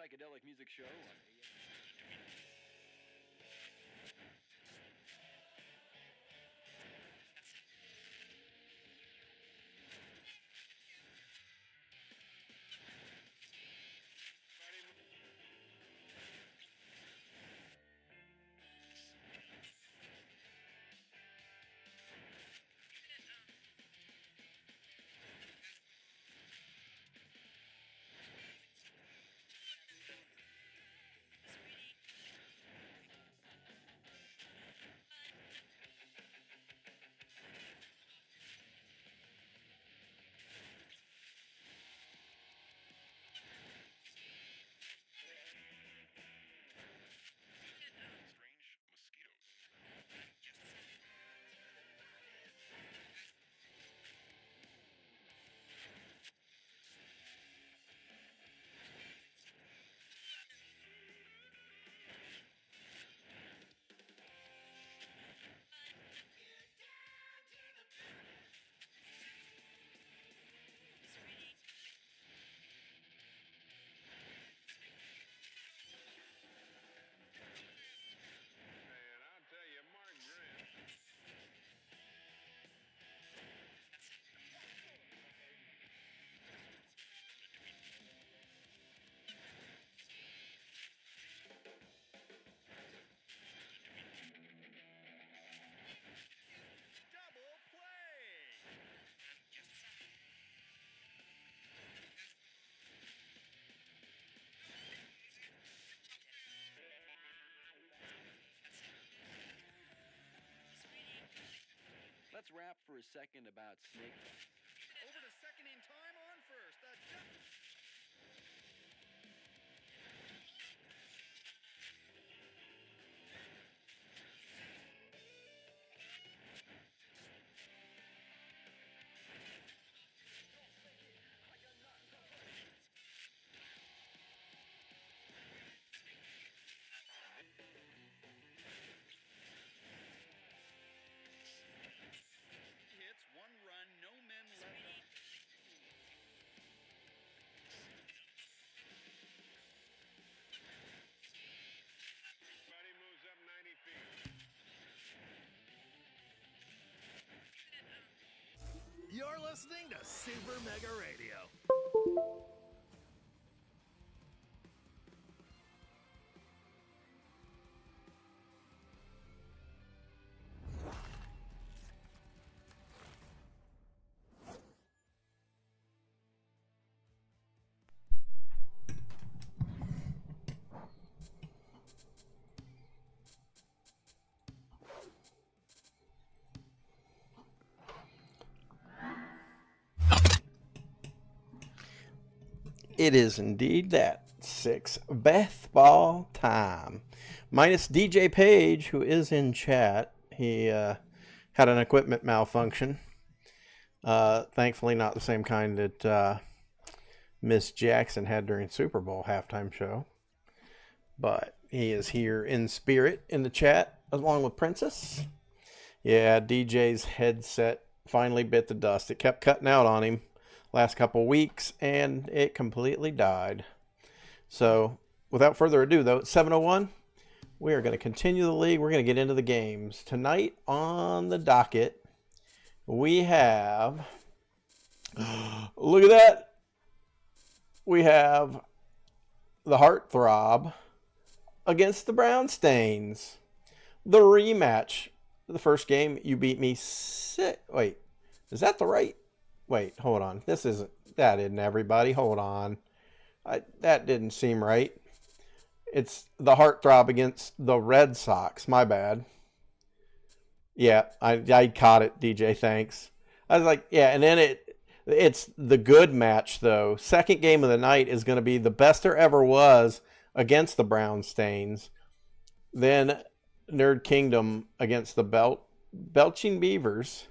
psychedelic music show on strange mosquitoes. And I'll tell you, Mark Grant. Double play. Let's rap for a second about snake bites. Over to second in time on first. Hits, one run, no men left. Buddy moves up 90 feet. You're listening to Super Mega Radio. It is indeed that 6 Beth ball time. Minus DJ Page, who is in chat. He had an equipment malfunction. Thankfully, not the same kind that Miss Jackson had during Super Bowl halftime show. But he is here in spirit in the chat, along with Princess. Yeah, DJ's headset finally bit the dust. It kept cutting out on him last couple weeks, and it completely died. So, without further ado, though, at 7:01, we are going to continue the league. We're going to get into the games. Tonight on the docket, we have... Look at that! We have the Heartthrob against the Brownstains. The rematch. The first game, you beat me Wait, is that the right... Wait, hold on. That isn't everybody. Hold on. That didn't seem right. It's the Heartthrob against the Red Sox. My bad. Yeah, I caught it, DJ. Thanks. I was like, yeah, and then it's the good match, though. Second game of the night is going to be the best there ever was against the Brownstains. Then Nerd Kingdom against the Belching Beavers.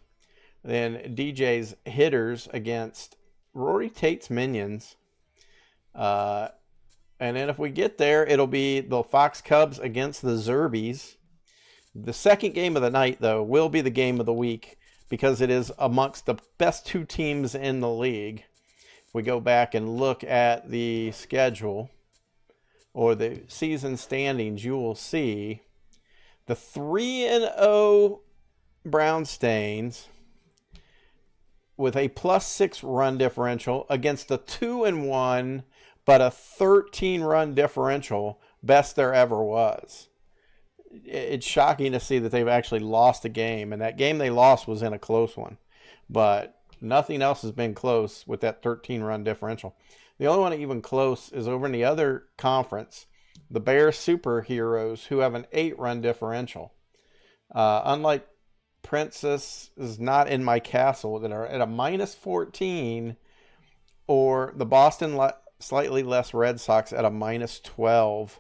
Then DJ's Hitters against Rory Tate's Minions. And then if we get there, it'll be the Fox Cubs against the Zerbies. The second game of the night, though, will be the game of the week because it is amongst the best two teams in the league. If we go back and look at the schedule, or the season standings, you will see the 3-0 Brown Stains with a +6 run differential against the 2-1 but a 13-run differential, best there ever was. It's shocking to see that they've actually lost a game, and that game they lost was in a close one. But nothing else has been close with that 13-run differential. The only one even close is over in the other conference, the Bears Superheroes, who have an 8-run differential. Unlike Princess is not in my castle, that are at a -14, or the Boston slightly less Red Sox at a -12.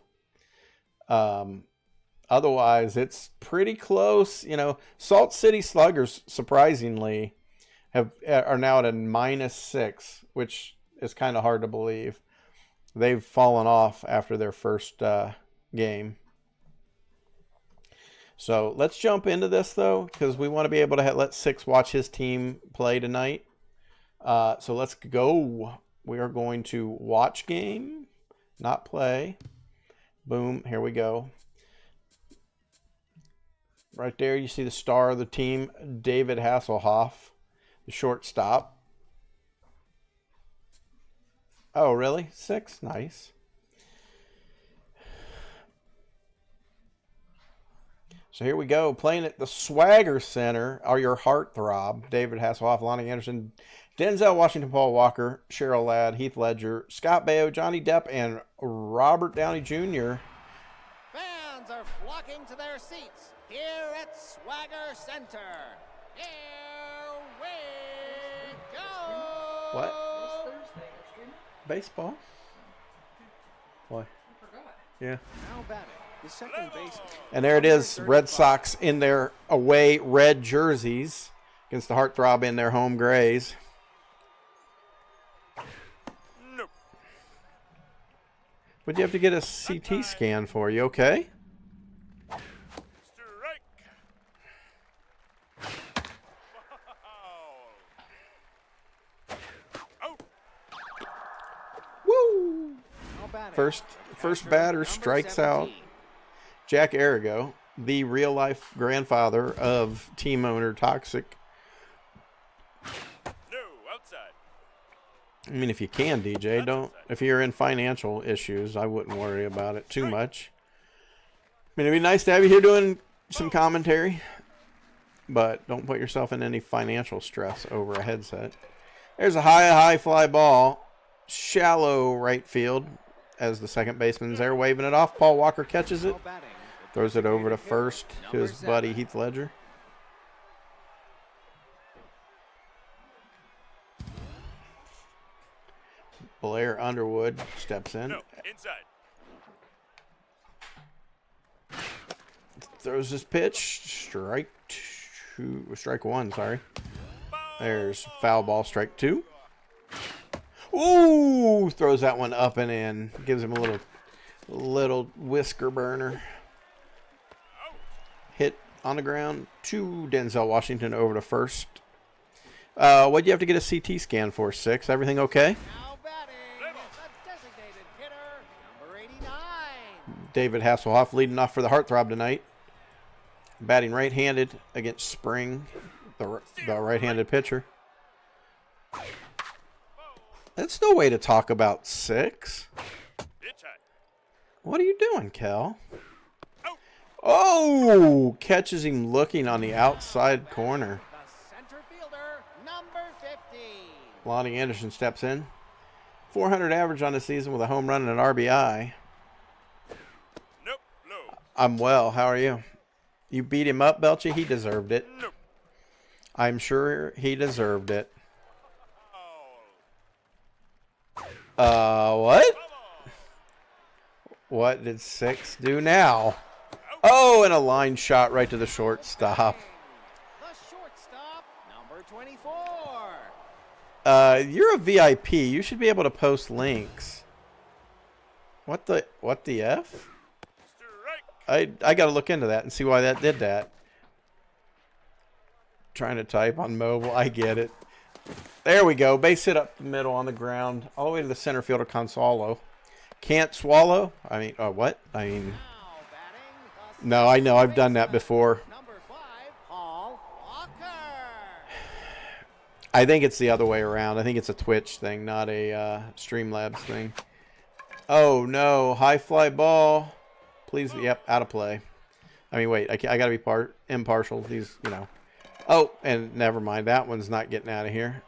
Otherwise, it's pretty close. You know, Salt City Sluggers, surprisingly, are now at a -6, which is kind of hard to believe. They've fallen off after their first game. So let's jump into this, though, because we want to be able to let Six watch his team play tonight. So let's go. We are going to watch game, not play. Boom, here we go. Right there, you see the star of the team, David Hasselhoff, the shortstop. Oh, really? 6? Nice. So here we go, playing at the Swagger Center, are your heartthrob, David Hasselhoff, Lonnie Anderson, Denzel Washington, Paul Walker, Cheryl Ladd, Heath Ledger, Scott Baio, Johnny Depp, and Robert Downey Jr. Fans are flocking to their seats here at Swagger Center. Here we go. What? Baseball? What? I forgot. Yeah. Now batting, the second baseman. And there it is, Red Sox in their away red jerseys against the heartthrob in their home grays. Nope. What'd you have to get a CT scan for? You okay? Strike. Out. Woo! Now batting. First batter strikes out Jack Arrigo, the real-life grandfather of team owner Toxic. No, outside. I mean, if you can, DJ, don't. If you're in financial issues, I wouldn't worry about it too much. I mean, it'd be nice to have you here doing some commentary, but don't put yourself in any financial stress over a headset. There's a high fly ball, shallow right field, as the second baseman's there waving it off. Paul Walker catches it, Now batting. throws it over to first to his buddy Heath Ledger. Blair Underwood steps in. No, inside. Throws his pitch. Strike one, sorry. There's foul ball, strike 2. Ooh, throws that one up and in. Gives him a little whisker burner. Hit on the ground to Denzel Washington over to first. What'd you have to get a CT scan for, Six? Everything okay? Now batting. The designated hitter, number 89. David Hasselhoff leading off for the heartthrob tonight. Batting right-handed against Spring, the right-handed pitcher. That's no way to talk about Six. What are you doing, Kel? Oh, catches him looking on the outside corner. The center fielder, number 50. Lonnie Anderson steps in. 400 average on the season with a home run and an RBI. Nope, no. I'm well. How are you? You beat him up, Belchy? He deserved it. Nope. I'm sure he deserved it. What? What did Six do now? Oh, and a line shot right to the shortstop. The shortstop, number 24. You're a VIP. You should be able to post links. What the F? I got to look into that and see why that did that. Trying to type on mobile. I get it. There we go. Base hit up the middle on the ground. All the way to the center fielder, Consolo. Can't swallow? I mean, what? I mean, Now batting, the no, I know. I've done that baseman, before. number 5, Paul Walker. I think it's the other way around. I think it's a Twitch thing, not a Streamlabs thing. Oh, no. High fly ball. Please, yep, out of play. I mean, wait. I got to be impartial. These, you know. Oh, and never mind. That one's not getting out of here.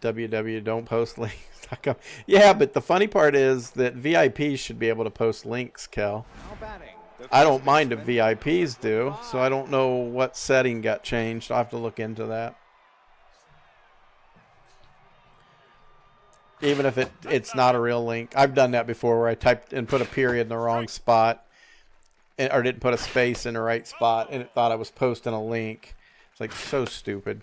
www don't post links.com. Yeah, but the funny part is that VIPs should be able to post links, Kel. Now batting, the I don't first mind if baseman, VIPs do, number so I don't know what setting got changed. I'll have to look into that. Even if it's not a real link. I've done that before where I typed and put a period in the wrong spot, or didn't put a space in the right spot, and it thought I was posting a link. It's like so stupid.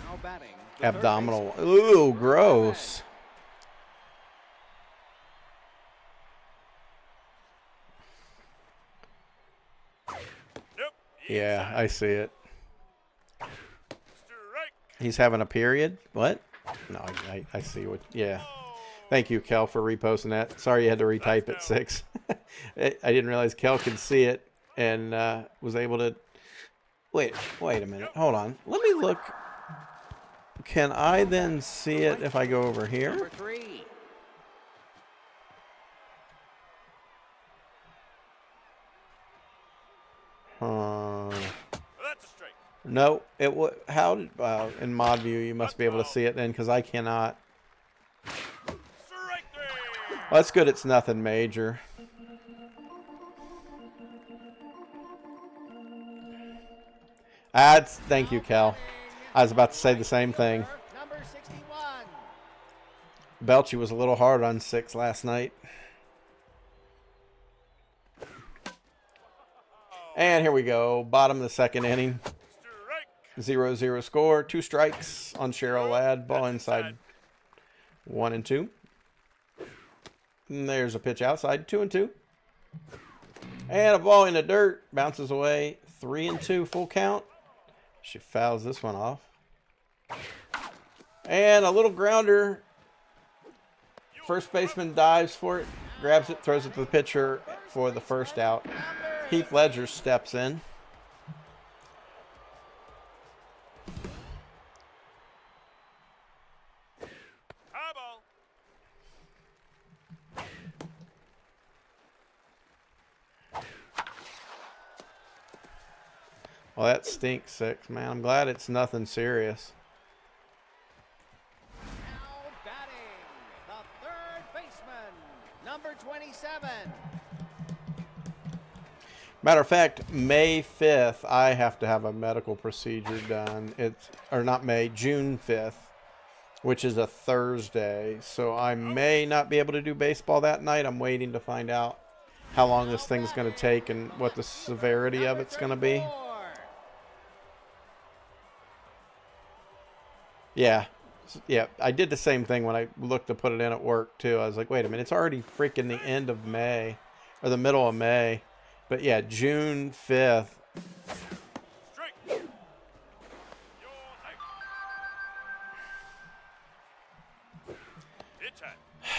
Now batting, the third Abdominal. baseman, Ooh, gross. Yeah, I see it. He's having a period? What? No, I see what... Yeah. Thank you, Kel, for reposting that. Sorry you had to retype it 6. I didn't realize Kel could see it and was able to... Wait a minute. Hold on. Let me look. Can I then see it if I go over here? Number 3. No, it would. How did in mod view you must be able to see it then, because I cannot. Well, that's good. It's nothing major. Thank you, Cal. I was about to say the same thing. Number 61. Belchy was a little hard on 6 last night. And here we go. Bottom of the second inning. 0-0 score. 2 strikes on Cheryl Ladd. Ball inside 1-2. And there's a pitch outside. 2-2. And a ball in the dirt. Bounces away. 3-2. Full count. She fouls this one off. And a little grounder. First baseman dives for it. Grabs it. Throws it to the pitcher for the first out. Heath Ledger steps in. Well, that stinks, 6, man. I'm glad it's nothing serious. Now batting, the third baseman, number 27. Matter of fact, May 5th, I have to have a medical procedure done. June 5th, which is a Thursday. So I may not be able to do baseball that night. I'm waiting to find out how long this thing's going to take and what the severity of it's going to be. Yeah. Yeah, I did the same thing when I looked to put it in at work, too. I was like, wait a minute, it's already freaking the end of May, or the middle of May. But yeah, June 5th.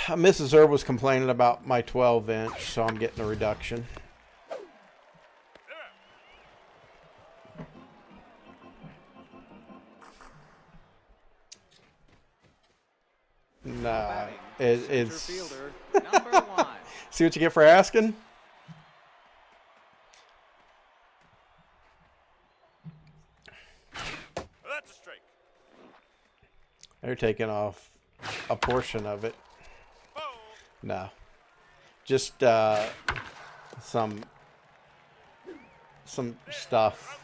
Mrs. Herb was complaining about my 12-inch, so I'm getting a reduction. Nah, it's... Number 1. See what you get for asking? That's a strike. They're taking off a portion of it. No. Just some stuff.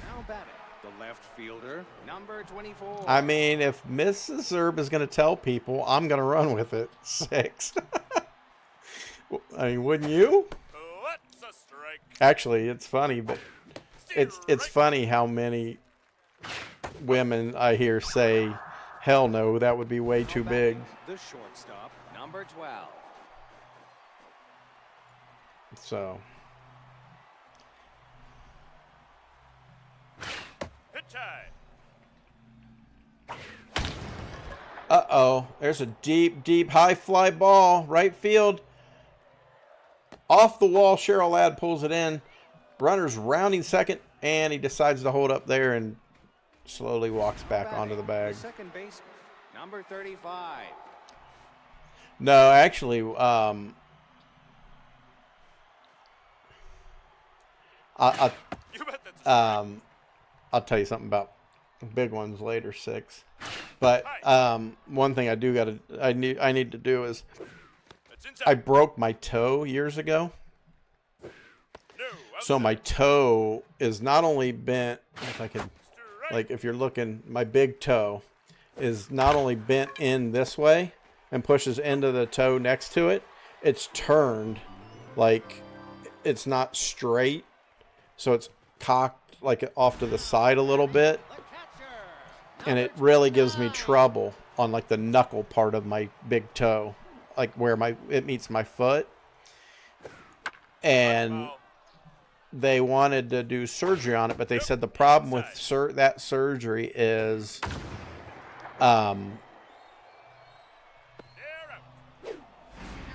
Now batting, the left fielder, number 24. I mean, if Mrs. Herb is going to tell people, I'm going to run with it. 6. I mean, wouldn't you? That's a strike. Actually, it's funny, but it's funny how many women I hear say, hell no, that would be way too big. The shortstop, number 12. So. Pitch high. Uh-oh. There's a deep, deep high fly ball. Right field. Off the wall. Cheryl Ladd pulls it in. Runner's rounding second. And he decides to hold up there and slowly walks back onto the bag. Second base, number 35. No, actually, You bet that's a strike. I'll tell you something about big ones later, 6. But one thing I need to do is That's I inside. broke my toe years ago. No, So my toe is not only bent, if I can, strike. like if you're looking, my big toe is not only bent in this way and pushes into the toe next to it, it's turned like it's not straight. So it's cocked like off to the side a little bit. The catcher. And it really gives me trouble on like the knuckle part of my big toe, like where it meets my foot. And they wanted to do surgery on it, but they said the problem with that surgery is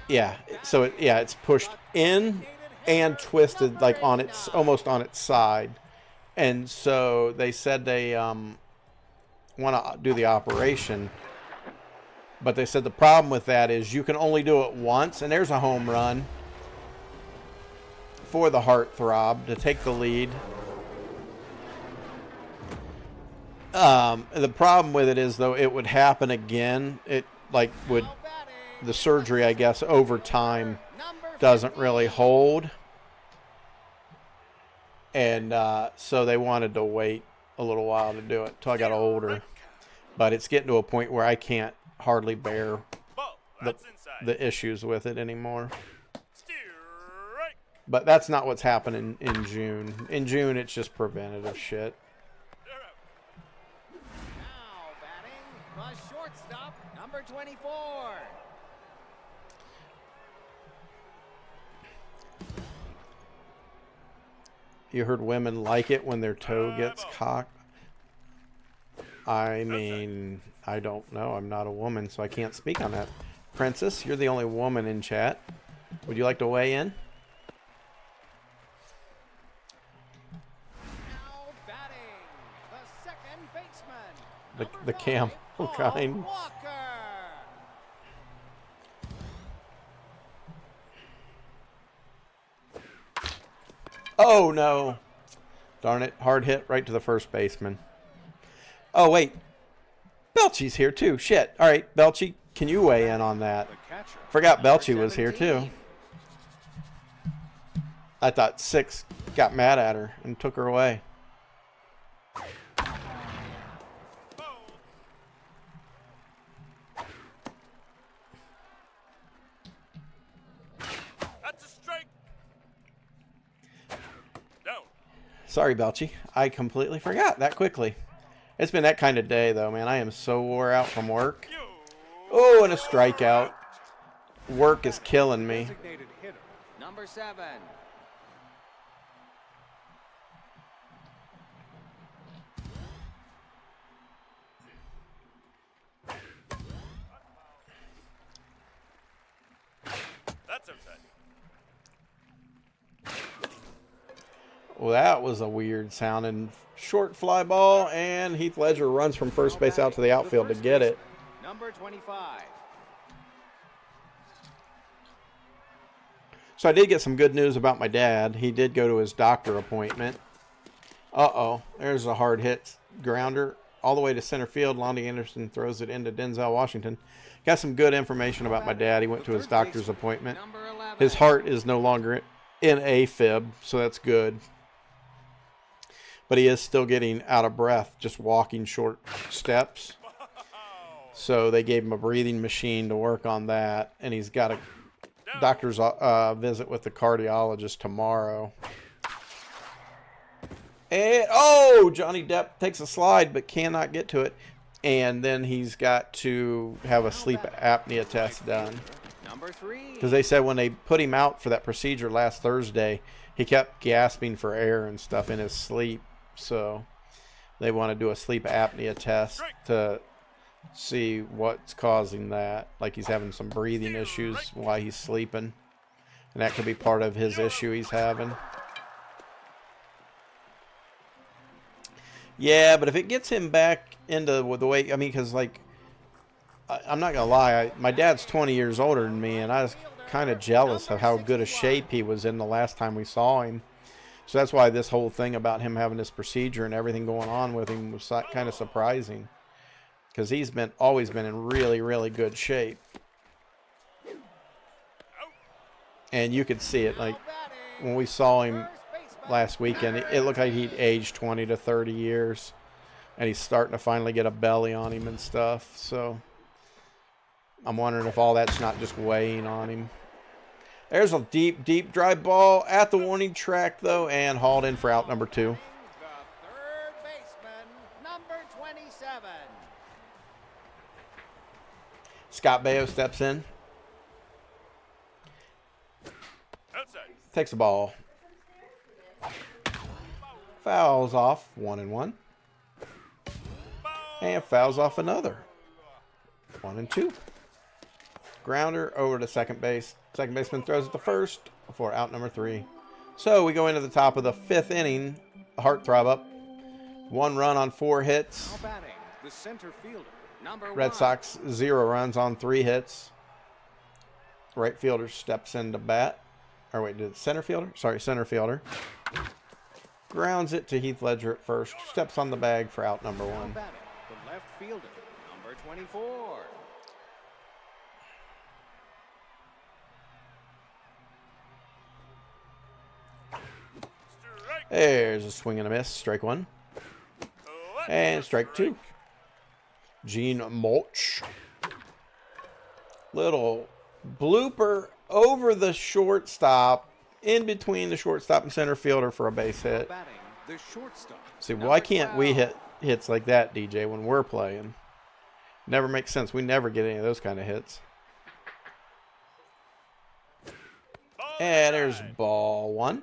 yeah, so it's pushed in and twisted like on its almost on its side. And so they said they want to do the operation, but they said the problem with that is you can only do it once, and there's a home run for the heartthrob to take the lead. The problem with it is, though, it would happen again. It like would the surgery, I guess, over time doesn't really hold, and so they wanted to wait a little while to do it till I got older. But it's getting to a point where I can't hardly bear Ball. That's inside. the issues with it anymore. Strike. But that's not what's happening in June. In June, it's just preventative shit. They're out. Now batting, the shortstop, number 24. You heard women like it when their toe gets cocked. I mean, I don't know. I'm not a woman, so I can't speak on that. Princess, you're the only woman in chat. Would you like to weigh in? Now batting, the second baseman. The camel kind. Walker. Oh, no. Darn it. Hard hit right to the first baseman. Oh, wait. Belchy's here, too. Shit. All right, Belchy, can you weigh in on that? The catcher. Forgot number Belchy was here, 17. too. I thought 6 got mad at her and took her away. That's a strike. Down. Sorry, Belchy. I completely forgot that quickly. It's been that kind of day, though, man. I am so wore out from work. You. Oh, and a strikeout. Work is killing me. Designated hitter, number 7. That's outside. Well, that was a weird sounding short fly ball, and Heath Ledger runs from first base out to the outfield to get it. Number 25. So I did get some good news about my dad. He did go to his doctor appointment. Uh-oh. There's a hard hit grounder all the way to center field. Lonnie Anderson throws it into Denzel Washington. Got some good information about my dad. He went to his doctor's appointment. Number 11. His heart is no longer in AFib, so that's good. But he is still getting out of breath, just walking short steps. So they gave him a breathing machine to work on that, and he's got a doctor's visit with the cardiologist tomorrow. And oh, Johnny Depp takes a slide but cannot get to it, and then he's got to have a sleep apnea test done. Number 3. Because they said when they put him out for that procedure last Thursday, he kept gasping for air and stuff in his sleep. So they want to do a sleep apnea test to see what's causing that. Like he's having some breathing issues while he's sleeping. And that could be part of his issue he's having. Yeah, but if it gets him back into the way, I mean, because like, I'm not going to lie, my dad's 20 years older than me, and I was kind of jealous of how good a shape he was in the last time we saw him. So that's why this whole thing about him having this procedure and everything going on with him was kind of surprising. Because he's always been in really, really good shape. And you could see it, like, when we saw him last weekend, it looked like he'd aged 20 to 30 years. And he's starting to finally get a belly on him and stuff. So I'm wondering if all that's not just weighing on him. There's a deep, deep drive ball at the warning track, though, and hauled in for out number 2. The third baseman, number 27. Scott Baio steps in. Outside. Takes the ball. Fouls off 1-1. And fouls off another. 1-2. Grounder over to second base. Second baseman throws it to first for out number 3. So we go into the top of the 5th inning. Heartthrob up. 1 run on 4 hits. Now batting, the center fielder, number Red 1. Sox 0 runs on 3 hits. Right fielder steps in to bat. Or wait, did center fielder? Sorry, center fielder. Grounds it to Heath Ledger at first. Steps on the bag for out number 1. Now batting, the left fielder, number 24. Strike. There's a swing and a miss. Strike 1. And strike 2. Gene Mulch. Little blooper over the shortstop, in between the shortstop and center fielder for a base Now hit. batting, the shortstop. See, number why can't we 12. hit hits like that, DJ, when we're playing? Never makes sense. We never get any of those kind of hits. And there's ball 1.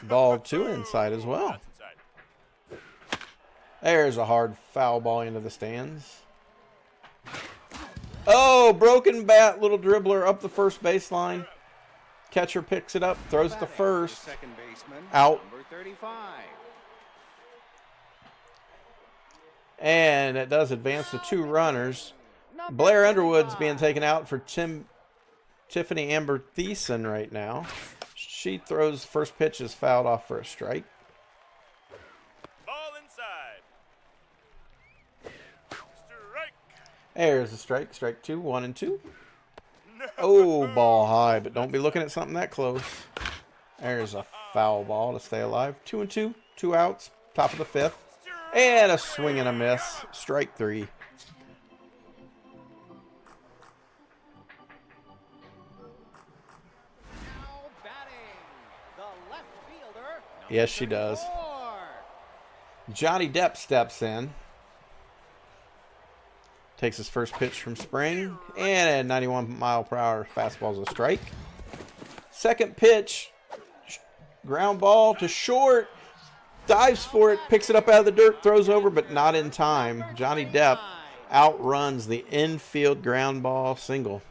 Ball 2 inside as well. That's inside. There's a hard foul ball into the stands. Oh, broken bat, little dribbler up the first baseline. Catcher picks it up, throws it to Batting, first. the second baseman, Out. number 35. And it does advance to 2 runners. Number Blair Underwood's 25. being taken out for Tiffany Amber Thiessen right now. She throws first pitch is fouled off for a strike. Ball inside. Strike. There's a strike. Strike 2, 1-2. Oh, ball high, but don't be looking at something that close. There's a foul ball to stay alive. 2-2, 2 outs, top of the 5th. And a swing and a miss. Strike 3. Now batting, the left fielder, number Yes, she does. 34. Johnny Depp steps in. Takes his first pitch from spring. And a 91 mile per hour fastball's a strike. Second pitch. Ground ball to short. Dives for it. Picks it up out of the dirt. Throws over, but not in time. Johnny Depp outruns the infield ground ball single.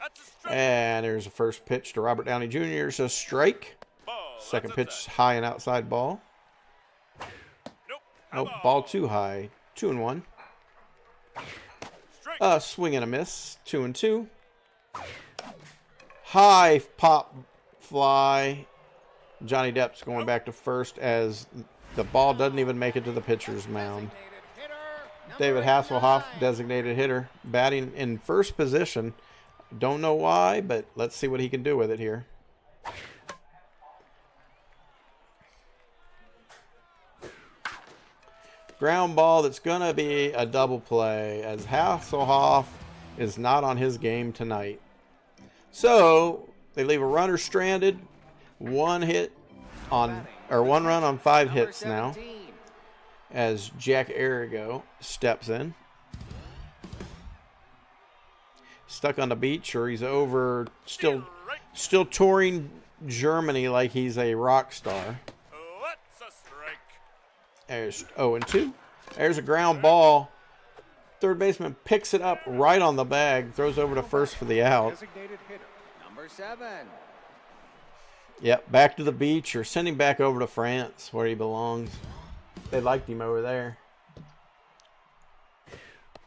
That's a strike. And there's a first pitch to Robert Downey Jr. It's a strike. Ball. Second That's pitch inside. high and outside ball. Nope. Nope, ball too high. 2-1. Strike. Swing and a miss. 2-2. High pop fly. Johnny Depp's going back to first as the ball doesn't even make it to the pitcher's mound. Designated hitter, number David Hasselhoff, 89. designated hitter, batting in first position. Don't know why, but let's see what he can do with it here. Ground ball that's going to be a double play as Hasselhoff is not on his game tonight. So they leave a runner stranded. 1 run on 5 hits now. as Jack Arrigo steps in. Stuck on the beach, or he's over still touring Germany like he's a rock star. What's a strike? There's 0-2. There's a ground ball. Third baseman picks it up right on the bag, throws over to first for the out. Designated hitter, number 7. Yep, back to the beach or send him back over to France where he belongs. They liked him over there.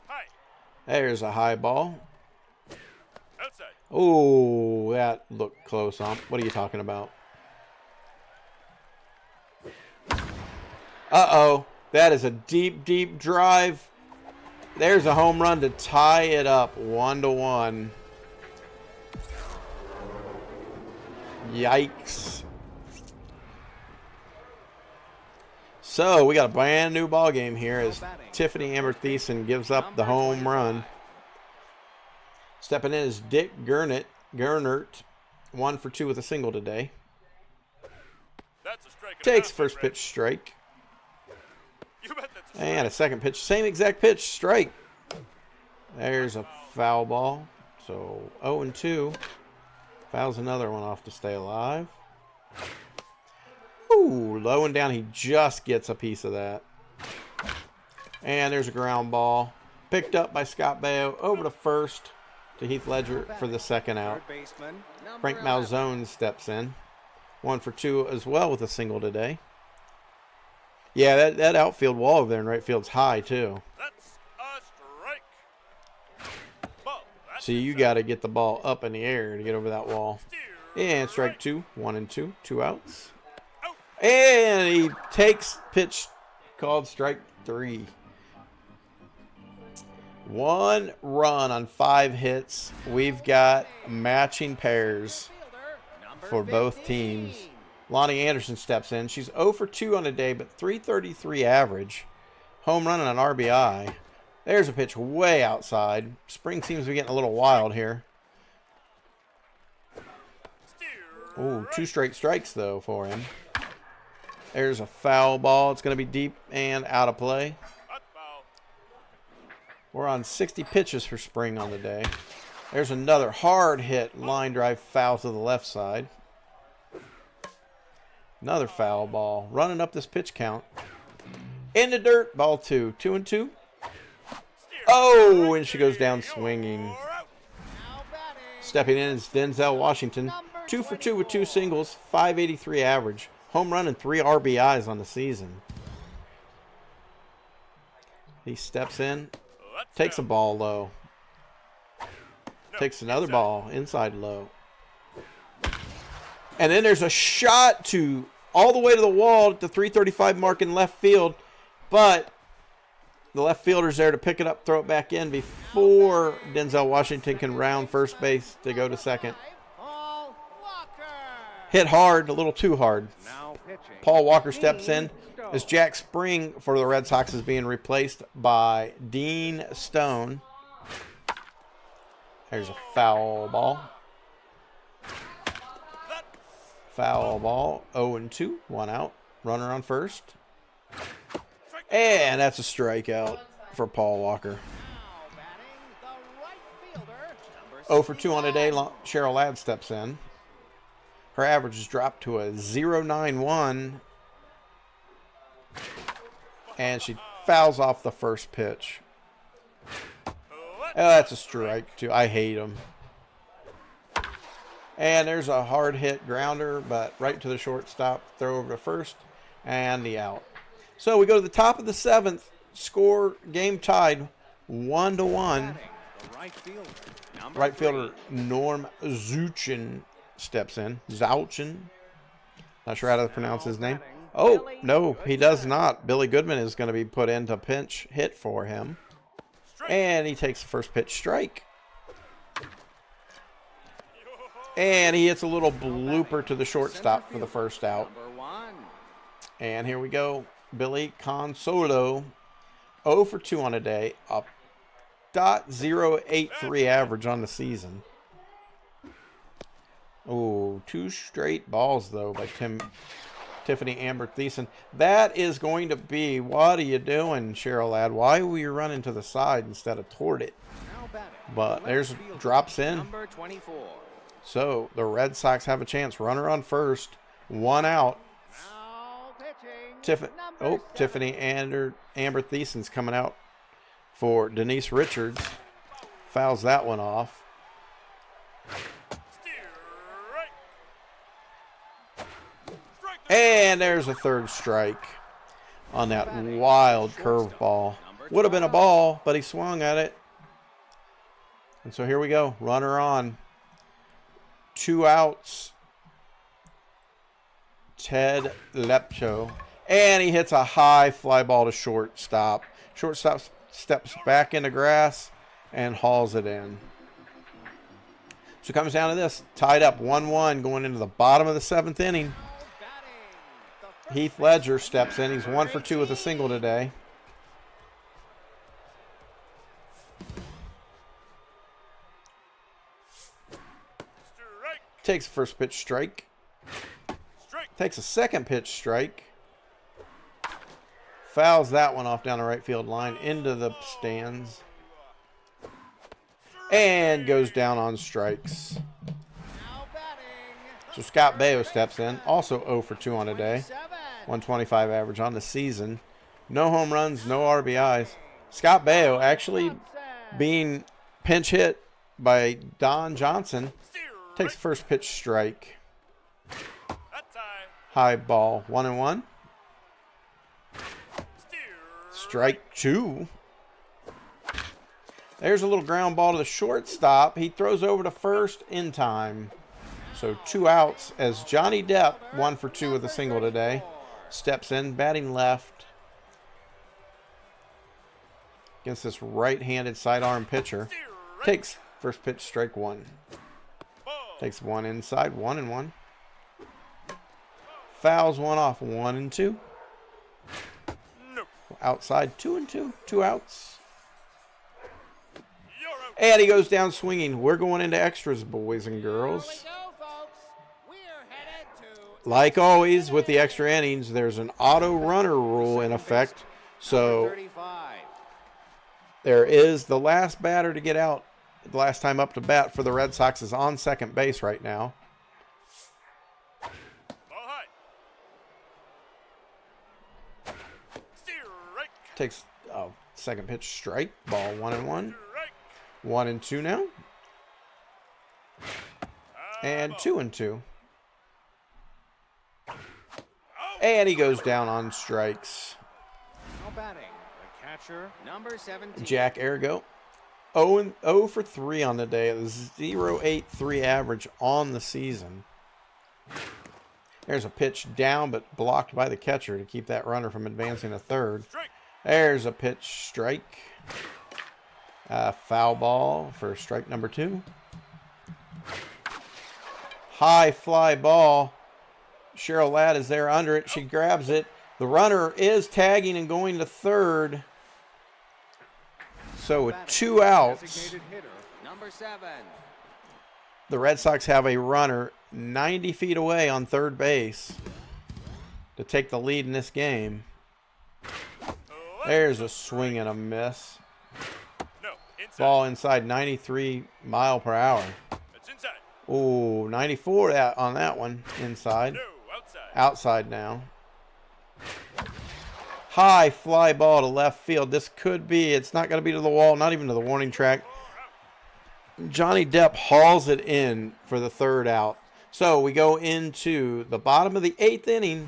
Hi. There's a high ball. Outside. Oh, that looked close, Ump. What are you talking about? Uh-oh. That is a deep, deep drive. There's a home run to tie it up 1-1. Yikes. So we got a brand new ball game here as Tiffany Amber Thiessen gives up the home run. Stepping in is Dick Gernert, 1 for 2 with a single today. That's a strike. Takes first pitch strike. You bet that's a strike. And a second pitch, same exact pitch, strike. There's a foul ball. So 0-2. Fouls another one off to stay alive. Ooh, low and down. He just gets a piece of that. And there's a ground ball. Picked up by Scott Baio over to first to Heath Ledger for the second out. Third baseman, number Frank 11. Malzone steps in. 1 for 2 as well with a single today. Yeah, that outfield wall over there in right field's high too. That's a strike. Ball. That's So you got to get the ball up in the air to get over that wall. And strike 2, 1-2, 2 outs. Out. And he takes pitch called strike 3. 1 run on 5 hits. We've got matching pairs Number for both 15. teams. Lonnie Anderson steps in. She's 0 for 2 on the day, but 333 average. Home run and an RBI. There's a pitch way outside. Spring seems to be getting a little wild here. Ooh, 2 straight strikes, though, for him. There's a foul ball. It's going to be deep and out of play. Hot foul. We're on 60 pitches for Spring on the day. There's another hard hit line drive foul to the left side. Another foul ball. Running up this pitch count. In the dirt. Ball 2. 2-2. Oh, and she goes down swinging. Now batting. Stepping in is Denzel Washington. 2 for 2 with 2 singles. 583 average. Home run and 3 RBIs on the season. He steps in. Takes a ball low. Takes another ball inside low. And then there's a shot to all the way to the wall at the 335 mark in left field. But the left fielder's there to pick it up, throw it back in before Denzel Washington can round first base to go to second. Paul Walker. Hit hard, a little too hard. Now pitching. Paul Walker steps in as Jack Spring for the Red Sox is being replaced by Dean Stone. There's a foul ball. Foul ball. 0-2. 1 out. Runner on first. And that's a strikeout for Paul Walker. Now batting the right fielder. Number 0 for 2 on the day. 61. Cheryl Ladd steps in. Her average has dropped to a 0.91. And she fouls off the first pitch. Oh, that's a strike, too. I hate him. And there's a hard hit grounder, but right to the shortstop. Throw over to first. And the out. So we go to the top of the 7th. Score game tied 1-1. The right fielder. Number Right fielder 3. Norm Zuchin steps in. Zouchin. Not sure how to pronounce his name. Oh, no, he does not. Billy Goodman is going to be put into pinch hit for him. And he takes the first pitch strike. And he hits a little blooper to the shortstop for the first out. Number 1. And here we go. Billy Consolo. 0 for 2 on a day. A .083 average on the season. Oh, 2 straight balls, though, by Tim Tiffany Amber Thiessen. That is going to be, what are you doing, Cheryl Ladd? Why were you running to the side instead of toward it? But there's drops in. Number 24. So the Red Sox have a chance. Runner on first. One out. Now pitching. Tiffany Amber Thiessen's coming out for Denise Richards. Fouls that one off. And there's a third strike on that wild curveball. Would have been a ball, but he swung at it. And so here we go. Runner on. 2 outs. Ted Lepcho. And he hits a high fly ball to shortstop. Shortstop steps back into grass and hauls it in. So it comes down to this. Tied up 1-1 going into the bottom of the 7th inning. Heath Ledger steps in. He's 1 for 2 with a single today. Takes a first pitch strike. Takes a second pitch strike. Fouls that one off down the right field line into the stands. And goes down on strikes. So Scott Baio steps in. Also 0 for 2 on a day. 125 average on the season. No home runs, no RBIs. Scott Baio actually being pinch hit by Don Johnson. Takes first pitch strike. High ball. 1-1. Strike 2. There's a little ground ball to the shortstop. He throws over to first in time. So 2 outs as Johnny Depp, 1 for 2 with a single today, steps in, batting left against this right-handed sidearm pitcher. Takes first pitch, strike 1. Takes one inside, 1-1. Fouls one off, 1-2. Outside, 2-2. 2 outs. And he goes down swinging. We're going into extras, boys and girls. Like always with the extra innings, there's an auto runner rule in effect. So there is the last batter to get out. The last time up to bat for the Red Sox is on second base right now. Takes second pitch strike. Ball 1-1. 1-2 now. And 2-2. And he goes down on strikes. Batting, the catcher, number 17. Jack Ergo. 0 for 3 on the day. 0.83 average on the season. There's a pitch down, but blocked by the catcher to keep that runner from advancing to third. There's a pitch strike. Foul ball for strike number 2. High fly ball. Cheryl Ladd is there under it. She grabs it. The runner is tagging and going to third. So with 2 outs, the Red Sox have a runner 90 feet away on third base to take the lead in this game. There's a swing and a miss. Ball inside 93 mile per hour. Ooh, 94 on that one. Inside. Outside now. High fly ball to left field. This could be, it's not going to be to the wall, not even to the warning track. Johnny Depp hauls it in for the third out. So we go into the bottom of the 8th inning.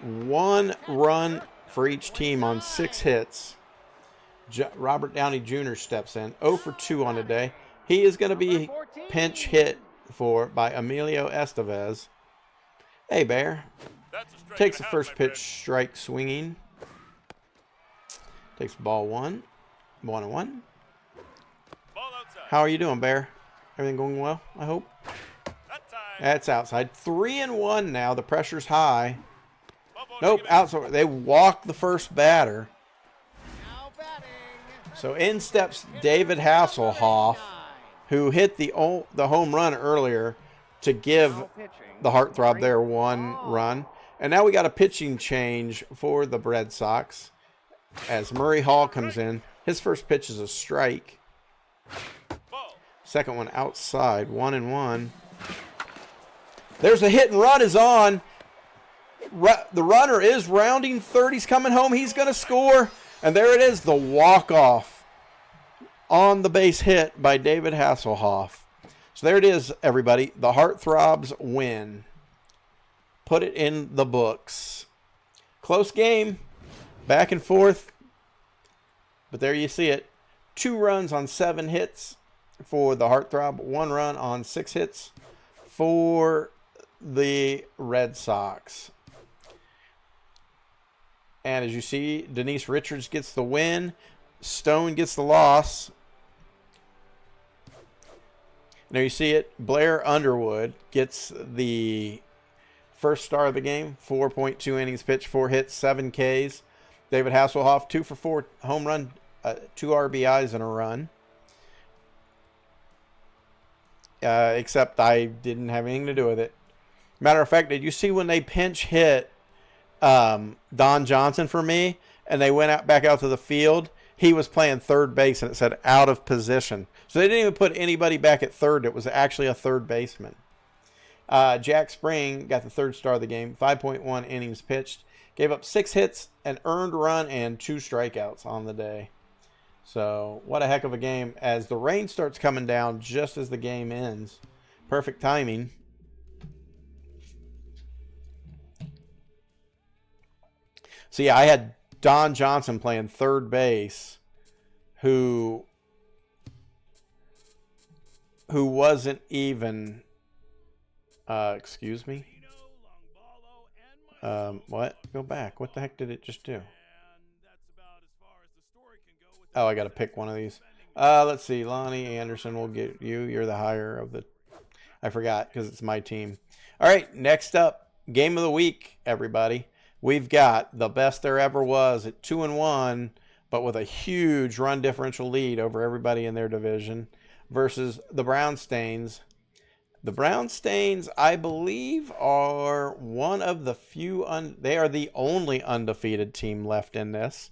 1 run for each team on 6 hits. Robert Downey Jr. steps in. 0 for 2 on the day. He is going to be pinch hit by Emilio Estevez. Hey, Bear. Takes the first pitch strike swinging. Takes ball 1. 1-1. How are you doing, Bear? Everything going well, I hope? That's outside. 3-1 now. The pressure's high. Nope, outside. They walk the first batter. So in steps David Hasselhoff, who hit the home run earlier to give the Heartthrob their 1 run. And now we got a pitching change for the Red Sox as Murray Hall comes in. His first pitch is a strike. Second one outside, 1-1. There's a hit and run is on. The runner is rounding third. He's coming home. He's going to score. And there it is, the walk-off on the base hit by David Hasselhoff. So there it is, everybody. The Heartthrobs win. Put it in the books. Close game. Back and forth. But there you see it. 2 runs on 7 hits for the Heartthrob. 1 run on 6 hits for the Red Sox. And as you see, Denise Richards gets the win. Stone gets the loss. There you see it. Blair Underwood gets the first star of the game. 4.2 innings pitched, 4 hits, 7 Ks. David Hasselhoff, 2 for 4 home run, 2 RBIs and a run. Except I didn't have anything to do with it. Matter of fact, did you see when they pinch hit Don Johnson for me and they went back out to the field? He was playing third base and it said out of position. So they didn't even put anybody back at third. It was actually a third baseman. Jack Spring got the 3rd star of the game. 5.1 innings pitched. Gave up 6 hits, an earned run, and 2 strikeouts on the day. So what a heck of a game as the rain starts coming down just as the game ends. Perfect timing. So yeah, I had Don Johnson playing third base who wasn't even excuse me. What? Go back. What the heck did it just do? Oh, I got to pick one of these. Let's see. Lonnie Anderson will get you. You're the higher of the... I forgot because it's my team. All right, next up, game of the week, everybody. We've got the best there ever was at 2-1, but with a huge run differential lead over everybody in their division versus the Brownstains. The Brownstains, I believe, are one of the few... they are the only undefeated team left in this.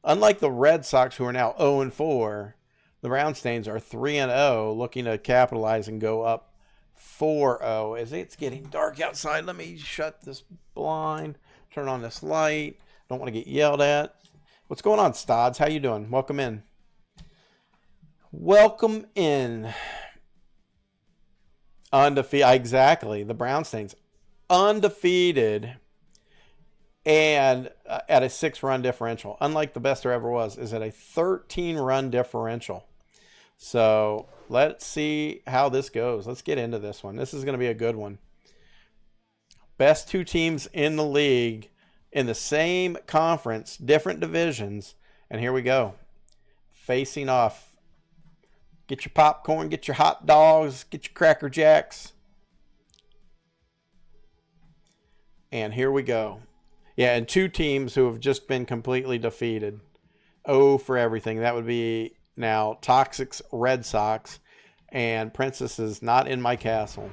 Unlike the Red Sox, who are now 0-4, the Brownstains are 3-0, looking to capitalize and go up 4-0. As it's getting dark outside, let me shut this blind, turn on this light. Don't want to get yelled at. What's going on, Stods? How you doing? Welcome in. Welcome in. Undefeated. Exactly. The Brownstains. Undefeated. And at a 6-run differential. Unlike the best there ever was, is at a 13-run differential. So let's see how this goes. Let's get into this one. This is going to be a good one. Best 2 teams in the league in the same conference, different divisions. And here we go. Facing off. Get your popcorn, get your hot dogs, get your Cracker Jacks. And here we go. Yeah, and 2 teams who have just been completely defeated. Oh, for everything. That would be now Toxic's Red Sox and Princess's Not in My Castle.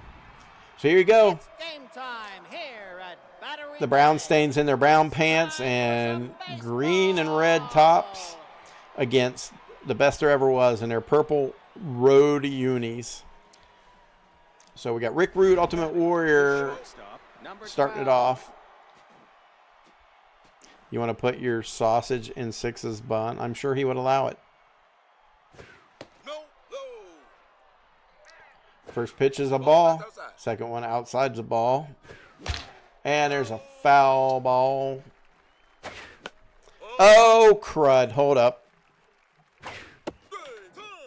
So here you go. It's game time here at Battery The Brownstains in their brown pants and green and red tops against the best there ever was in their purple road unis. So we got Rick Rude, Ultimate Warrior, starting it off. You want to put your sausage in 6's bun? I'm sure he would allow it. First pitch is a ball. Second one outside's a ball. And there's a foul ball. Oh, crud. Hold up.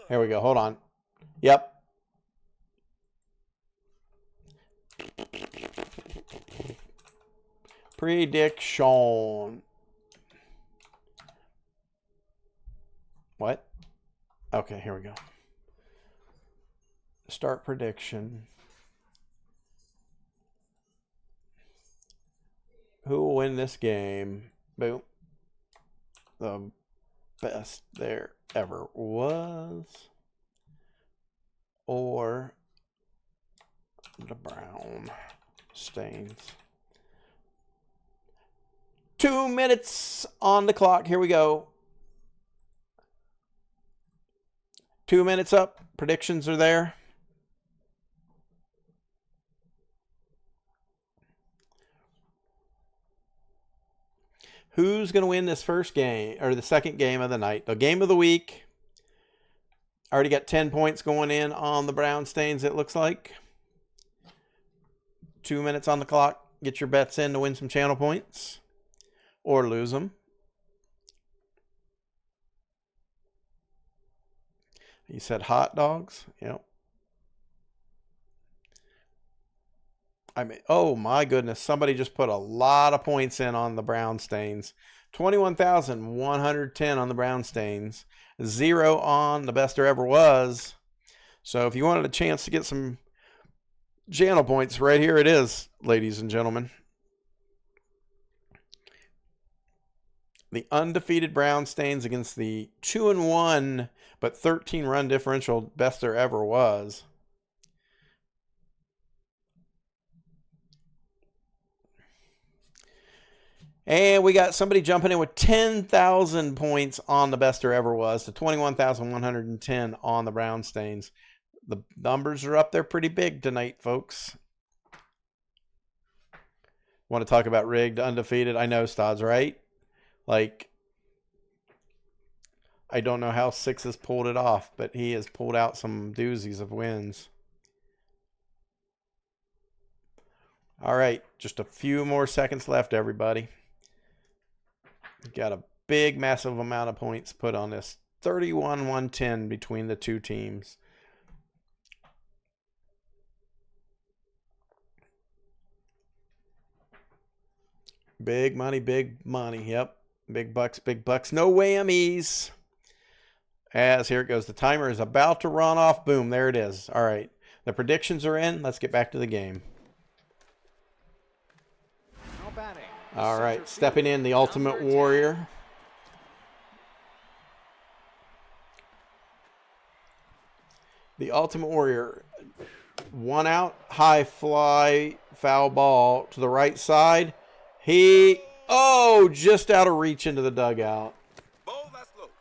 Here we go. Hold on. Yep. Prediction. What? Okay, here we go. Start prediction. Who will win this game? Boom. The best there ever was. Or the brown stains. 2 minutes on the clock. Here we go. 2 minutes up. Predictions are there. Who's going to win this first game, or the second game of the night? The game of the week. Already got 10 points going in on the Brown Stains, it looks like. 2 minutes on the clock. Get your bets in to win some channel points. Or lose them. You said hot dogs? Yep. I mean, oh my goodness. Somebody just put a lot of points in on the Brown Stains. 21,110 on the Brown Stains. 0 on the best there ever was. So if you wanted a chance to get some channel points, right here it is, ladies and gentlemen. The undefeated Brown Stains against the 2-1 but 13 run differential best there ever was. And we got somebody jumping in with 10,000 points on the best there ever was to 21,110 on the Brown Stains. The numbers are up there pretty big tonight, folks. Want to talk about rigged, undefeated? I know, Stod's right. Like, I don't know how Six has pulled it off, but he has pulled out some doozies of wins. All right, just a few more seconds left, everybody. Got a big, massive amount of points put on this. 31-110 between the two teams. Big money, big money. Yep. Big bucks, big bucks. No whammies. As here it goes. The timer is about to run off. Boom. There it is. All right. The predictions are in. Let's get back to the game. All right. Stepping in the Ultimate Warrior. The Ultimate Warrior. 1 out. High fly. Foul ball to the right side. Oh, just out of reach into the dugout.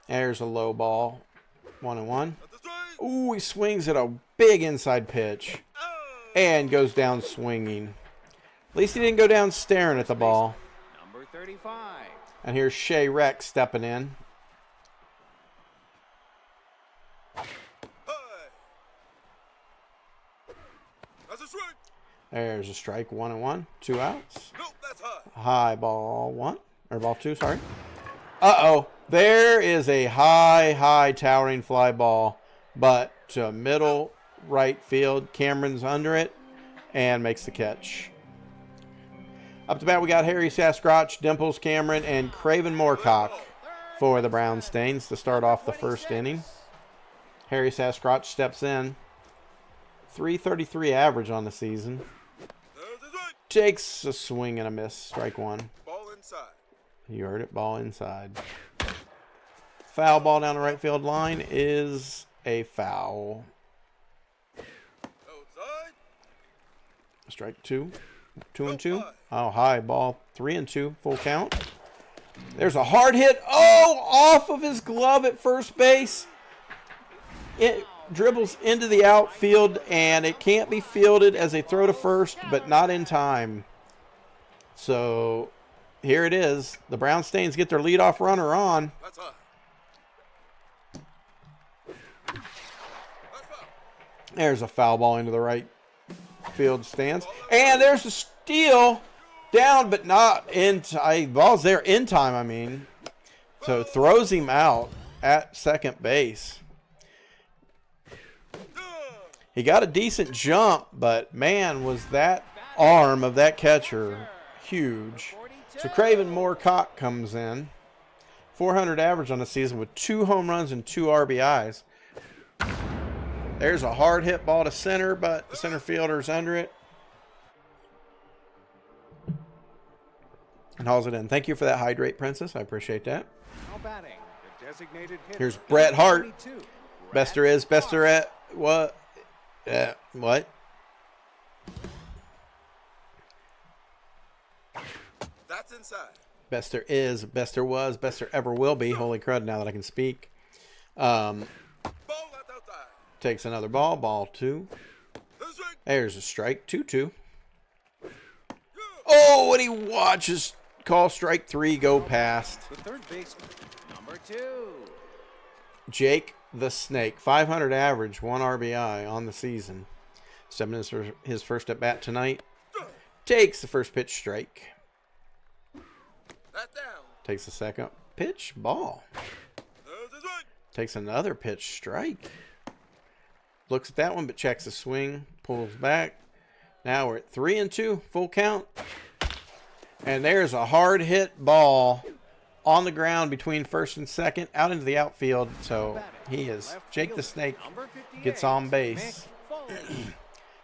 There's a low ball. 1-1. Ooh, he swings at a big inside pitch. And goes down swinging. At least he didn't go down staring at the ball. Number 35. And here's Shea Rex stepping in. There's a strike. 1-1. 2 outs. High ball 1. Or ball 2, sorry. Uh-oh. There is a high towering fly ball. But to middle right field. Cameron's under it. And makes the catch. Up to bat, we got Harry Sasquatch, Dimples Cameron, and Craven Moorcock for the Brown Stains to start off the first inning. Harry Sasquatch steps in. 333 average on the season. Takes a swing and a miss. Strike 1. Ball inside. You heard it. Ball inside. Foul ball down the right field line is a foul. Outside. Strike 2. 2-2. Oh, high ball. 3-2. Full count. There's a hard hit. Oh, off of his glove at first base. It dribbles into the outfield, and it can't be fielded as a throw to first, but not in time. So here it is. The Brown Stains get their leadoff runner on. There's a foul ball into the right field stands. And there's a steal down, but not in time. Ball's there in time, I mean. So throws him out at second base. He got a decent jump, but man, was that arm of that catcher huge. So Craven Moorcock comes in. 400 average on the season with 2 home runs and 2 RBIs. There's a hard hit ball to center, but the center fielder's under it. And hauls it in. Thank you for that hydrate, Princess. I appreciate that. Here's Bret Hart. Best there is, best there at. What? What? That's inside. Best there is, best there was, best there ever will be. Holy crud, now that I can speak. Ball left outside. Takes another ball. Ball 2. This way. There's a strike. 2-2. Oh, and he watches call strike 3 go past. The third baseman, number 2. Jake the Snake. 500 average, 1 RBI on the season. Stepping in his first at bat tonight. Takes the first pitch strike. That's down. Takes the second pitch ball. This way. Takes another pitch strike. Looks at that one but checks the swing. Pulls back. Now we're at 3-2. Full count. And there's a hard hit ball on the ground between first and second out into the outfield. So he is Jake the Snake gets on base.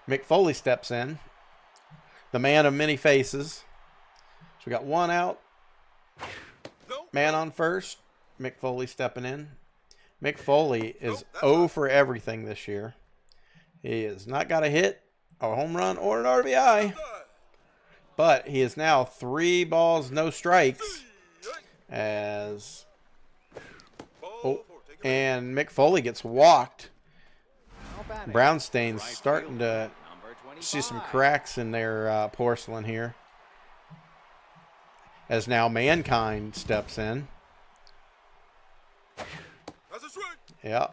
Mick Foley steps in. The man of many faces. So we got 1 out. Man on first. Mick Foley stepping in. Mick Foley is 0 for everything this year. He has not got a hit, a home run, or an RBI. But he is now 3 balls, no strikes. As and Mick Foley gets walked. Brownstain's starting to see some cracks in their porcelain here. As now Mankind steps in. Yeah.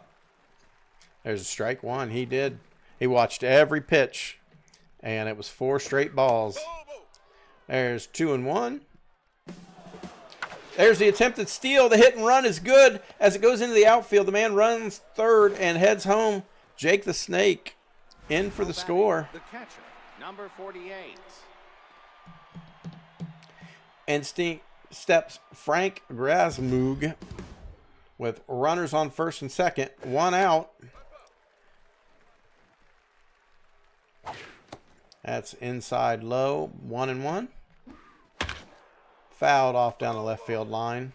There's a strike 1. He watched every pitch. And it was 4 straight balls. There's 2-1. There's the attempted steal. The hit and run is good. As it goes into the outfield, the man runs third and heads home. Jake the Snake in for the score. The catcher, number 48. And steps Frank Grasmug with runners on first and second. 1 out. That's inside low. 1-1. Fouled off down the left field line.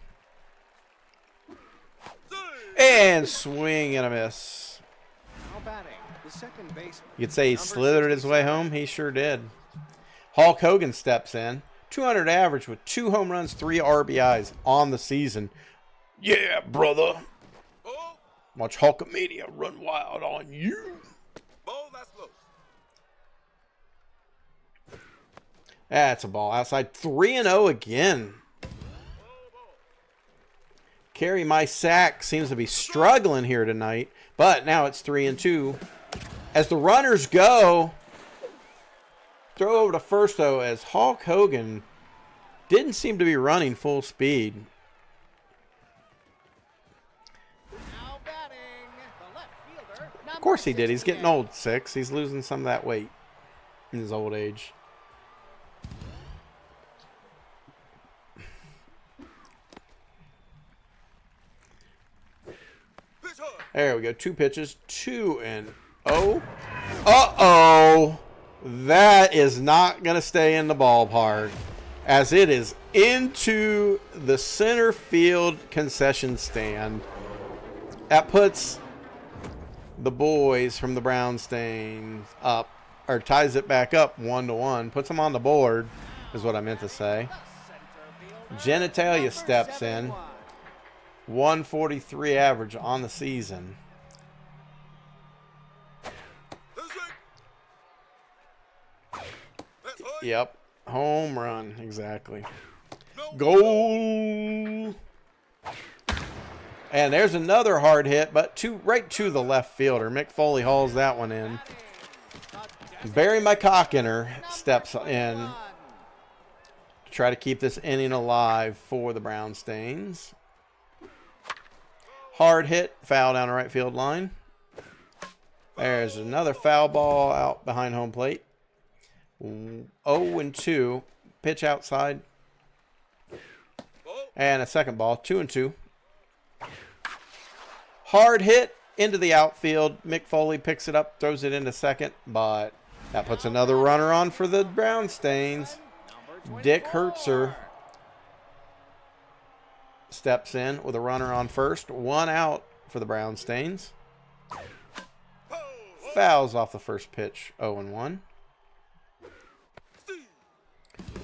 And swing and a miss. Now batting, the second baseman. You could say he slithered his way home. He sure did. Hulk Hogan steps in. 200 average with 2 home runs, 3 RBIs on the season. Yeah, brother. Watch Hulkamania run wild on you. That's a ball outside. 3-0 again. Carry my sack seems to be struggling here tonight, but now it's 3-2. As the runners go, throw over to first though, as Hulk Hogan didn't seem to be running full speed. Now batting, the left fielder, Of course he did. He's getting old, 6. He's losing some of that weight in his old age. There we go. 2 pitches. 2-0. Uh-oh. That is not going to stay in the ballpark, as it is into the center field concession stand. That puts the boys from the Brownstains up, or ties it back up 1-1. Puts them on the board, is what I meant to say. Genitalia steps in. 143 average on the season. Yep. Home run. Exactly. Goal. And there's another hard hit, but right to the left fielder. Mick Foley hauls that one in. Barry McCockiner steps in to try to keep this inning alive for the Brownstains. Hard hit, foul down the right field line. There's another foul ball out behind home plate. 0-2. Pitch outside. And a second ball. 2-2. Hard hit into the outfield. Mick Foley picks it up, throws it into second, but that puts another runner on for the Brownstains. Dick Hertzer steps in with a runner on first. 1 out for the Brownstains. Fouls off the first pitch. 0-1.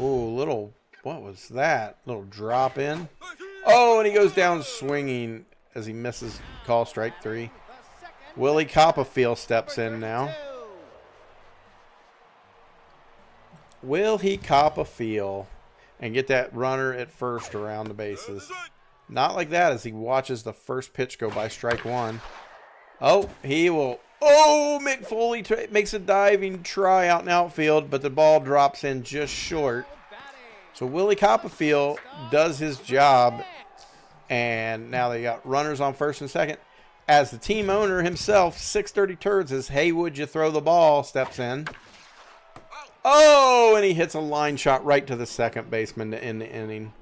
Ooh, little what was that? Little drop in. Oh, and he goes down swinging as he misses. Call strike 3. Willie Copperfield steps in now. Will he cop a feel and get that runner at first around the bases? Not like that as he watches the first pitch go by, strike 1. Oh, he will. Oh, Mick Foley makes a diving try out in outfield, but the ball drops in just short. So Willie Copperfield does his job, and now they got runners on first and second. As the team owner himself, 630 Turds, as "Hey, would you throw the ball?" steps in. Oh, and he hits a line shot right to the second baseman to end the inning.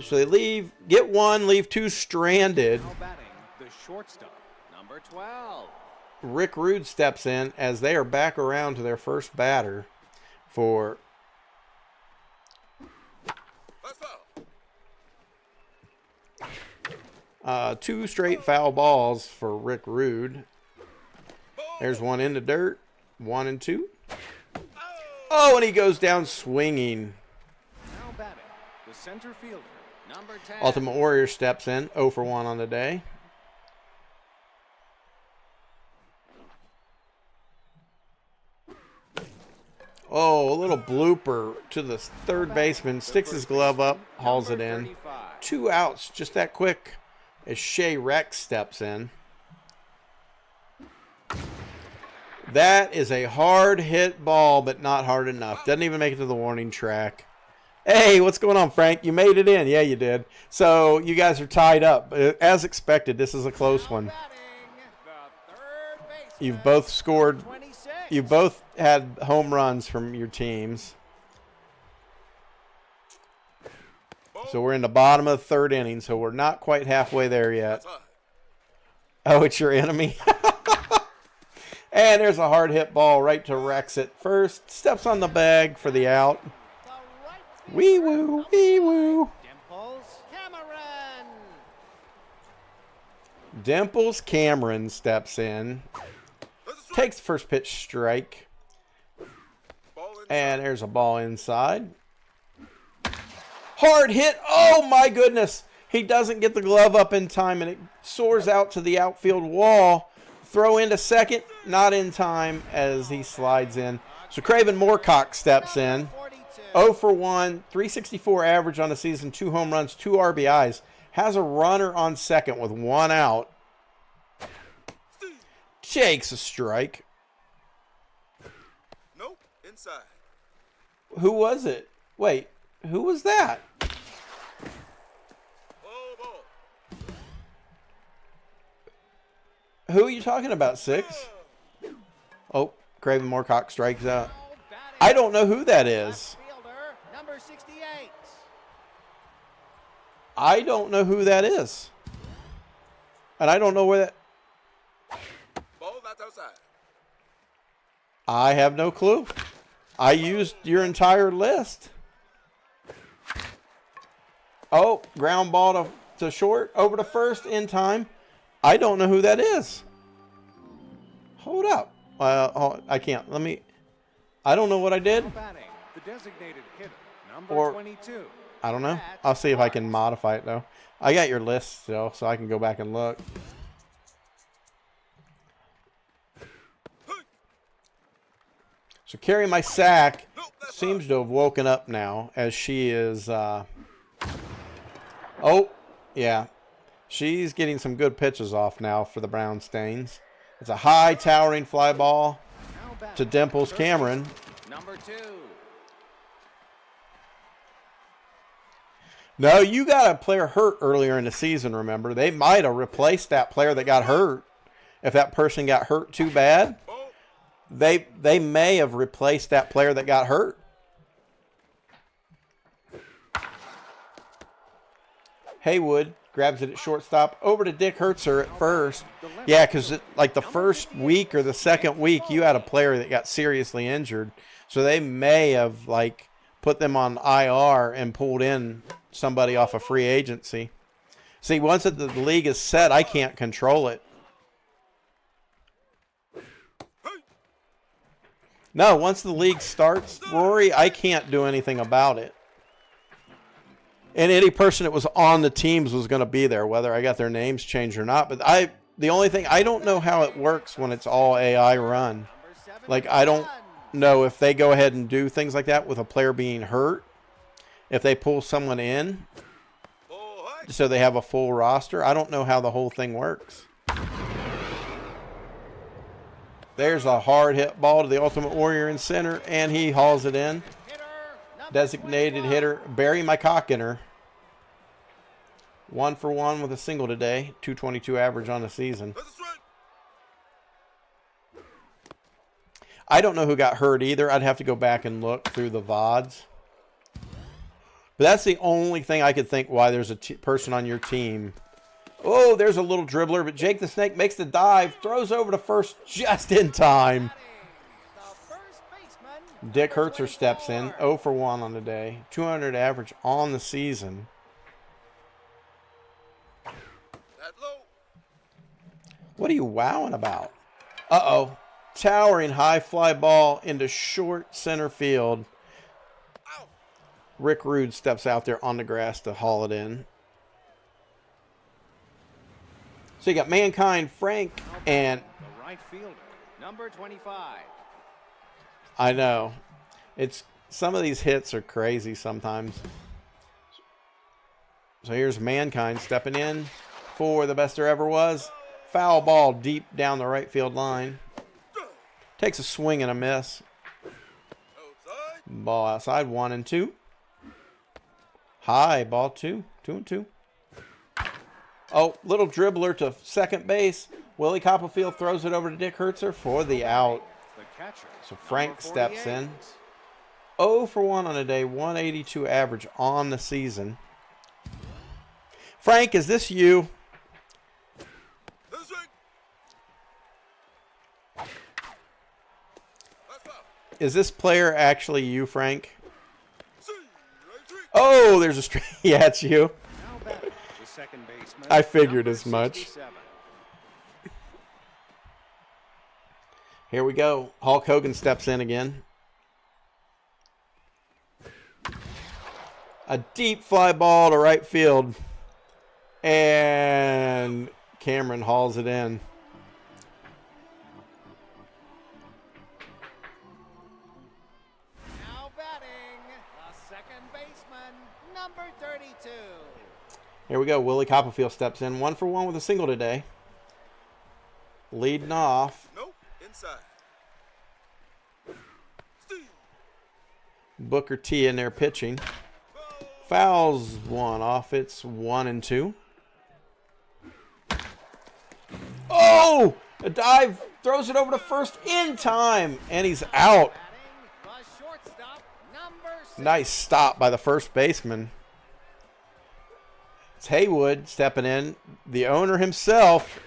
So they get 1, leave 2 stranded. Now batting, the shortstop, number 12. Rick Rude steps in as they are back around to their first batter for 2 straight foul balls for Rick Rude. There's 1 in the dirt, 1 and 2. Oh, and he goes down swinging. Now batting, the center fielder, number 10. Ultimate Warrior steps in, 0 for 1 on the day. Oh, a little blooper to the third baseman. Sticks his glove up, hauls it in. 2 outs, just that quick, as Shea Rex steps in. That is a hard hit ball, but not hard enough. Doesn't even make it to the warning track. Hey, what's going on, Frank? You made it in. Yeah, you did. So you guys are tied up. As expected, this is a close one. You've both scored. You've both had home runs from your teams. So we're in the bottom of the 3rd inning, so we're not quite halfway there yet. Oh, it's your enemy? And there's a hard hit ball right to Rex at first. Steps on the bag for the out. Wee woo, wee woo. Dimples Cameron steps in. Takes the first pitch strike. And there's a ball inside. Hard hit. Oh my goodness. He doesn't get the glove up in time and it soars out to the outfield wall. Throw into second, not in time as he slides in. So Craven Moorcock steps in. 0 for 1, 364 average on the season, 2 home runs, 2 RBIs. Has a runner on second with 1 out. Takes a strike. Nope, inside. Who was it? Wait, who was that? Oh, ball. Who are you talking about, 6? Oh, Craven Moorcock strikes out. I don't know who that is. Number 68. I don't know who that is. And I don't know where that... Ball, that's outside. I have no clue. I used your entire list. Oh, ground ball to short, over to first in time. I don't know who that is. Hold up. I can't. I don't know what I did. Batting, the designated hitter, number 22. I don't know. I'll see if I can modify it, though. I got your list still, so I can go back and look. So Carrie, my sack, seems to have woken up now, as she is... Oh, yeah. She's getting some good pitches off now for the Brown Stains. It's a high towering fly ball to Dimples Cameron. Number 2. No, you got a player hurt earlier in the season, remember? They might have replaced that player that got hurt. If that person got hurt too bad, they may have replaced that player that got hurt. Haywood grabs it at shortstop. Over to Dick Hertzer at first. Yeah, because like the first week or the second week, you had a player that got seriously injured. So they may have like put them on IR and pulled in somebody off of free agency. See, once the league is set, I can't control it. No, once the league starts, Rory, I can't do anything about it. And any person that was on the teams was going to be there, whether I got their names changed or not. But the only thing, I don't know how it works when it's all AI run. Like, I don't know if they go ahead and do things like that with a player being hurt. If they pull someone in so they have a full roster. I don't know how the whole thing works. There's a hard hit ball to the Ultimate Warrior in center, and he hauls it in. Designated hitter, Barry McCockiner. 1 for 1 with a single today. 222 average on the season. I don't know who got hurt either. I'd have to go back and look through the VODs. But that's the only thing I could think why there's a person on your team. Oh, there's a little dribbler, but Jake the Snake makes the dive, throws over to first just in time. Dick Hertzer steps in, 0 for 1 on the day. 200 average on the season. What are you wowing about? Uh-oh. Towering high fly ball into short center field. Rick Rude steps out there on the grass to haul it in. So you got Mankind, Frank, and... the right fielder, number 25. I know. Some of these hits are crazy sometimes. So here's Mankind stepping in for the best there ever was. Foul ball deep down the right field line. Takes a swing and a miss. Ball outside, 1 and 2. High, ball 2. 2 and 2. Oh, little dribbler to second base. Willie Copperfield throws it over to Dick Hertzer for the out. So Frank steps in. 0 for 1 on a day, 182 average on the season. Frank, is this you? Is this player actually you, Frank? Oh, there's a straight. Yeah, it's you. I figured as much. Here we go. Hulk Hogan steps in again. A deep fly ball to right field. And Cameron hauls it in. Now batting, the second baseman, number 32. Here we go. Willie Copperfield steps in. 1 for 1 with a single today. Leading off. Nope. Inside. Booker T in there pitching. Fouls one off. It's 1 and 2. Oh! A dive. Throws it over to first in time. And he's out. Nice stop by the first baseman. It's Haywood stepping in. The owner himself.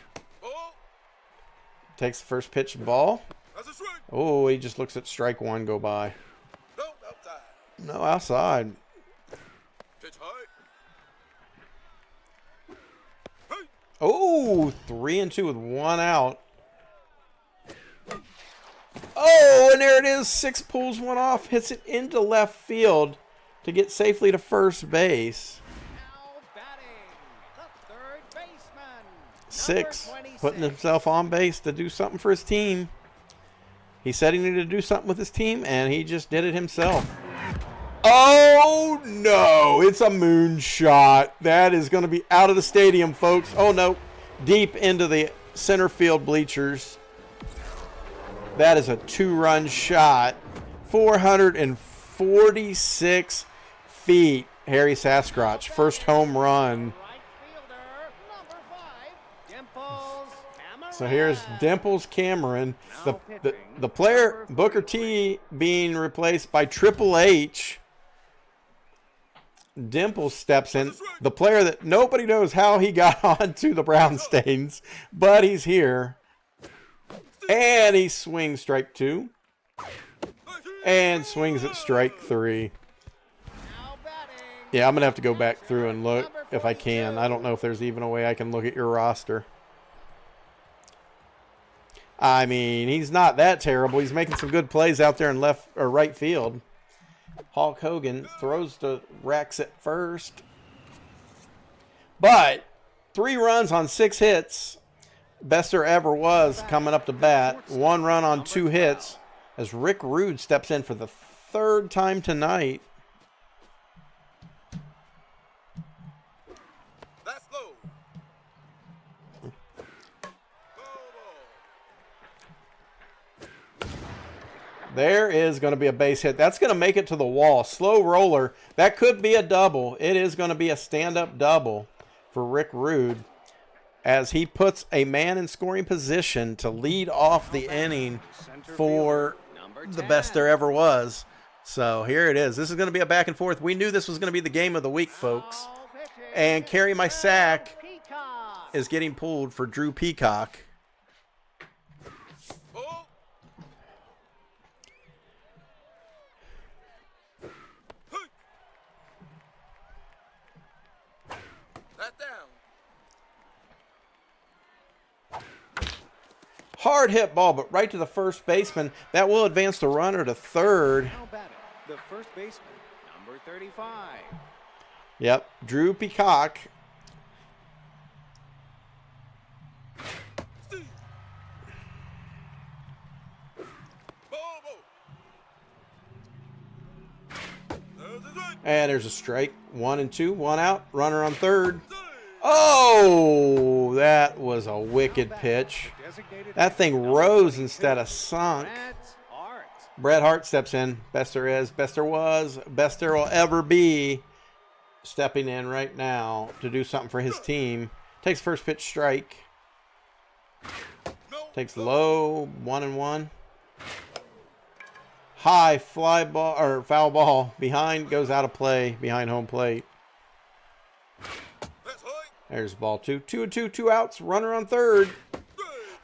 Takes the first pitch ball. Oh, he just looks at strike 1 go by. No, outside. Oh, 3 and 2 with 1 out. Oh, and there it is. 6 pulls 1 off. Hits it into left field to get safely to first base. 6 putting himself on base to do something for his team. He said he needed to do something with his team, and he just did it himself. Oh, no. It's a moonshot. That is going to be out of the stadium, folks. Oh, no. Deep into the center field bleachers. That is a 2-run shot. 446 feet. Harry Sasquatch. First home run. So here's Dimples Cameron. The player, Booker T, being replaced by Triple H. Dimples steps in. The player that nobody knows how he got onto the brown stains, but he's here. And he swings strike 2. And swings at strike 3. Yeah, I'm going to have to go back through and look if I can. I don't know if there's even a way I can look at your roster. I mean, he's not that terrible. He's making some good plays out there in left or right field. Hulk Hogan throws to Rex at first. But 3 runs on 6 hits. Best there ever was coming up to bat. 1 run on 2 hits as Rick Rude steps in for the 3rd time tonight. That's low. There is going to be a base hit. That's going to make it to the wall. Slow roller. That could be a double. It is going to be a stand-up double for Rick Rude as he puts a man in scoring position to lead off the inning for the best there ever was. So here it is. This is going to be a back and forth. We knew this was going to be the game of the week, folks. And Carry My Sack is getting pulled for Drew Peacock. Hard hit ball, but right to the first baseman. That will advance the runner to third. How about it? The first baseman, number 35. Yep, Drew Peacock. And there's a strike. 1 and 2, 1 out. Runner on third. Oh, that was a wicked pitch. That thing rose instead of sunk. Bret Hart steps in. Best there is, best there was, best there will ever be. Stepping in right now to do something for his team. Takes first pitch strike. Takes low, 1 and 1. High fly ball or foul ball behind, goes out of play behind home plate. There's ball 2. 2 and 2, 2 outs. Runner on third.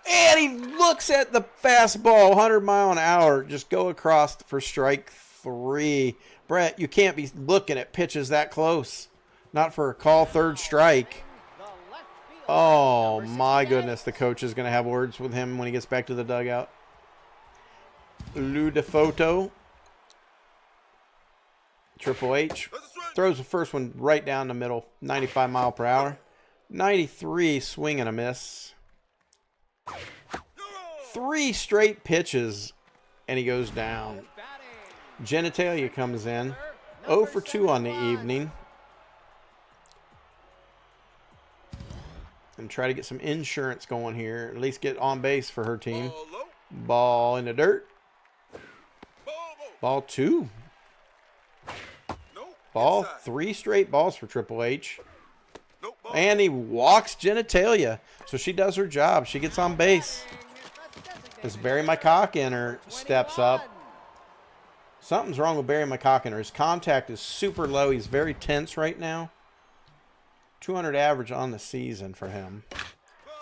And he looks at the fastball, 100 mile an hour. Just go across for strike 3. Brett, you can't be looking at pitches that close. Not for a call third strike. Oh, my goodness. The coach is going to have words with him when he gets back to the dugout. Lou DeFoto. Triple H. Throws the first one right down the middle. 95 mile per hour. 93, swing and a miss. 3 straight pitches, and he goes down. Genitalia comes in. 0 for 2 on the evening. And try to get some insurance going here. At least get on base for her team. Ball in the dirt. Ball 2. Ball 3 straight balls for Triple H. And he walks Genitalia. So she does her job. She gets on base. As Barry McCockiner steps up. Something's wrong with Barry McCockiner. His contact is super low. He's very tense right now. 200 average on the season for him.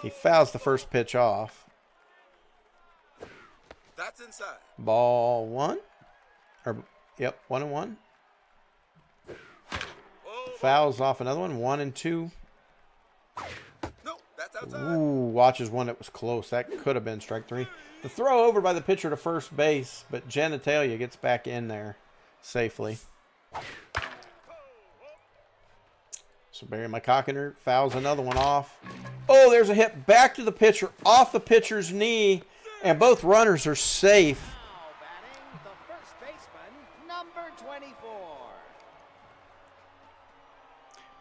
He fouls the first pitch off. That's inside. Ball 1. Yep, 1 and 1. Fouls off another one. 1 and 2. No, that's outside. Ooh, watches one that was close. That could have been strike 3. The throw over by the pitcher to first base, but Genitalia gets back in there safely. So Barry McCockiner fouls another one off. Oh, there's a hit back to the pitcher, off the pitcher's knee, and both runners are safe. Now batting the first baseman, number 24.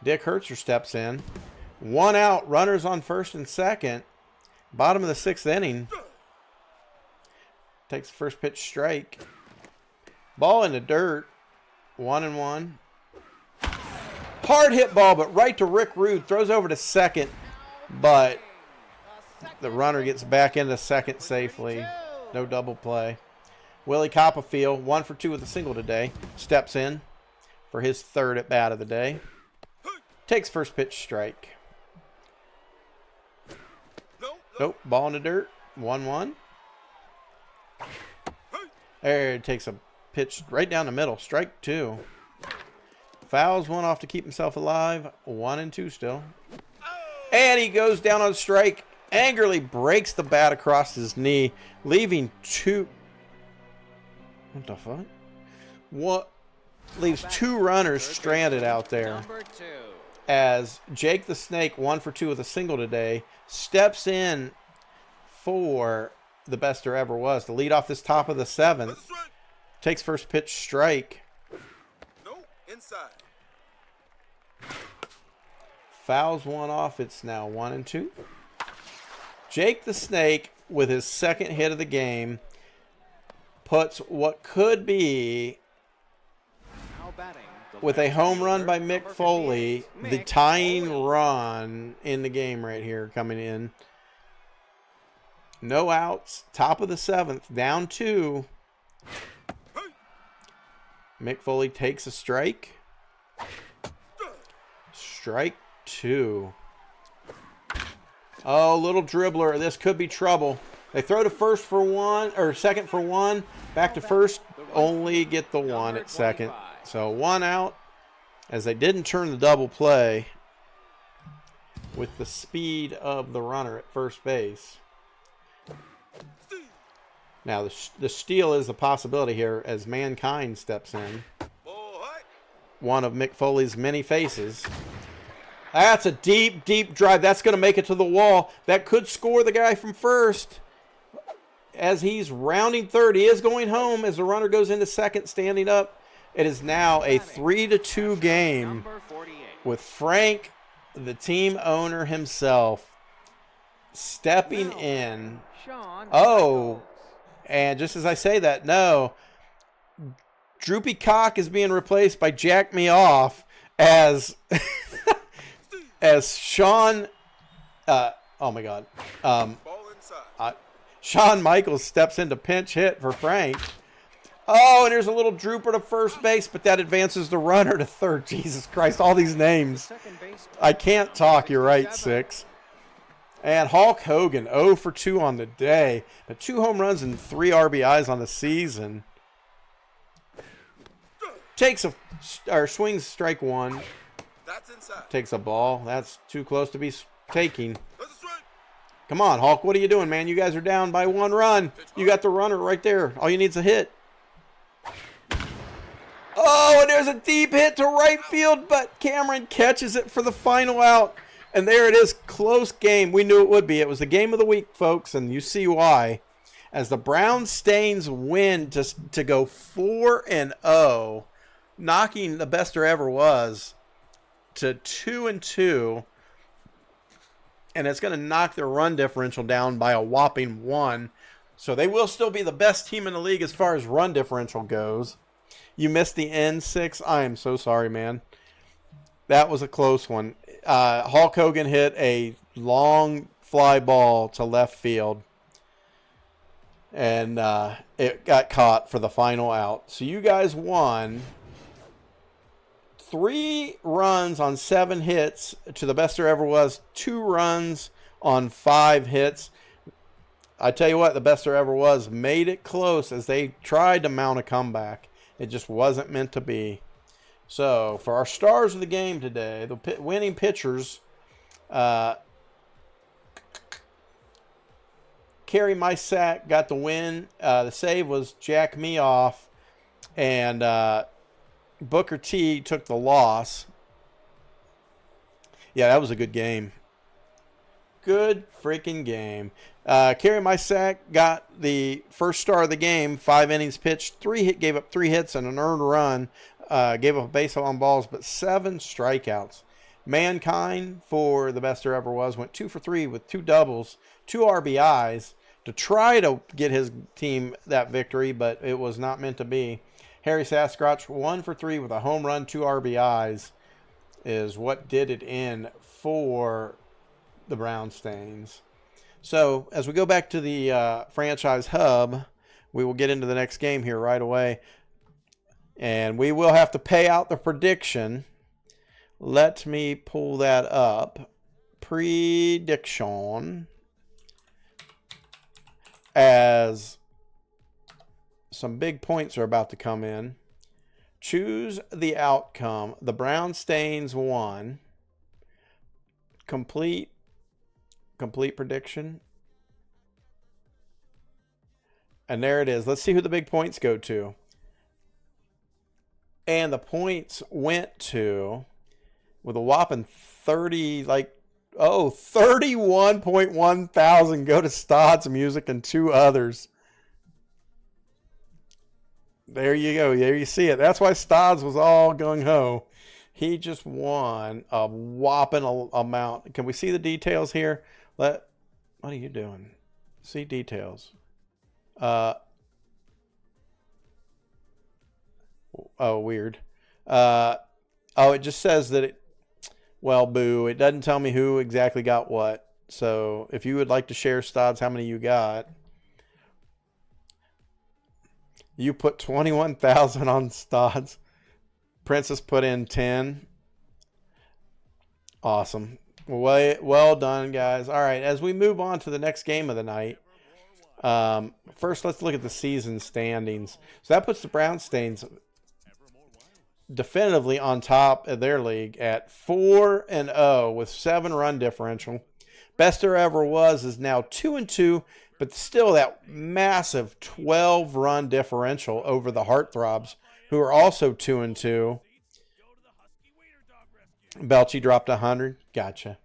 Dick Hertzer steps in. 1 out, runners on first and second. Bottom of the 6th inning. Takes the first pitch strike. Ball in the dirt. 1 and 1. Hard hit ball, but right to Rick Rude. Throws over to second, but the runner gets back into second safely. No double play. Willie Copperfield, 1 for 2 with a single today. Steps in for his 3rd at bat of the day. Takes first pitch strike. Nope. Ball in the dirt. 1-1. There, it takes a pitch right down the middle. Strike 2. Fouls one off to keep himself alive. 1 and 2 still. And he goes down on strike. Angrily breaks the bat across his knee, leaving 2. What the fuck? What? Leaves 2 runners stranded out there. as Jake the Snake, 1 for 2 with a single today, steps in for the best there ever was to lead off this top of the 7th. Takes first pitch strike. No, inside. Fouls one off. It's now 1-2. Jake the Snake, with his second hit of the game, puts what could be, Now batting, with a home run by Mick number Foley, 58, the Mick tying Foley. run in the game right here coming in. No outs. Top of the 7th. Down 2. Mick Foley takes a strike. Strike 2. Oh, little dribbler. This could be trouble. They throw to first for 1, or second for 1. Back to first. Only get the 1 at second. So 1 out, as they didn't turn the double play with the speed of the runner at first base. Now, the steal is a possibility here as Mankind steps in. One of Mick Foley's many faces. That's a deep, deep drive. That's going to make it to the wall. That could score the guy from first. As he's rounding third, he is going home as the runner goes into second, standing up. It is now a 3-2 game with Frank, the team owner himself, stepping in. Oh, and just as I say that, no. Droopy Cock is being replaced by Jack Me Off as as Sean, oh my God, Shawn Michaels steps into pinch hit for Frank. Oh, and there's a little drooper to first base, but that advances the runner to third. Jesus Christ, all these names. I can't talk, you're right, 6. And Hulk Hogan, 0 for 2 on the day. But 2 home runs and 3 RBIs on the season. Takes a, or swings strike 1. That's inside. Takes a ball. That's too close to be taking. Come on, Hulk. What are you doing, man? You guys are down by 1 run. You got the runner right there. All you need is a hit. Oh, and there's a deep hit to right field, but Cameron catches it for the final out. And there it is. Close game. We knew it would be. It was the game of the week, folks, and you see why. As the Brown Stains win to go 4-0, knocking the best there ever was to 2-2. And it's going to knock their run differential down by a whopping 1. So they will still be the best team in the league as far as run differential goes. You missed the N6. I am so sorry, man. That was a close one. Hulk Hogan hit a long fly ball to left field. And it got caught for the final out. So you guys won 3 runs on 7 hits to the best there ever was. 2 runs on 5 hits. I tell you what, the best there ever was made it close as they tried to mount a comeback. It just wasn't meant to be. So, for our stars of the game today, the winning pitchers, Kerry Mysak got the win. The save was Jack Me Off. And Booker T took the loss. Yeah, that was a good game. Good freaking game. Kerry Mysak got the first star of the game. 5 innings pitched. Gave up 3 hits and an earned run. Gave up a base on balls, but 7 strikeouts. Mankind, for the best there ever was, went 2 for 3 with 2 doubles, 2 RBIs to try to get his team that victory, but it was not meant to be. Harry Sasquatch, 1 for 3 with a home run, 2 RBIs, is what did it in for the Brown Stains. So, as we go back to the franchise hub, we will get into the next game here right away. And we will have to pay out the prediction. Let me pull that up. Prediction. As some big points are about to come in. Choose the outcome. The Brown Stains won. Complete prediction. And there it is. Let's see who the big points go to. And the points went to with a whopping 31.1 thousand go to Stodd's Music and 2 others. There you go. There you see it. That's why Stodd's was all gung-ho. He just won a whopping amount. Can we see the details here? What are you doing? See details. Oh, weird. Oh, it just says that it, well, boo. It doesn't tell me who exactly got what. So if you would like to share, Stodd's, how many you got. You put 21,000 on Stodd's. Princess put in 10. Awesome. Well done, guys. All right, as we move on to the next game of the night, first let's look at the season standings. So that puts the Brownstains definitively on top of their league at 4-0 with 7 run differential. Best there ever was is now 2-2, but still that massive 12 run differential over the Heartthrobs, who are also 2-2. Belchy dropped 100. Gotcha.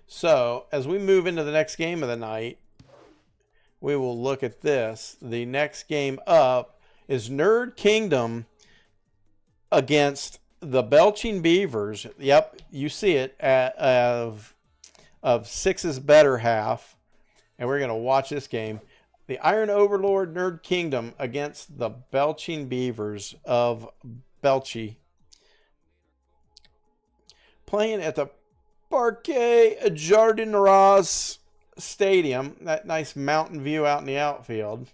So as we move into the next game of the night, we will look at this. The next game up is Nerd Kingdom against the Belching Beavers. Yep, you see it, of Six's better half. And we're going to watch this game. The Iron Overlord Nerd Kingdom against the Belching Beavers of Belchy. Playing at the Parque Jardin Raz Stadium. That nice mountain view out in the outfield.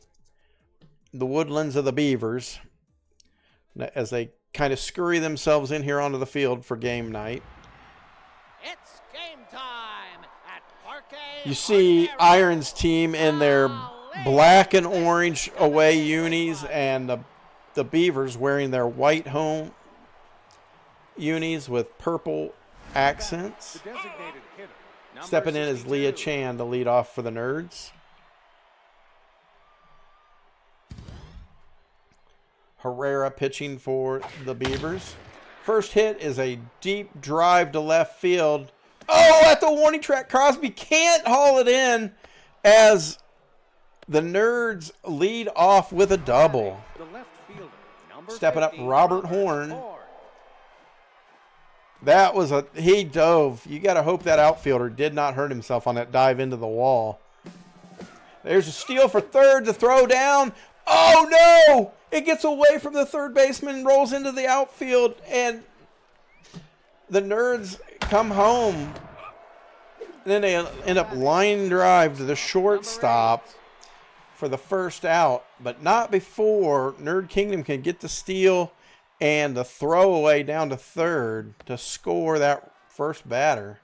The woodlands of the Beavers. As they kind of scurry themselves in here onto the field for game night. It's game time at Parque. You see Iron's team in their black and orange away unis, and the Beavers wearing their white home unis with purple accents. Stepping in is Leah Chan to lead off for the Nerds. Herrera pitching for the Beavers. First hit is a deep drive to left field. Oh, at the warning track, Crosby can't haul it in as the Nerds lead off with a double. Stepping up, Robert Horn. That was he dove. You got to hope that outfielder did not hurt himself on that dive into the wall. There's a steal for third to throw down. Oh, no! It gets away from the third baseman, rolls into the outfield, and the Nerds come home. And then they end up line drive to the shortstop for the first out, but not before Nerd Kingdom can get the steal and the throwaway down to third to score that first batter.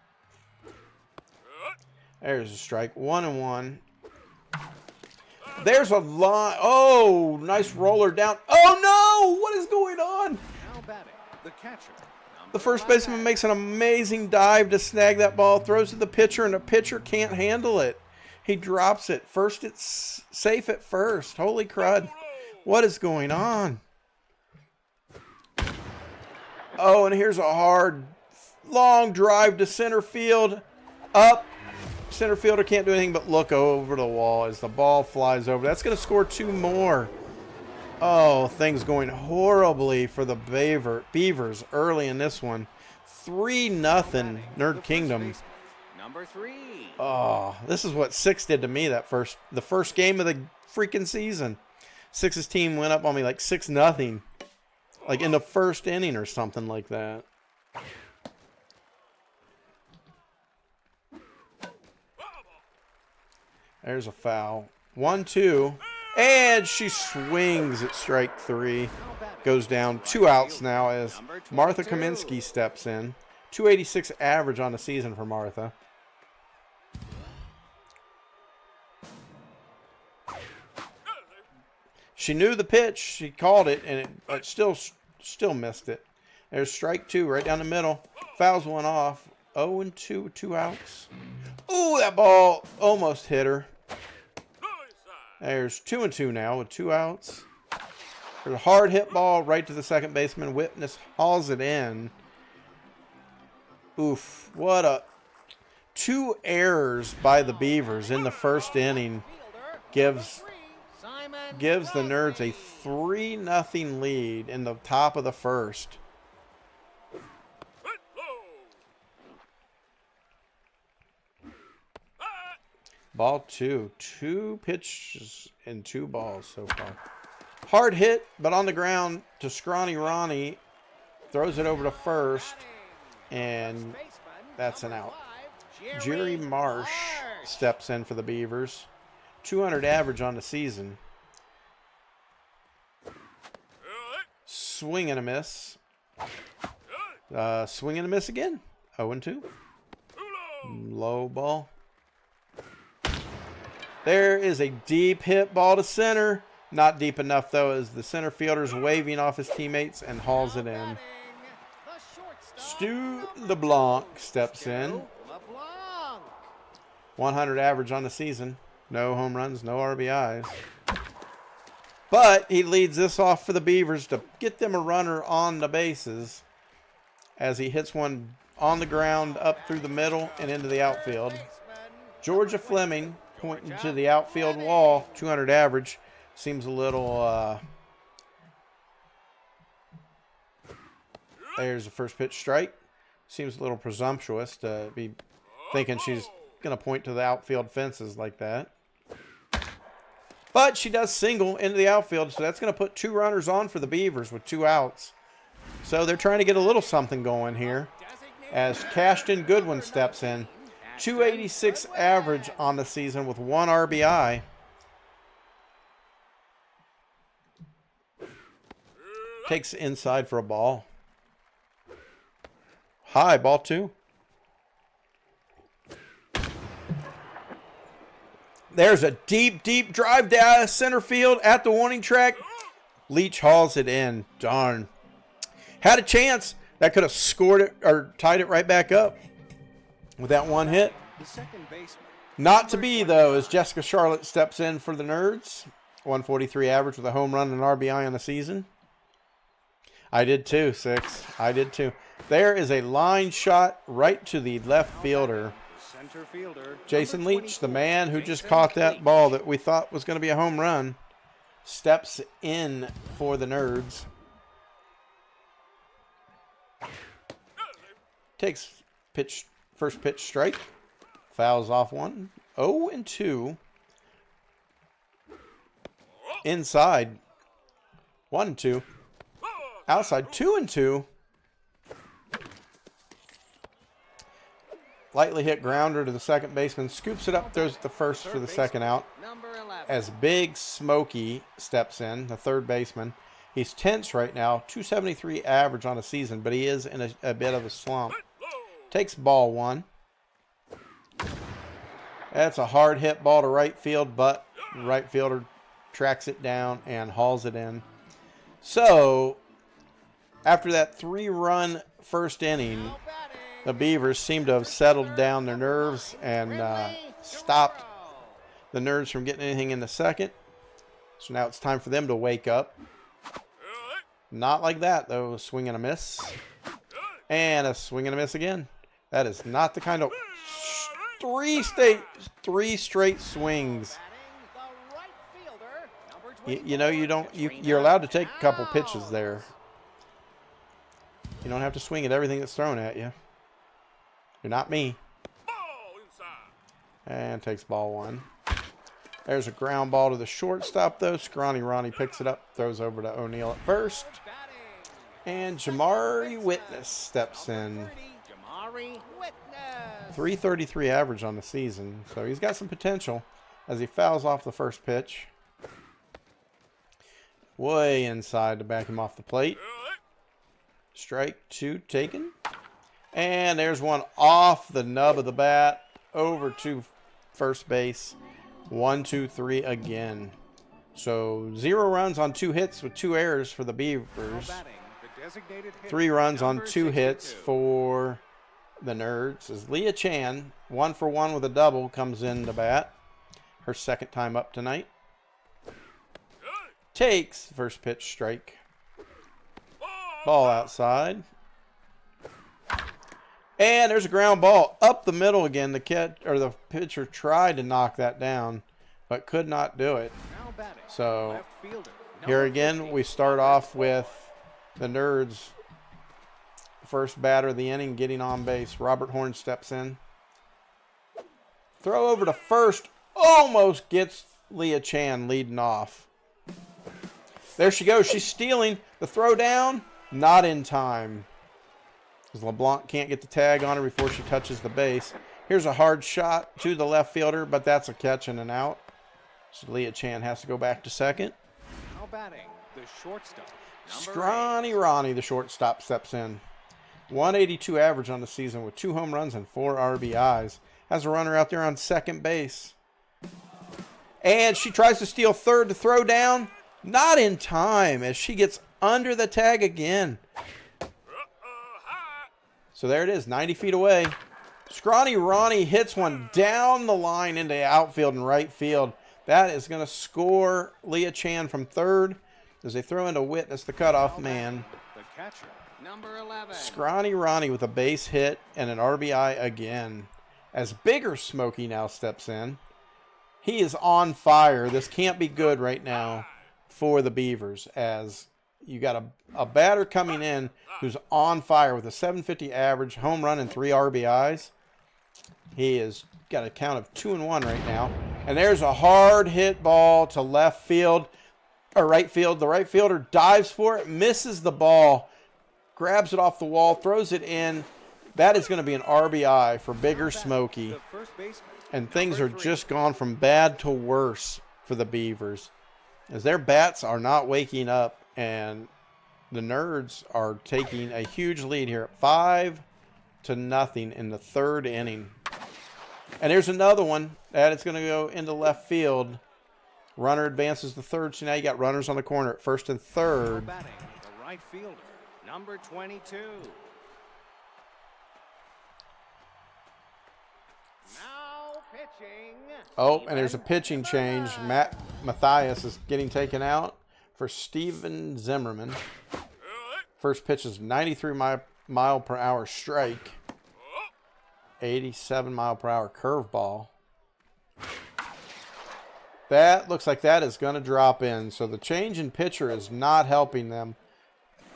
There's a strike. 1-1. There's a line. Oh, nice roller down. Oh, no! What is going on? The first baseman makes an amazing dive to snag that ball, throws to the pitcher, and the pitcher can't handle it. He drops it. First, it's safe at first. Holy crud. What is going on? Oh, and here's a hard, long drive to center field. Up. Center fielder can't do anything but look over the wall as the ball flies over. That's going to score 2 more. Oh, things going horribly for the Beavers early in this one. 3-0 Nerd Kingdom. Number 3. Oh, this is what Six did to me the first game of the freaking season. Six's team went up on me like 6-0. Like in the first inning or something like that. There's a foul. 1-2. And she swings at strike 3. Goes down. 2 outs now as Martha Kaminsky steps in. 286 average on the season for Martha. She knew the pitch. She called it, and it still missed it. There's strike 2 right down the middle. Fouls one off. 0-2, 2 outs. Ooh, that ball almost hit her. There's 2-2 now with 2 outs. There's a hard hit ball right to the second baseman. Witness hauls it in. Oof. What a... 2 errors by the Beavers in the first inning gives the Nerds a 3-0 lead in the top of the first. Ball 2. 2 pitches and 2 balls so far. Hard hit, but on the ground to Scrawny Ronnie. Throws it over to first, and that's an out. Jerry Marsh steps in for the Beavers. 200 average on the season. Swing and a miss. Swing and a miss again. 0-2. Low ball. There is a deep hit ball to center. Not deep enough, though, as the center fielder's waving off his teammates and hauls it in. Stu LeBlanc steps in. 100 average on the season. No home runs, no RBIs. But he leads this off for the Beavers to get them a runner on the bases as he hits one on the ground up through the middle and into the outfield. Georgia Fleming pointing to the outfield wall. 200 average. Seems a little... There's the first pitch strike. Seems a little presumptuous to be thinking she's going to point to the outfield fences like that. But she does single into the outfield, so that's going to put 2 runners on for the Beavers with 2 outs. So they're trying to get a little something going here as Cashton Goodwin steps in. 286 average on the season with 1 RBI. Takes inside for a ball. High, ball 2. There's a deep, deep drive down center field at the warning track. Leach hauls it in. Darn. Had a chance. That could have scored it or tied it right back up with that 1 hit. Not to be, though, as Jessica Charlotte steps in for the Nerds. 143 average with a home run and an RBI on the season. I did too, 6. I did too. There is a line shot right to the left fielder. Jason Leach, the man who just caught that ball that we thought was going to be a home run, steps in for the Nerds. Takes first pitch strike. Fouls off 1. 0-2. Inside. 1-2. Outside. 2-2. Lightly hit grounder to the second baseman. Scoops it up. Throws it the first for the second out. As Big Smokey steps in, the third baseman. He's tense right now. 273 average on the season, but he is in a bit of a slump. Takes ball 1. That's a hard hit ball to right field, but right fielder tracks it down and hauls it in. So, after that 3-run first inning, the Beavers seem to have settled down their nerves and stopped the Nerds from getting anything in the second. So now it's time for them to wake up. Not like that, though. A swing and a miss. And a swing and a miss again. That is not the kind of... 3 straight swings. You know, you're allowed to take a couple pitches there. You don't have to swing at everything that's thrown at you. You're not me. And takes ball 1. There's a ground ball to the shortstop, though. Scrawny Ronnie picks it up, throws over to O'Neill at first. And Jamari Witness steps in. 333 average on the season, so he's got some potential as he fouls off the first pitch. Way inside to back him off the plate. Strike 2 taken. And there's one off the nub of the bat over to first base. 1, 2, 3 again. So 0 runs on 2 hits with 2 errors for the Beavers. 3 runs on 2 hits for the Nerds as Leah Chan, 1 for 1 with a double, comes in to bat. Her second time up tonight. Takes first pitch strike. Ball outside. And there's a ground ball up the middle again. The pitcher tried to knock that down, but could not do it. Now batting, So left fielder, here number again, 50, we start off Robert with the Nerds' first batter of the inning getting on base. Robert Horn steps in. Throw over to first. Almost gets Leah Chan leading off. There she goes. She's stealing. The throw down. Not in time. Because LeBlanc can't get the tag on her before she touches the base. Here's a hard shot to the left fielder, but that's a catch and an out. So Leah Chan has to go back to second. Now batting, the shortstop. Scrawny Ronnie, the shortstop, steps in. 182 average on the season with 2 home runs and 4 RBIs. Has a runner out there on second base. And she tries to steal third to throw down. Not in time as she gets under the tag again. So there it is, 90 feet away. Scrawny Ronnie hits one down the line into outfield and right field. That is going to score Leah Chan from third as they throw into Witness, the cutoff man. The catcher, number 11. Scrawny Ronnie with a base hit and an RBI again. As Bigger Smokey now steps in. He is on fire. This can't be good right now for the Beavers as you got a batter coming in who's on fire with a 750 average, home run, and 3 RBIs. He has got a count of 2-1 right now. And there's a hard hit ball to left field, or right field. The right fielder dives for it, misses the ball, grabs it off the wall, throws it in. That is going to be an RBI for Bigger Smokey. The first baseman, And things are number 3. just gone from bad to worse for the Beavers. As their bats are not waking up, and the Nerds are taking a huge lead here at 5-0 in the third inning. And there's another one that it's going to go into left field. Runner advances to third, so now you got runners on the corner at first and Now third. batting, the right fielder, number 22. Now pitching. Oh, and there's a pitching change. Matt Mathias is getting taken out for Steven Zimmerman. First pitch is 93 mile per hour strike. 87 mile per hour curveball. That looks like that is going to drop in. So the change in pitcher is not helping them.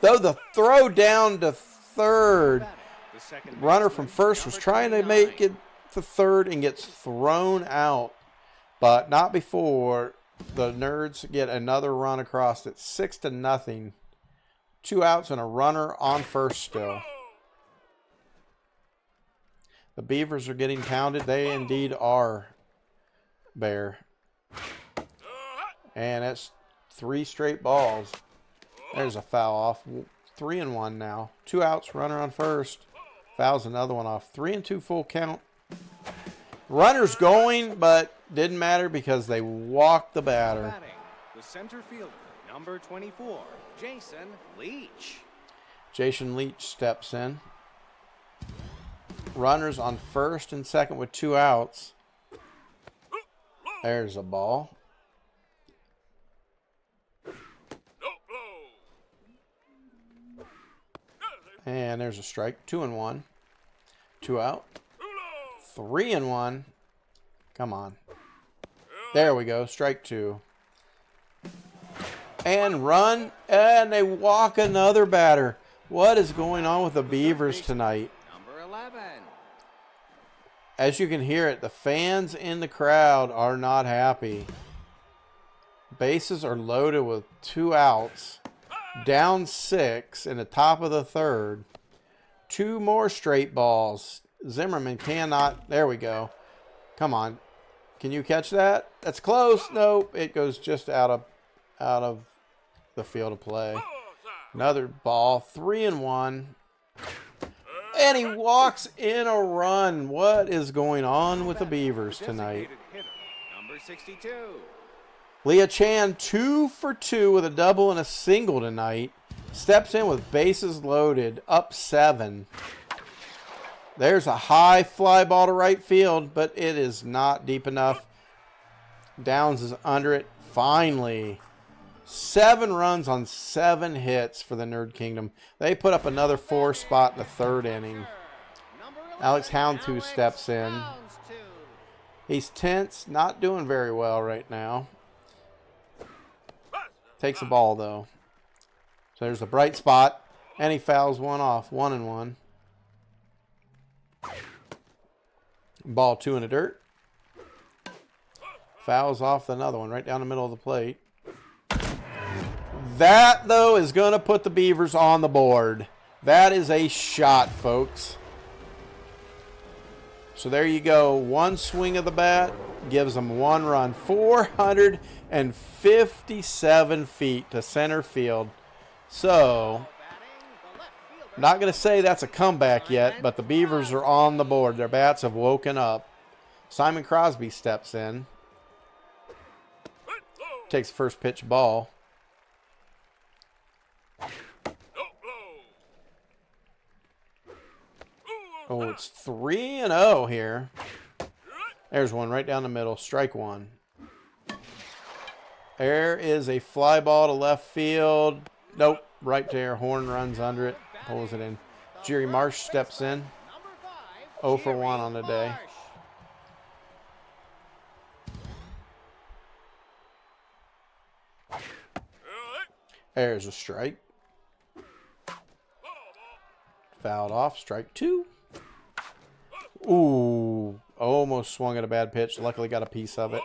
Though the throw down to third. The second Runner baseman, from first was number trying to 29. make it to third and gets thrown out. But not before the Nerds get another run across it. 6-0. 2 outs and a runner on first still. The Beavers are getting pounded. They indeed are, Bear. And that's 3 straight balls. There's a foul off. 3-1 now. 2 outs, runner on first. Fouls another one off. 3-2 full count. Runners going, but didn't matter because they walked the batter. Batting, the center fielder, number 24, Jason Leach. Jason Leach steps in. Runners on first and second with 2 outs. There's a ball. And there's a strike. 2-1. 2 out. 3-1. Come on. There we go. Strike 2. And run. And they walk another batter. What is going on with the Beavers tonight? Number 11. As you can hear it, the fans in the crowd are not happy. Bases are loaded with 2 outs. Down 6 in the top of the third. 2 more straight balls. Zimmerman cannot. There we go. Come on. Can you catch that? That's close. Nope. It goes just out of the field of play. Another ball. 3-1. And he walks in a run. What is going on with the Beavers tonight? Designated hitter, number 62. Leah Chan 2 for 2 with a double and a single tonight. Steps in with bases loaded, up 7. There's a high fly ball to right field, but it is not deep enough. Downs is under it. Finally, 7 runs on 7 hits for the Nerd Kingdom. They put up another 4 spot in the third inning. Number Alex Houndtooth steps in. Houndstooth. He's tense, not doing very well right now. Takes the ball, though. So there's a bright spot, and he fouls one off. 1-1. Ball 2 in the dirt. Fouls off another one right down the middle of the plate. That, though, is going to put the Beavers on the board. That is a shot, folks. So there you go. One swing of the bat gives them one run. 457 feet to center field. So, not going to say that's a comeback yet, but the Beavers are on the board. Their bats have woken up. Simon Crosby steps in. Takes the first pitch ball. Oh, it's 3-0 here. There's one right down the middle. Strike one. There is a fly ball to left field. Nope. Right there. Horn runs under it. Pulls it in. Jerry Marsh steps in. 0 for 1 on the day. There's a strike. Fouled off. Strike 2. Ooh, almost swung at a bad pitch. Luckily got a piece of it.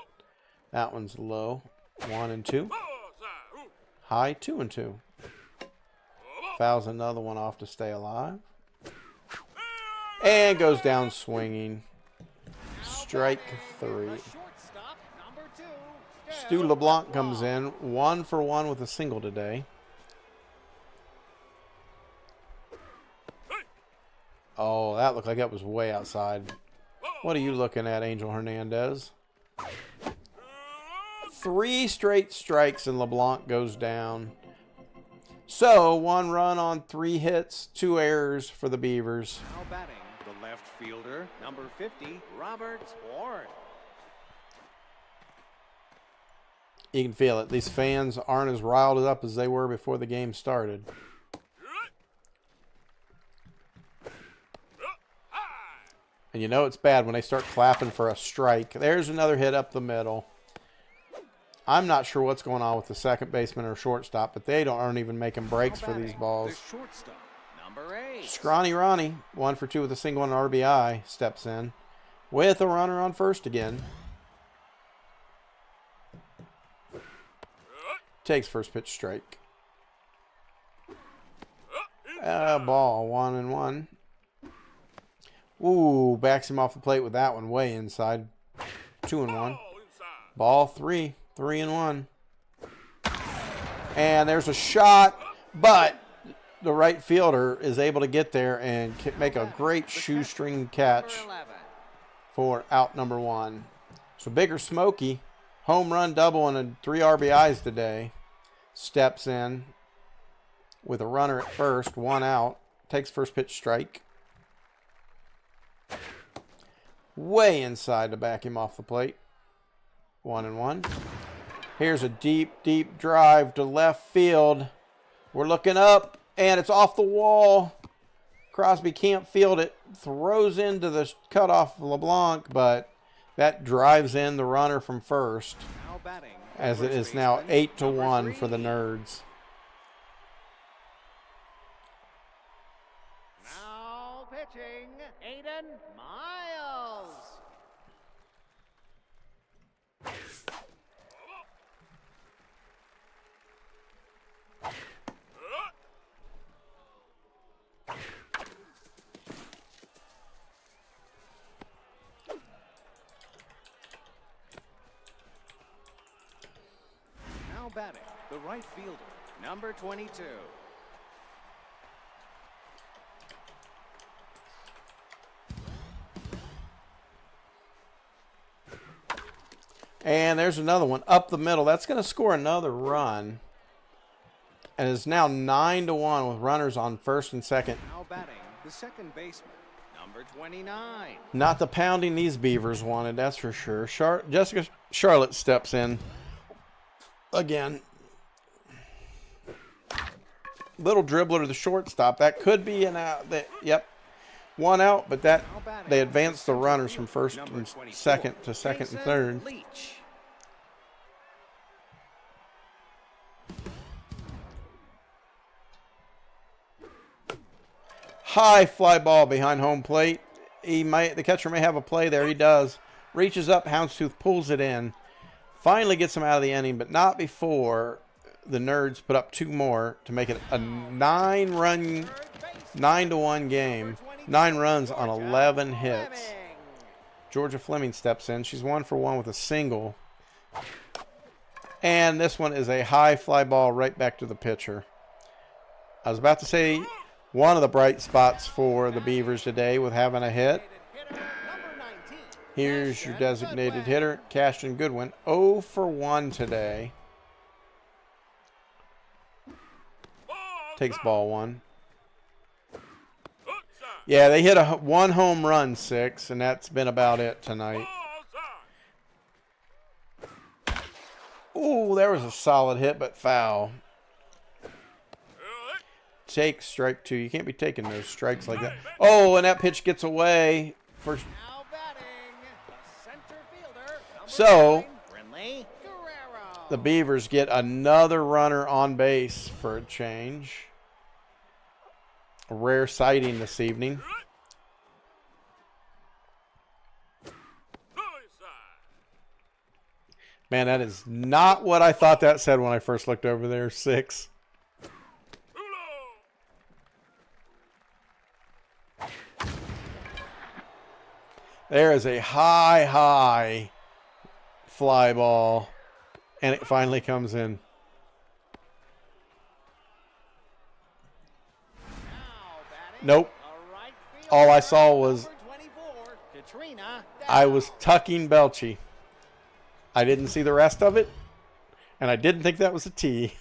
That one's low. 1-2. High 2-2. Fouls another one off to stay alive. And goes down swinging. Strike 3. Stu LeBlanc comes in. 1 for 1 with a single today. Oh, that looked like that was way outside. What are you looking at, Angel Hernandez? 3 straight strikes and LeBlanc goes down. So, 1 run on 3 hits, 2 errors for the Beavers. Now batting, the left fielder, number 50, Robert Ward. You can feel it. These fans aren't as riled up as they were before the game started. And you know it's bad when they start clapping for a strike. There's another hit up the middle. I'm not sure what's going on with the second baseman or shortstop, but they aren't even making breaks for these balls. The shortstop, number 8. Scrawny Ronnie, 1 for 2 with a single and RBI, steps in with a runner on first again. Takes first pitch strike. Ball 1-1. Ooh, backs him off the plate with that one way inside. 2-1. Ball 3. 3-1. And there's a shot, but the right fielder is able to get there and make a great shoestring catch for out number 1. So Bigger Smokey, home run, double, and 3 RBIs today, steps in with a runner at first, 1 out, takes first pitch strike. Way inside to back him off the plate. 1-1. Here's a deep, deep drive to left field. We're looking up, and it's off the wall. Crosby can't field it. Throws into the cutoff of LeBlanc, but that drives in the runner from first. Now batting, As it is now 8-1 for the Nerds. Now pitching, Aiden Miles. Now batting, the right fielder, number 22. And there's another one up the middle. That's going to score another run. And it's now 9-1 with runners on first and second. Now batting, the second baseman, number 29. Not the pounding these Beavers wanted, that's for sure. Jessica Charlotte steps in again. Little dribbler to the shortstop. That could be an out. Yep. One out, but that Now batting, they advanced the runners from first Number and 24, second to second and third. Leach. High fly ball behind home plate. The catcher may have a play there. He does. Reaches up, Houndstooth pulls it in. Finally gets him out of the inning, but not before the Nerds put up 2 more to make it a 9-1 game. 9 runs on 11 hits. Georgia Fleming steps in. She's 1 for 1 with a single. And this one is a high fly ball right back to the pitcher. I was about to say one of the bright spots for the Beavers today with having a hit. Here's your designated hitter, Cashton Goodwin. 0 for 1 today. Takes ball 1. Yeah, they hit 1 home run, 6, and that's been about it tonight. Ooh, there was a solid hit, but foul. Take strike 2. You can't be taking those strikes like that. Oh, and that pitch gets away. First. So, the Beavers get another runner on base for a change. A rare sighting this evening. Man, that is not what I thought that said when I first looked over there. 6. There is a high fly ball, and it finally comes in. Nope. All I saw was I was tucking Belchy. I didn't see the rest of it, and I didn't think that was a tee.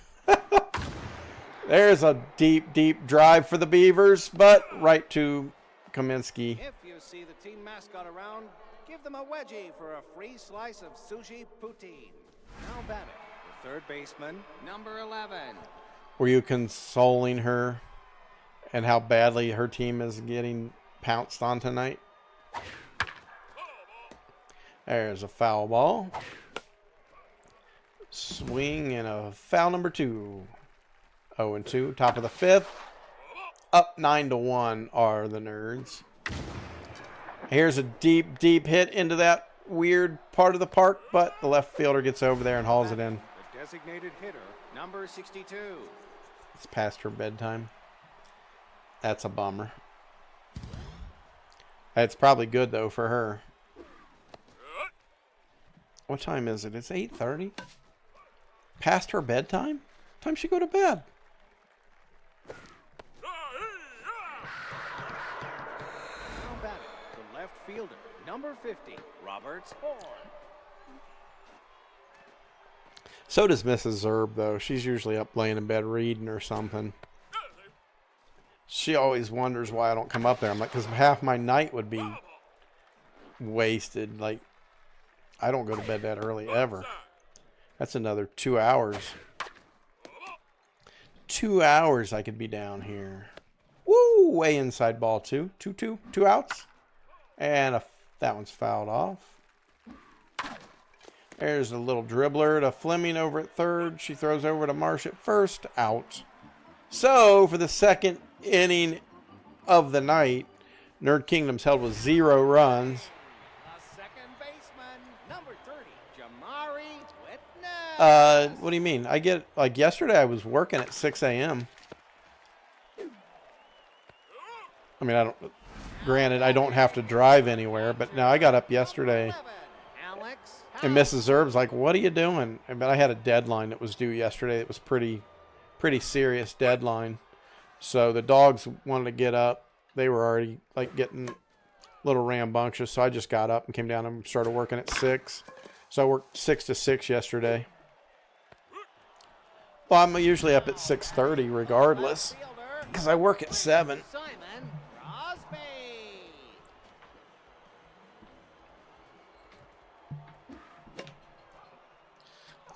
There's a deep drive for the Beavers, but right to Kaminsky. If you see the team mascot around, give them a wedgie for a free slice of sushi poutine. Now batting, the third baseman, number 11. Were you consoling her and how badly her team is getting pounced on tonight? There's a foul ball. Swing and a foul number 2. 0-2, top of the 5th. Up 9-1 are the Nerds. Here's a deep hit into that weird part of the park, but the left fielder gets over there and hauls it in. The designated hitter, number 62. It's past her bedtime. That's a bummer. It's probably good, though, for her. What time is it? It's 8:30. Past her bedtime? What time she go to bed? Now batting, the left fielder, number 50, Robert Horn. So does Mrs. Zerb, though. She's usually up laying in bed reading or something. She always wonders why I don't come up there. I'm like, because half my night would be wasted. Like, I don't go to bed that early ever. That's another 2 hours. 2 hours I could be down here. Woo! Way inside ball 2. 2-2. 2 outs. And that one's fouled off. There's a little dribbler to Fleming over at third. She throws over to Marsh at first. Out. So, for the second inning of the night, Nerd Kingdom's held with 0 runs. Second baseman, number 30, Jamari Whitney. What do you mean? I get, like yesterday I was working at 6 a.m. I mean, granted, I don't have to drive anywhere, but now I got up yesterday. And Mrs. Zerb's like, what are you doing? But I had a deadline that was due yesterday. It was pretty serious deadline. So the dogs wanted to get up. They were already like getting a little rambunctious. So I just got up and came down and started working at 6. So I worked 6 to 6 yesterday. Well, I'm usually up at 6:30 regardless, because I work at 7.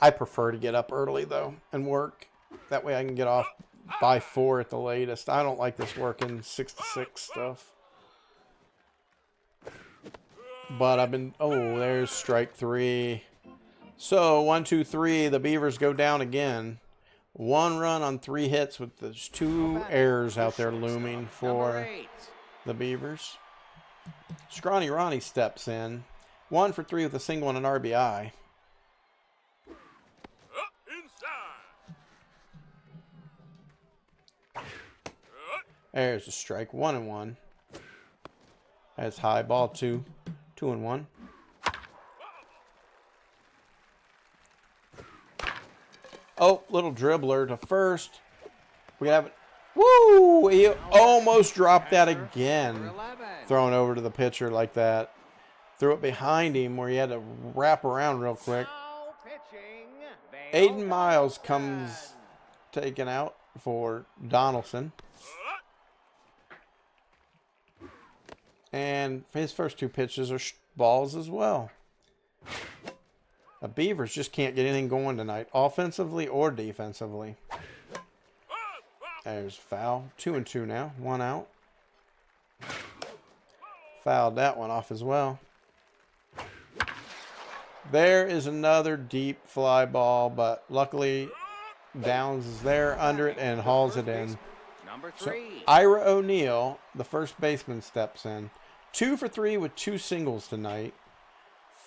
I prefer to get up early, though, and work. That way I can get off by 4 at the latest. I don't like this working 6 to 6 stuff. But I've been... Oh, there's strike 3. So, 1, 2, 3. The Beavers go down again. 1 run on 3 hits with those 2 errors out there looming for the Beavers. Scrawny Ronnie steps in. 1 for 3 with a single and an RBI. There's a strike. 1-1. That's high ball 2. 2-1. Oh, little dribbler to first. We have it. Woo! He almost dropped that again. Thrown over to the pitcher like that. Threw it behind him where he had to wrap around real quick. Aiden Miles comes taken out for Donaldson. And his first 2 pitches are balls as well. The Beavers just can't get anything going tonight, offensively or defensively. There's foul. 2-2 now. 1 out. Fouled that one off as well. There is another deep fly ball, but luckily Downs is there under it and hauls it in. So Ira O'Neill, the first baseman, steps in. 2 for 3 with 2 singles tonight.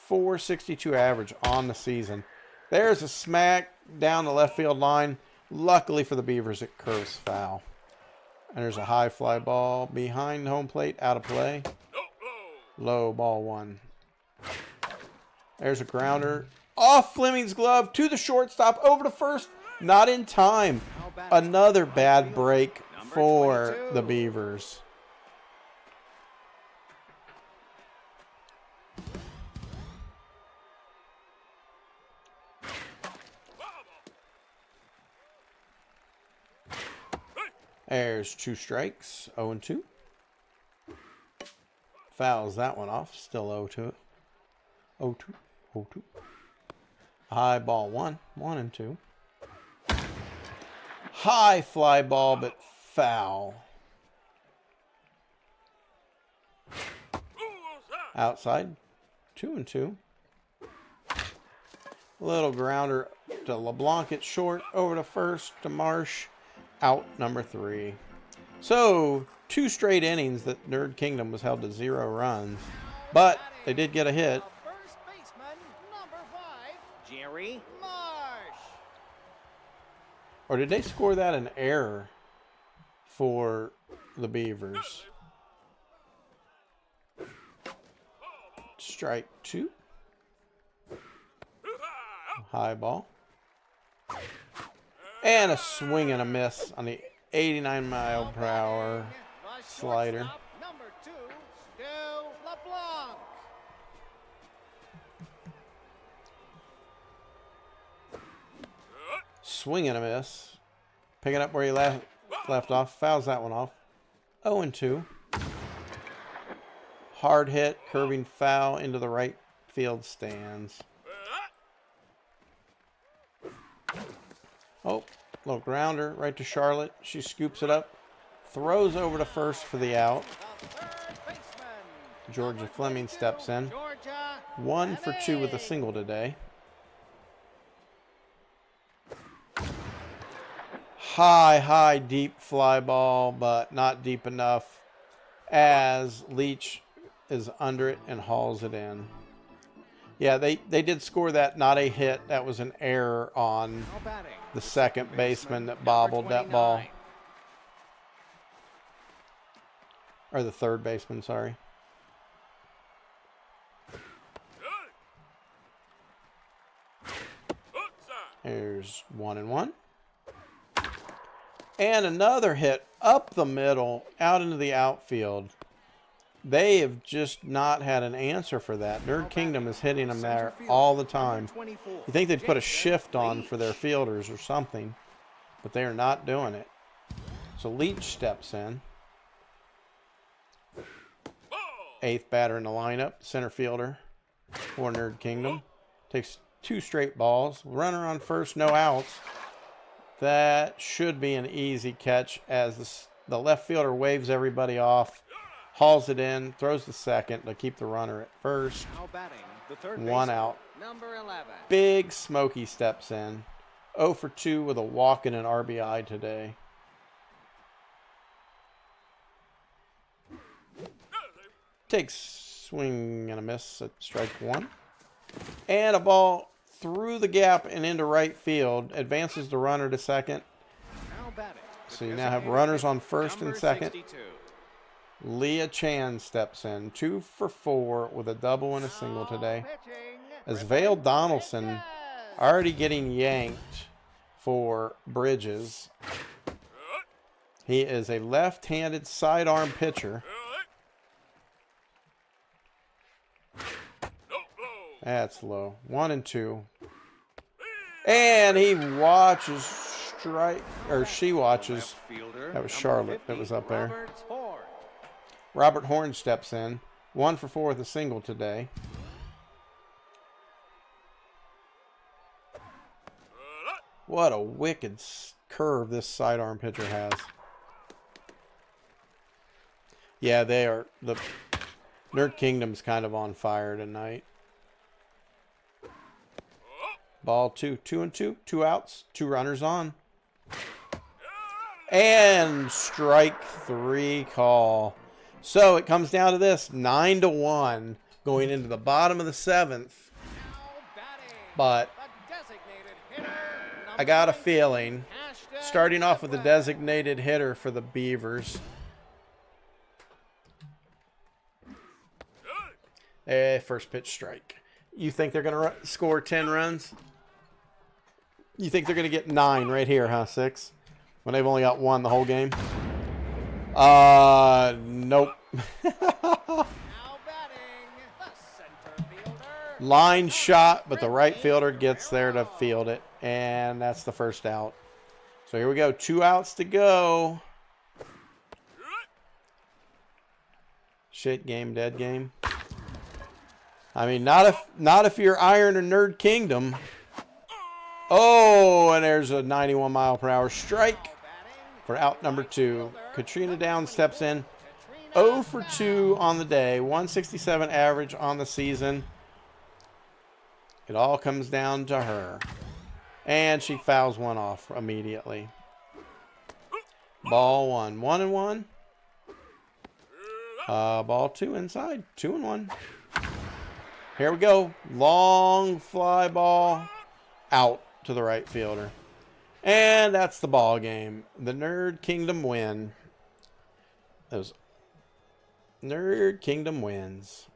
462 average on the season. There's a smack down the left field line. Luckily for the Beavers, it curves foul. And there's a high fly ball behind home plate, out of play. Low, ball 1. There's a grounder off Fleming's glove to the shortstop, over to first. Not in time. Another bad break for the Beavers. There's 2 strikes. 0-2. Fouls that one off. Still 0-2. 0-2. 0-2. High ball 1. 1-2. High fly ball, but foul. Outside. 2-2. Little grounder to LeBlanc at short. Over to first to Marsh. Out number 3. So 2 straight innings that Nerd Kingdom was held to 0 runs, but they did get a hit. First baseman, number 5, Jerry Marsh. Or did they score that an error for the Beavers? Strike 2. High ball. And a swing and a miss on the 89-mile-per-hour slider. Number 2, Stu LeBlanc. Swing and a miss. Picking up where he left off. Fouls that one off. 0-2. Hard hit, curving foul into the right field stands. Oh, little grounder right to Charlotte. She scoops it up. Throws over to first for the out. Georgia Fleming steps in. 1 for 2 with a single today. High, deep fly ball, but not deep enough as Leach is under it and hauls it in. Yeah, they did score that, not a hit. That was an error on the second baseman that bobbled that ball. Or the third baseman, sorry. There's 1-1. And another hit up the middle, out into the outfield. They have just not had an answer for that. Nerd Kingdom is hitting them there all the time. You think they'd put a shift on for their fielders or something, but they are not doing it. So Leach steps in. 8th batter in the lineup, center fielder for Nerd Kingdom. Takes 2 straight balls. Runner on first, no outs. That should be an easy catch as the left fielder waves everybody off. hauls it in, throws the second to keep the runner at first. Now batting, the third One baseman, out. number 11. Big Smokey steps in. 0 for 2 with a walk and an RBI today. Takes swing and a miss at strike one. And a ball through the gap and into right field. Advances the runner to second. Now batting, the So you now have designated runners hitter, on first and number second. 62. Leah Chan steps in. 2 for 4 with a double and a single today. As Vale Donaldson already getting yanked for Bridges. He is a left-handed sidearm pitcher. That's low. 1 and 2. And he watches strike, or she watches. That was Charlotte that was up there. Robert Horn steps in. 1 for 4 with a single today. What a wicked curve this sidearm pitcher has. Yeah, they are. The Nerd Kingdom's kind of on fire tonight. Ball 2. 2 and 2. 2 outs. 2 runners on. And strike 3 call. So it comes down to this. 9-1 going into the bottom of the 7th. But I got a feeling, starting off with the designated hitter for the Beavers. First pitch strike. You think they're going to score 10 runs? You think they're going to get 9 right here, huh? 6? When they've only got 1 the whole game? Nope. Line shot, but the right fielder gets there to field it. And that's the first out. So here we go. 2 outs to go. Shit game, dead game. I mean, not if you're Iron or Nerd Kingdom. Oh, and there's a 91-mile-per-hour strike for out number 2. Katrina Downs steps in. 0 for 2 on the day. 167 average on the season. It all comes down to her. And she fouls one off immediately. Ball 1. 1 and 1. Ball 2 inside. 2 and 1. Here we go. Long fly ball out to the right fielder. And that's the ball game. The Nerd Kingdom win. Those Nerd Kingdom wins.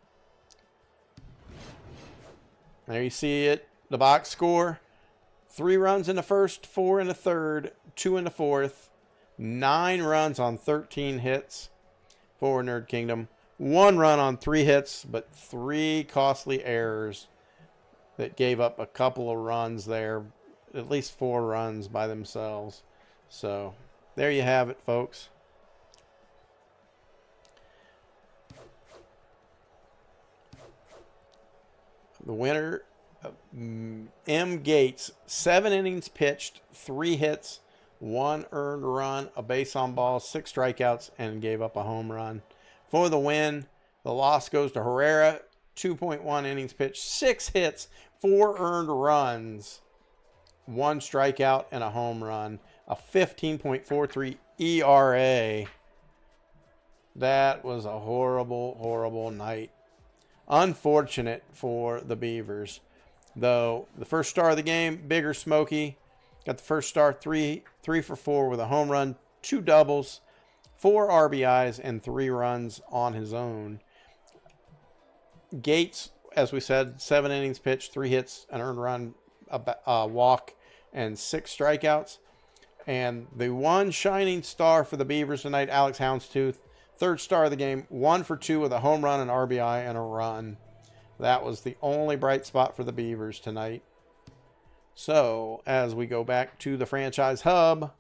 There you see it. The box score. 3 runs in the first, 4 in the third, 2 in the fourth. 9 runs on 13 hits for Nerd Kingdom. 1 run on 3 hits, but 3 costly errors that gave up a couple of runs there. At least 4 runs by themselves. So, there you have it, folks. The winner, M. Gates, 7 innings pitched, 3 hits, 1 earned run, a base on ball, 6 strikeouts, and gave up a home run. For the win, the loss goes to Herrera, 2.1 innings pitched, 6 hits, 4 earned runs, 1 strikeout, and a home run. A 15.43 ERA. That was a horrible, horrible night. Unfortunate for the Beavers. Though the first star of the game, Bigger Smokey, got the first star, 3 for 4 with a home run, 2 doubles, 4 RBIs, and 3 runs on his own. Gates, as we said, 7 innings pitched, 3 hits, an earned run, a walk, and 6 strikeouts. And the one shining star for the Beavers tonight, Alex Houndstooth, third star of the game, 1 for 2 with a home run, an RBI, and a run. That was the only bright spot for the Beavers tonight. So, as we go back to the franchise hub,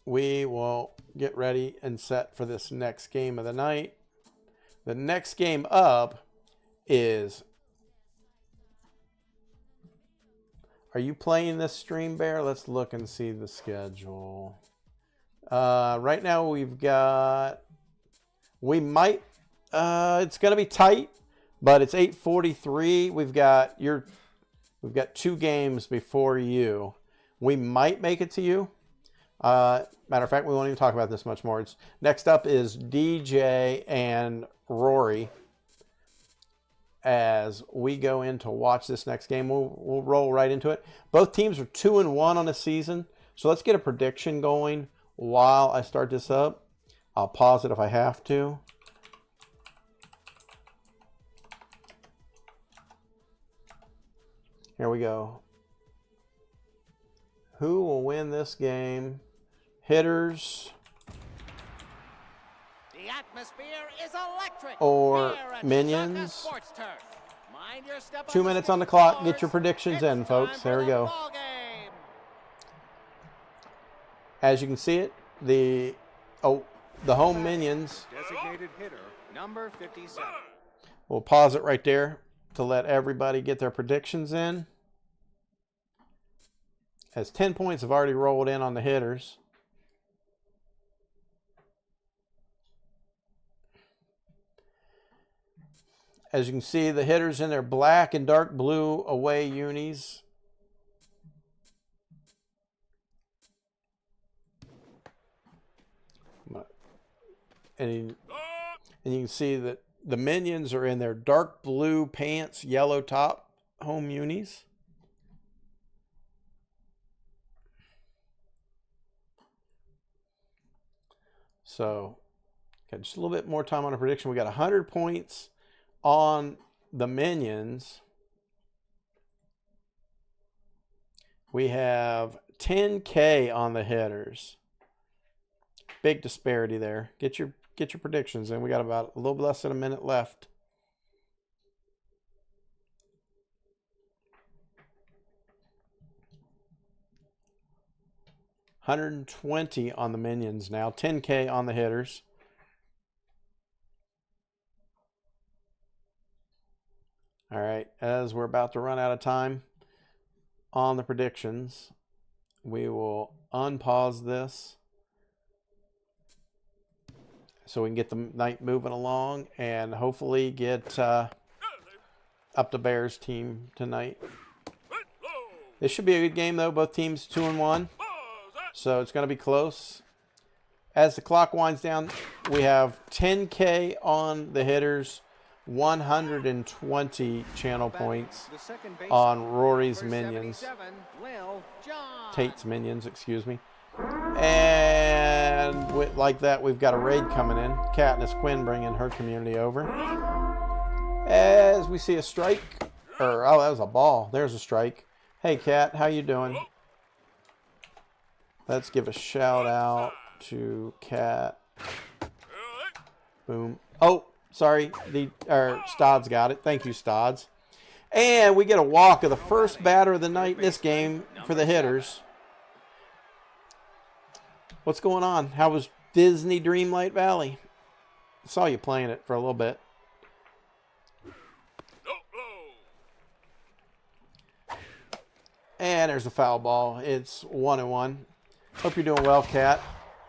we will get ready and set for this next game of the night. The next game up is... Are you playing this stream, Bear? Let's look and see the schedule. Right now we've got, it's going to be tight, but it's 8:43. We've got 2 games before you. We might make it to you. Matter of fact, we won't even talk about this much more. Next up is DJ and Rory. As we go in to watch this next game, we'll roll right into it. Both teams are 2-1 on the season, so let's get a prediction going while I start this up. I'll pause it if I have to. Here we go. Who will win this game? Hitters The atmosphere is electric. or Here at Minions? Shaka Sports Turf. Mind your step 2 on the minutes on the sticky clock. floors. Get your predictions It's in, folks. time for There we the go. ball game. As you can see it, the home Minions. Designated hitter, number 57. We'll pause it right there to let everybody get their predictions in. As 10 points have already rolled in on the hitters. As you can see, the hitters in their black and dark blue away unis. And you can see that the Minions are in their dark blue pants, yellow top home unis. So, got just a little bit more time on a prediction. We got 100 points on the Minions. We have 10K on the hitters. Big disparity there. Get your predictions in. We got about a little less than a minute left. $120 on the Minions now. 10K on the hitters. All right, as we're about to run out of time on the predictions, we will unpause this so we can get the night moving along and hopefully get up the Bears team tonight. This should be a good game, though. Both teams 2-1, so it's going to be close. As the clock winds down, we have 10K on the hitters, 120 channel points on Rory's Minions. Tate's Minions, excuse me. And like that, we've got a raid coming in. Katniss Quinn bringing her community over. As we see a strike. Oh, that was a ball. There's a strike. Hey, Kat, how you doing? Let's give a shout out to Kat. Boom. Oh, sorry. Stods got it. Thank you, Stods. And we get a walk of the first batter of the night in this game for the hitters. What's going on? How was Disney Dreamlight Valley? I saw you playing it for a little bit. And there's a foul ball. It's 1-1. Hope you're doing well, Kat.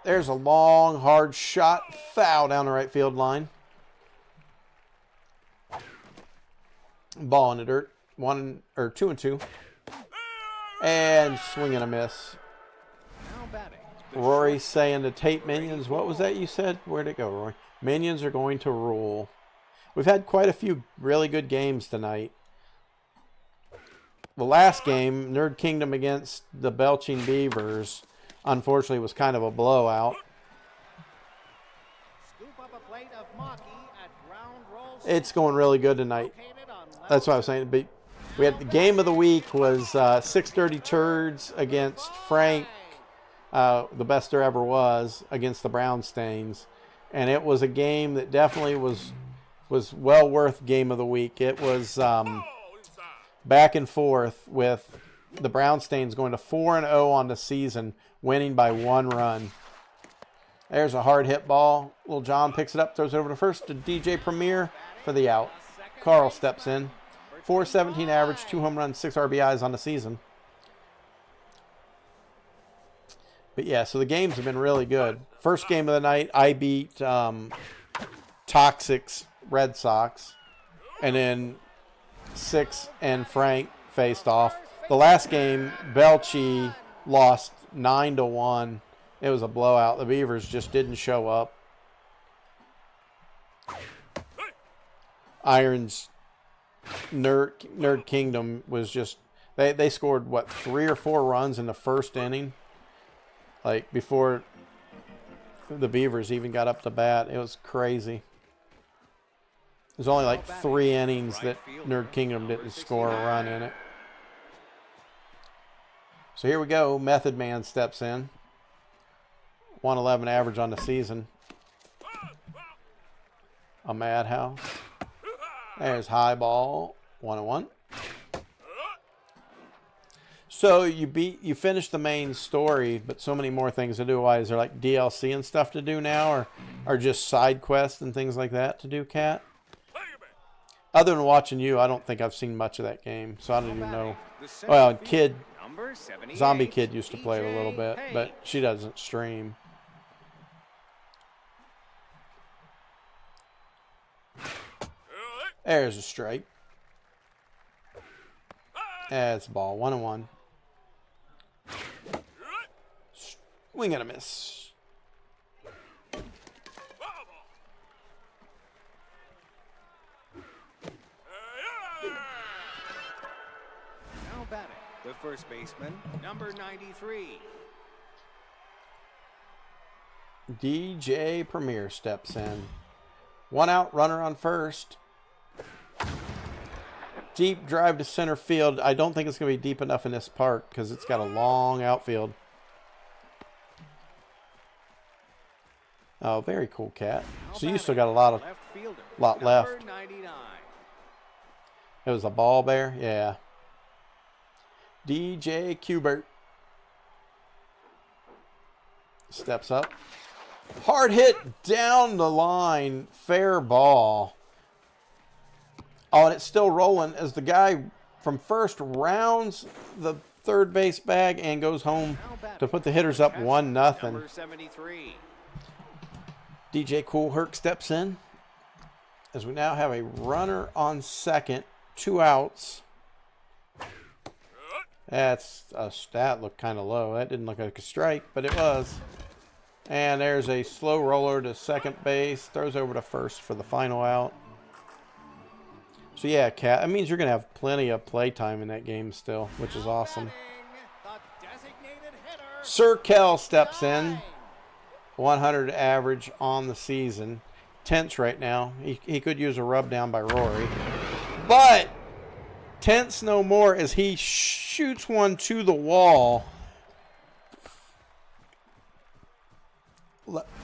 There's a long, hard shot. Foul down the right field line. Ball in the dirt. 2-2. And swing and a miss. Rory saying to Tate Minions, what was that you said? Where'd it go, Rory? Minions are going to rule. We've had quite a few really good games tonight. The last game, Nerd Kingdom against the Belching Beavers, unfortunately was kind of a blowout. It's going really good tonight. That's what I was saying. We had the game of the week was 630 Turds against Frank. The best there ever was against the Brownstains, and it was a game that definitely was well worth game of the week. It was back and forth with the Brownstains going to 4-0 on the season, winning by 1 run. There's a hard hit ball. Little John picks it up, throws it over to first to DJ Premier for the out. Carl steps in. 417 average, 2 home runs, 6 RBIs on the season. But yeah, so the games have been really good. First game of the night, I beat Toxic's Red Sox. And then Six and Frank faced off. The last game, Belchi lost 9-1. It was a blowout. The Beavers just didn't show up. Iron's Nerd Kingdom was just... They scored, what, 3 or 4 runs in the first inning? Like, before the Beavers even got up to bat. It was crazy. There's only like 3 innings that Nerd Kingdom didn't score a run in it. So here we go. Method Man steps in. 111 average on the season. A madhouse. There's high ball. 1-1. So you finished the main story, but so many more things to do. Why is there like DLC and stuff to do now, or just side quests and things like that to do, Cat? Other than watching you, I don't think I've seen much of that game, so I don't even know. Well, and Zombie Kid used to play it a little bit, but she doesn't stream. There's a strike. That's a ball. 1-1. Swing and a miss. Now batting, the first baseman, number 93. DJ Premier steps in. 1 out, runner on first. Deep drive to center field. I don't think it's going to be deep enough in this park because it's got a long outfield. Oh, very cool, Cat. So you still got a lot left. It was a ball bear? Yeah. DJ Qbert steps up. Hard hit down the line. Fair ball. Oh, and it's still rolling as the guy from first rounds the third base bag and goes home to put the hitters up 1-0. DJ Cool Herc steps in as we now have a runner on second, 2 outs. That looked kind of low. That didn't look like a strike, but it was. And there's a slow roller to second base. Throws over to first for the final out. So yeah, Cat, that means you're going to have plenty of play time in that game still, which is awesome. Sir Kell steps in. 100 average on the season. Tense right now. He could use a rub down by Rory. But tense no more as he shoots one to the wall.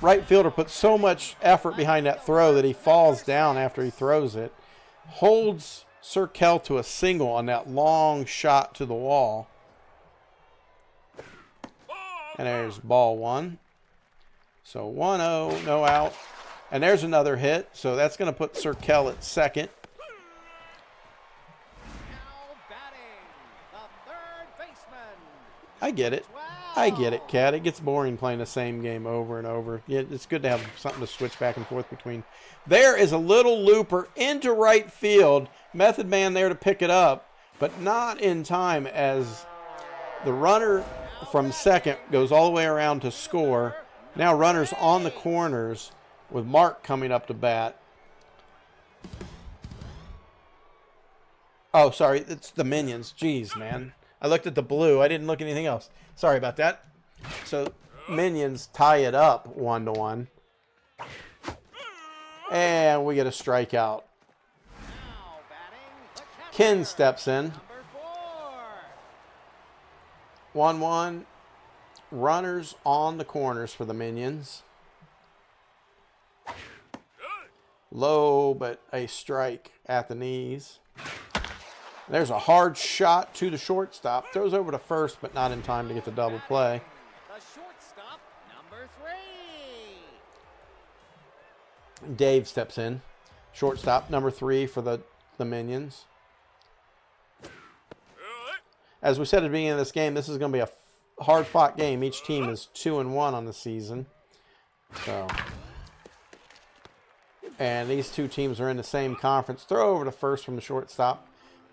Right fielder puts so much effort behind that throw that he falls down after he throws it. Holds Sir Kell to a single on that long shot to the wall. And there's ball 1. So 1-0, no out. And there's another hit. So that's going to put Sir Kell at second. I get it. I get it, Cat. It gets boring playing the same game over and over. Yeah, it's good to have something to switch back and forth between. There is a little looper into right field. Method Man there to pick it up, but not in time as the runner from second goes all the way around to score. Now runners on the corners with Mark coming up to bat. Oh, sorry. It's the Minions. Jeez, man. I looked at the blue. I didn't look at anything else. Sorry about that. So Minions tie it up 1-1. And we get a strikeout. Ken steps in. 1-1. Runners on the corners for the Minions. Low, but a strike at the knees. There's a hard shot to the shortstop. Throws over to first, but not in time to get the double play. The shortstop, number 3. Dave steps in. Shortstop, number 3 for the Minions. As we said at the beginning of this game, this is going to be hard-fought game. Each team is 2-1 on the season. So, and these two teams are in the same conference. Throw over to first from the shortstop,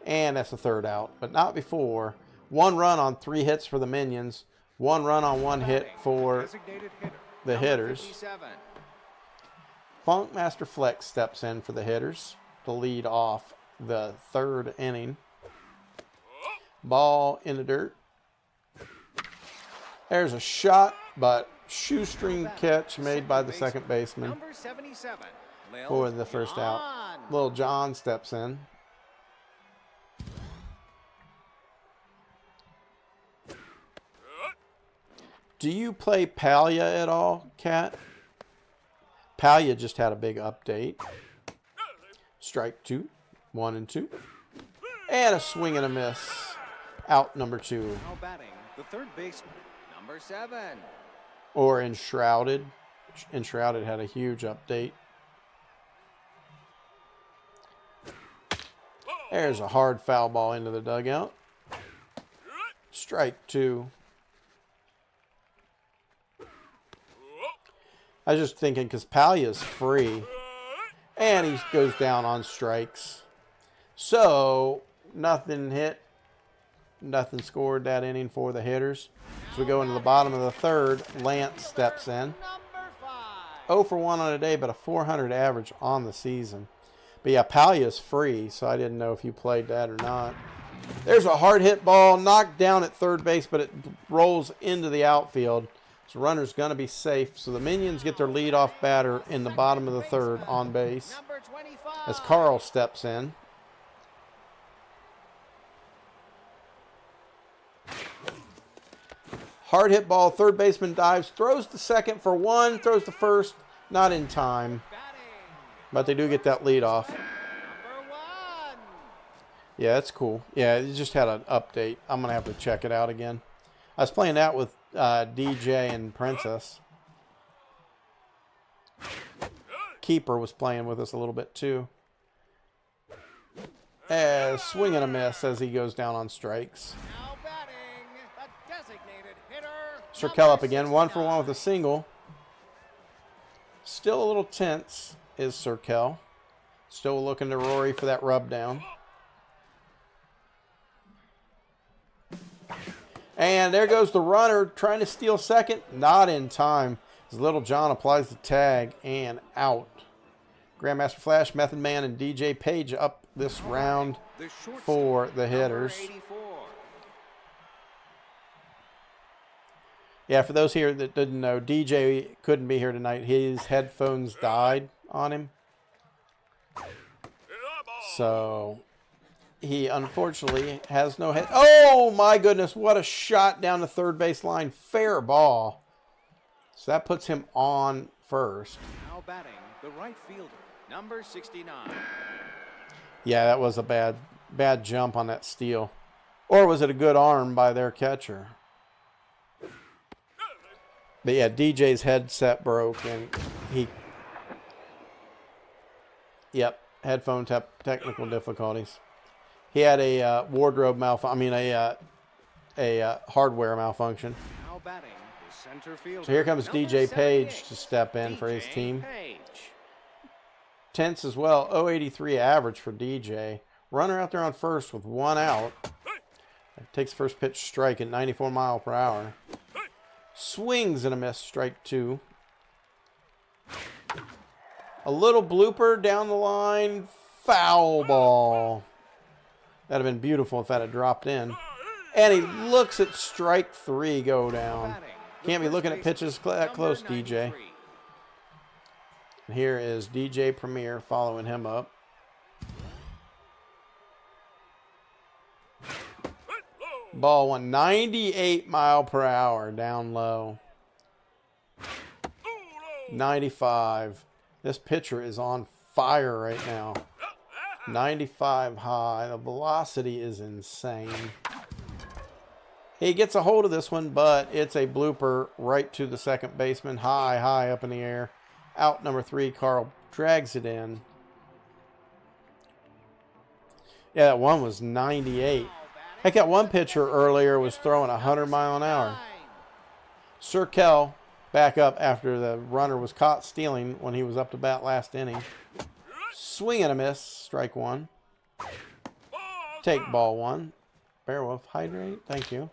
and that's the third out, but not before. 1 run on 3 hits for the Minions. 1 run on 1 hit for the hitters. Funkmaster Flex steps in for the hitters to lead off the 3rd inning. Ball in the dirt. There's a shot, but shoestring catch made by the second baseman for the first out. Lil John steps in. Do you play Palia at all, Kat? Palia just had a big update. Strike 2, 1 and 2. And a swing and a miss. Out number 2. Now batting, the third baseman, number 7. Or Enshrouded. Enshrouded had a huge update. There's a hard foul ball into the dugout. Strike 2. I was just thinking because Palia's free. And he goes down on strikes. So, nothing hit. Nothing scored that inning for the hitters. So we go into the bottom of the 3rd. Lance steps in. 0 for 1 on a day, but a 400 average on the season. But yeah, Palia's free, so I didn't know if you played that or not. There's a hard hit ball knocked down at 3rd base, but it rolls into the outfield. So runner's going to be safe. So the Minions get their leadoff batter in the bottom of the 3rd on base as Carl steps in. Hard hit ball, 3rd baseman dives, throws to second for 1, throws to first, not in time. But they do get that lead off. Yeah, that's cool. Yeah, it just had an update. I'm going to have to check it out again. I was playing that with DJ and Princess. Keeper was playing with us a little bit too. Swing and a miss as he goes down on strikes. Cirkel up again, 1 for 1 with a single. Still a little tense is Cirkel. Still looking to Rory for that rub down. And there goes the runner trying to steal second. Not in time as Little John applies the tag and out. Grandmaster Flash, Method Man, and DJ Page up this round for the hitters. Yeah, for those here that didn't know, DJ couldn't be here tonight. His headphones died on him. So he unfortunately has no head. Oh my goodness, what a shot down the 3rd base line. Fair ball. So that puts him on first. Now batting, the right fielder, number 69. Yeah, that was a bad jump on that steal. Or was it a good arm by their catcher? But yeah, DJ's headset broke and headphone technical difficulties. He had a wardrobe malfunction. A hardware malfunction. Now batting, the center fielder, so here comes DJ Page to step in for his team. Tense as well. 0.83 average for DJ. Runner out there on first with 1 out. Takes first pitch strike at 94 miles per hour. Swings and a miss, strike 2. A little blooper down the line. Foul ball. That'd have been beautiful if that had dropped in. And he looks at strike 3 go down. Can't be looking at pitches that close, DJ. And here is DJ Premier following him up. Ball 198 mile per hour down low. 95. This pitcher is on fire right now. 95 high. The velocity is insane. He gets a hold of this one, but it's a blooper right to the second baseman. High up in the air. Out number 3. Carl drags it in. Yeah, that one was 98. Heck, that one pitcher earlier was throwing 100 mile an hour. Serkel back up after the runner was caught stealing when he was up to bat last inning. Swing and a miss. Strike one. Take ball one. Beowulf, hydrate. Thank you.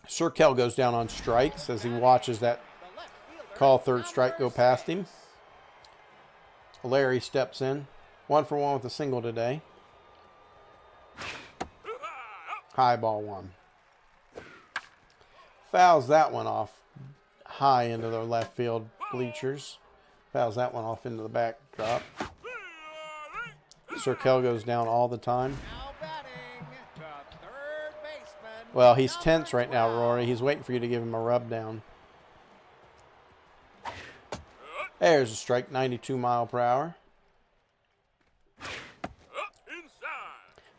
Serkel goes down on strikes as he watches that call third strike go past him. Larry steps in. 1 for 1 with a single today. High ball one. Fouls that one off high into the left field bleachers. Fouls that one off into the backdrop. Serkel goes down all the time. Well, he's tense right now, Rory. He's waiting for you to give him a rub down. There's a strike, 92 mile per hour.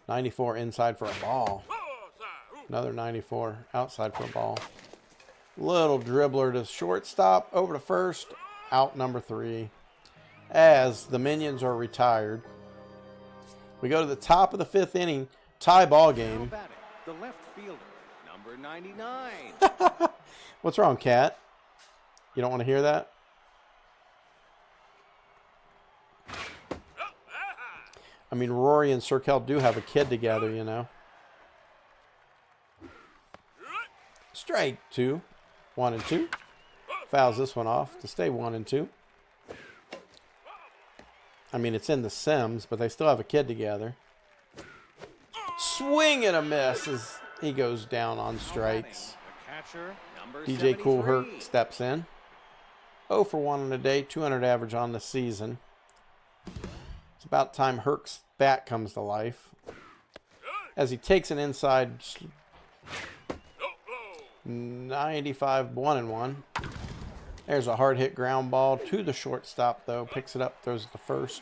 94 inside for a ball. Another 94 outside for a ball. Little dribbler to shortstop, over to first, out number 3. As the Minions are retired. We go to the top of the 5th inning, tie ball game. The left fielder, number 99. What's wrong, Cat? You don't want to hear that? I mean, Rory and Serkel do have a kid together, you know. Strike 2. 1 and 2. Fouls this one off to stay 1 and 2. I mean, it's in the Sims, but they still have a kid together. Swing and a miss as he goes down on strikes. DJ Cool Herc steps in. 0 for 1 on the day, 200 average on the season. It's about time Herc's bat comes to life. As he takes an inside 95, 1 and 1. There's a hard hit ground ball to the shortstop, though. Picks it up, throws it to first.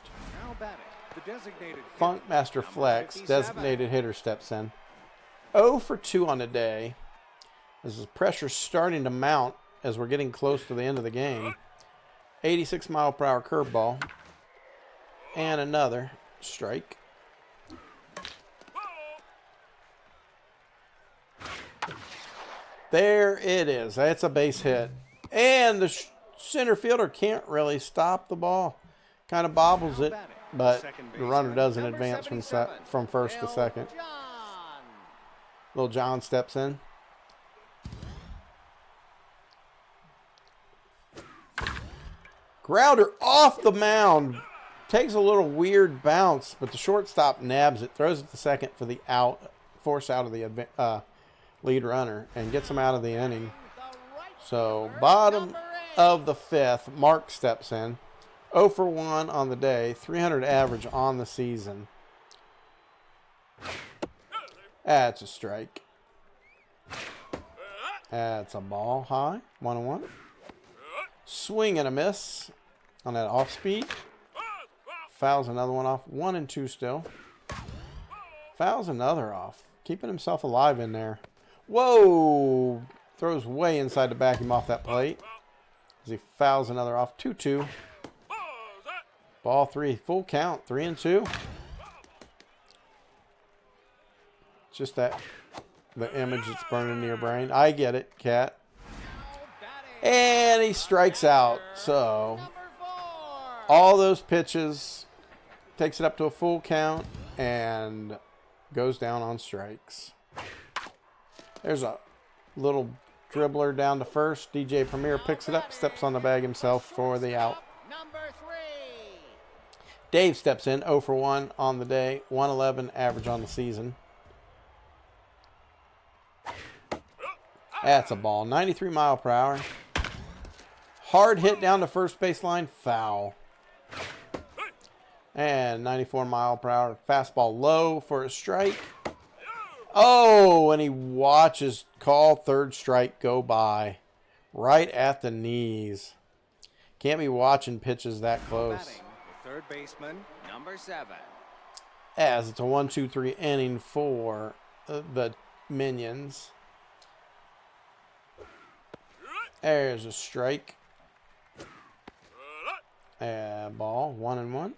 Funkmaster Flex, designated hitter, steps in. 0 for 2 on the day. As the pressure's starting to mount as we're getting close to the end of the game. 86 mile per hour curveball. And another strike. There it is. That's a base hit. And the center fielder can't really stop the ball. Kind of bobbles it, but the runner doesn't advance from first to second. Little John steps in. Grounder off the mound. Takes a little weird bounce, but the shortstop nabs it, throws it to second for the out, force out of the lead runner, and gets him out of the inning. So, bottom of the 5th, Mark steps in. 0 for 1 on the day, 300 average on the season. That's a strike. That's a ball high, 1 and 1. Swing and a miss on that off speed. Fouls another one off. 1 and 2 still. Fouls another off. Keeping himself alive in there. Whoa! Throws way inside to back him off that plate. As he fouls another off. 2-2. Ball 3. Full count. 3 and 2. Just that. The image that's burning into your brain. I get it, Cat. And he strikes out. So, all those pitches, takes it up to a full count, and goes down on strikes. There's a little dribbler down to first. DJ Premier picks it up, steps on the bag himself for the out. Dave steps in, 0 for 1 on the day, 111 average on the season. That's a ball, 93 mile per hour. Hard hit down the first baseline, foul. And 94 mile per hour fastball low for a strike. Oh, and he watches call third strike go by. Right at the knees. Can't be watching pitches that close. Third baseman, number 7. As it's a 1-2-3 inning for the Minions. There's a strike. Ball, 1 and 1.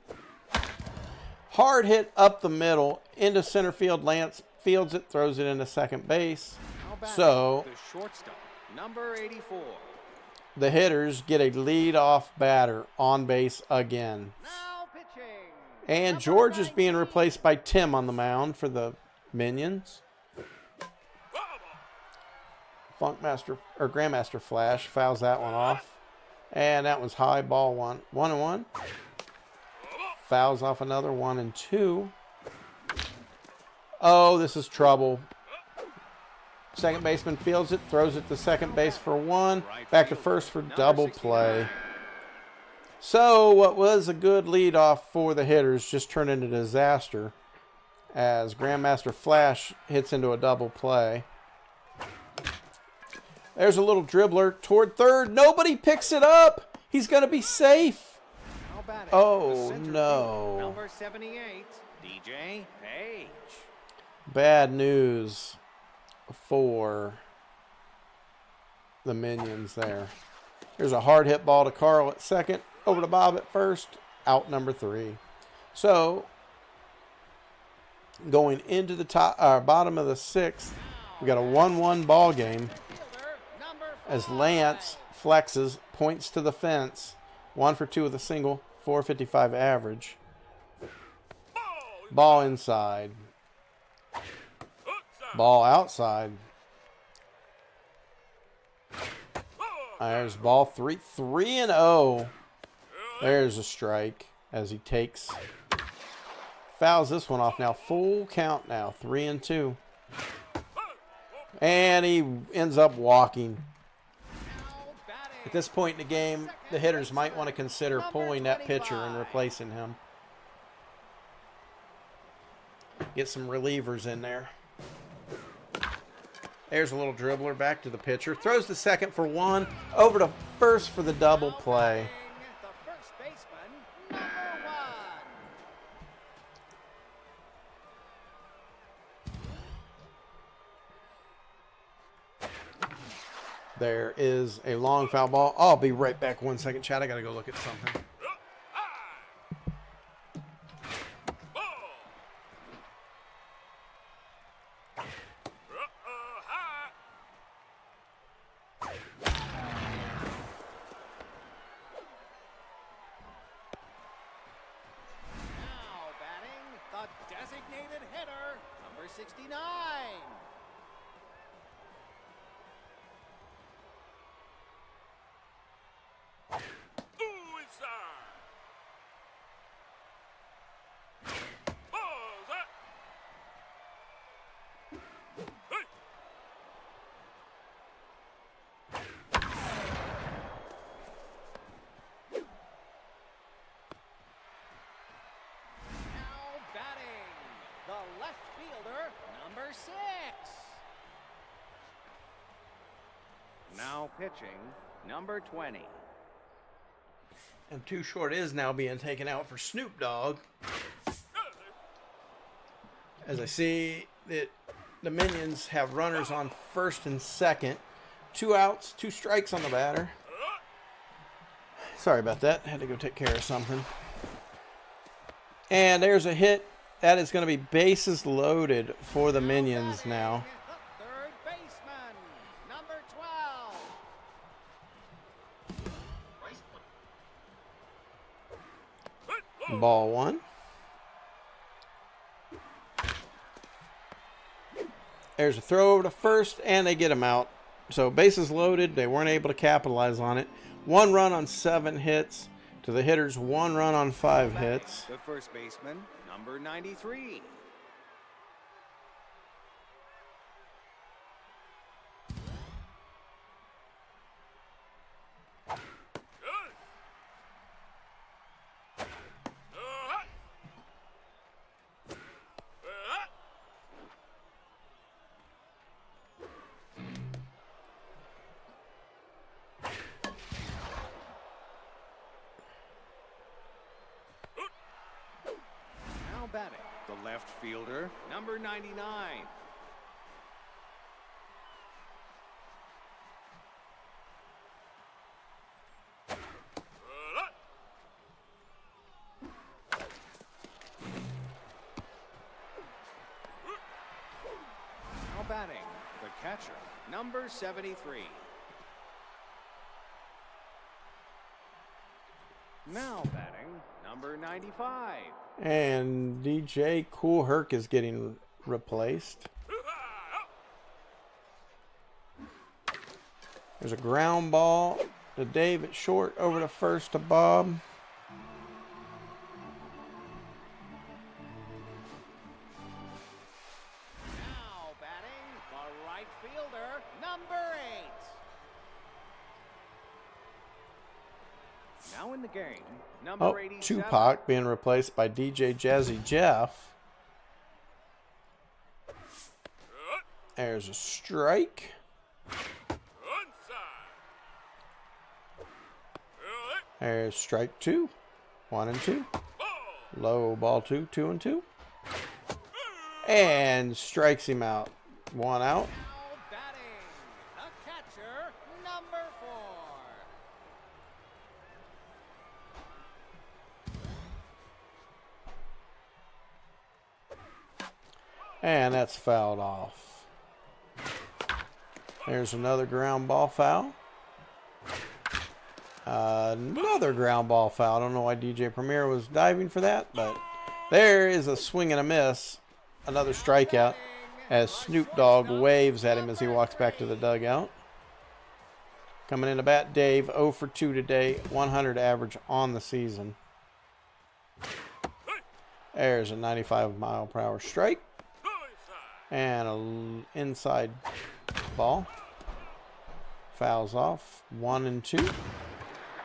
Hard hit up the middle into center field. Lance fields it, throws it into second base. So the shortstop, number 84. The hitters get a lead-off batter on base again. Now pitching. And George is being replaced by Tim on the mound for the Minions. Funkmaster or Grandmaster Flash fouls that one off. And that was high, ball one. 1-1. Fouls off another 1-2. Oh, this is trouble. Second baseman fields it, throws it to second base for 1. Back to first for double play. So what was a good leadoff for the hitters just turned into disaster as Grandmaster Flash hits into a double play. There's a little dribbler toward third. Nobody picks it up. He's going to be safe. Oh, no. Number 78, DJ Page. Bad news for the Minions there. There's a hard hit ball to Carl at second. Over to Bob at first. Out number 3. So, going into the bottom of the 6th, we got a 1-1 ball game as Lance flexes, points to the fence. 1 for 2 with a single, 455 average. Ball inside. Ball outside. There's ball 3. 3-0. There's a strike as he takes. Fouls this one off now. Full count now. 3-2. And he ends up walking. At this point in the game, the hitters might want to consider pulling that pitcher and replacing him. Get some relievers in there. There's a little dribbler back to the pitcher. Throws to second for 1. Over to first for the double play. The first baseman, number 1. There is a long foul ball. I'll be right back 1 second, Chad. I got to go look at something. Designated hitter, number 69. Ooh, inside. Ball's up. Hey. The left fielder, number 6. Now pitching, number 20. And Too Short is now being taken out for Snoop Dogg. As I see that the Minions have runners on first and second. 2 outs, 2 strikes on the batter. Sorry about that. Had to go take care of something. And there's a hit. That is going to be bases loaded for the Minions now. Third baseman, number 12. Ball 1. There's a throw over to first, and they get him out. So bases loaded. They weren't able to capitalize on it. 1 run on 7 hits. To the hitters, 1 run on 5 hits. The first baseman, number 93. Batting, the left fielder, number 99. catcher, number 73. Now batting, number 95. And DJ Cool Herc is getting replaced. There's a ground ball to Dave at short, over to first to Bob. Now batting, the right fielder, number 8. Now in the game, number 87. Tupac being replaced by DJ Jazzy Jeff. There's a strike. There's strike 2. 1 and 2. Low ball 2. 2 and 2. And strikes him out. 1 out. Now batting, the catcher, number 4. And that's fouled off. There's another ground ball foul. Another ground ball foul. I don't know why DJ Premier was diving for that, but there is a swing and a miss. Another strikeout as Snoop Dogg waves at him as he walks back to the dugout. Coming in to bat, Dave, 0 for 2 today, 100 average on the season. There's a 95-mile-per-hour strike. And an inside ball. Fouls off. 1 and 2.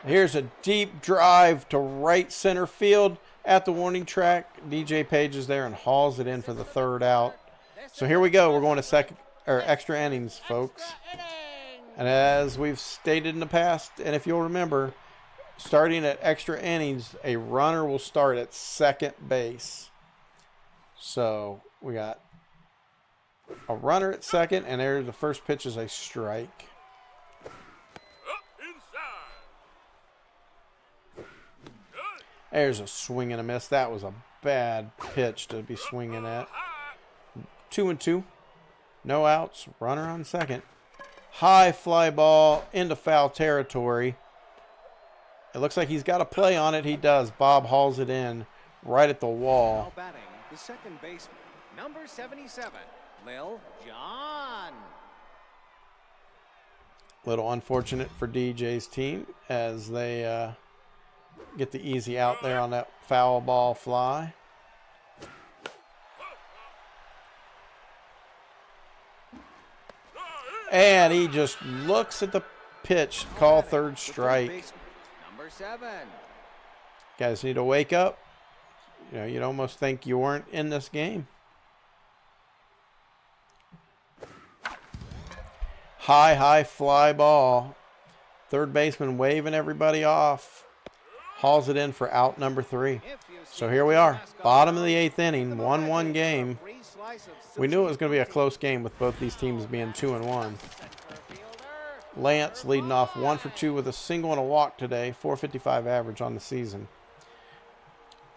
Here's a deep drive to right center field at the warning track. DJ Page is there and hauls it in for the 3rd out. So here we go. We're going to extra innings, folks. And as we've stated in the past, and if you'll remember, starting at extra innings, a runner will start at second base. So we got a runner at second, and there the first pitch is a strike. There's a swing and a miss. That was a bad pitch to be swinging at. 2 and 2. No outs. Runner on second. High fly ball into foul territory. It looks like he's got a play on it. He does. Bob hauls it in right at the wall. Now batting, the second baseman, number 77, Lil John. Little unfortunate for DJ's team as they get the easy out there on that foul ball fly. And he just looks at the pitch, call third strike. Number 7. Guys need to wake up. You know, you'd almost think you weren't in this game. High fly ball. Third baseman waving everybody off. Hauls it in for out number 3. So here we are. Bottom of the 8th inning. 1-1 game. We knew it was going to be a close game with both these teams being 2-1. Lance leading off 1 for 2 with a single and a walk today. 455 average on the season.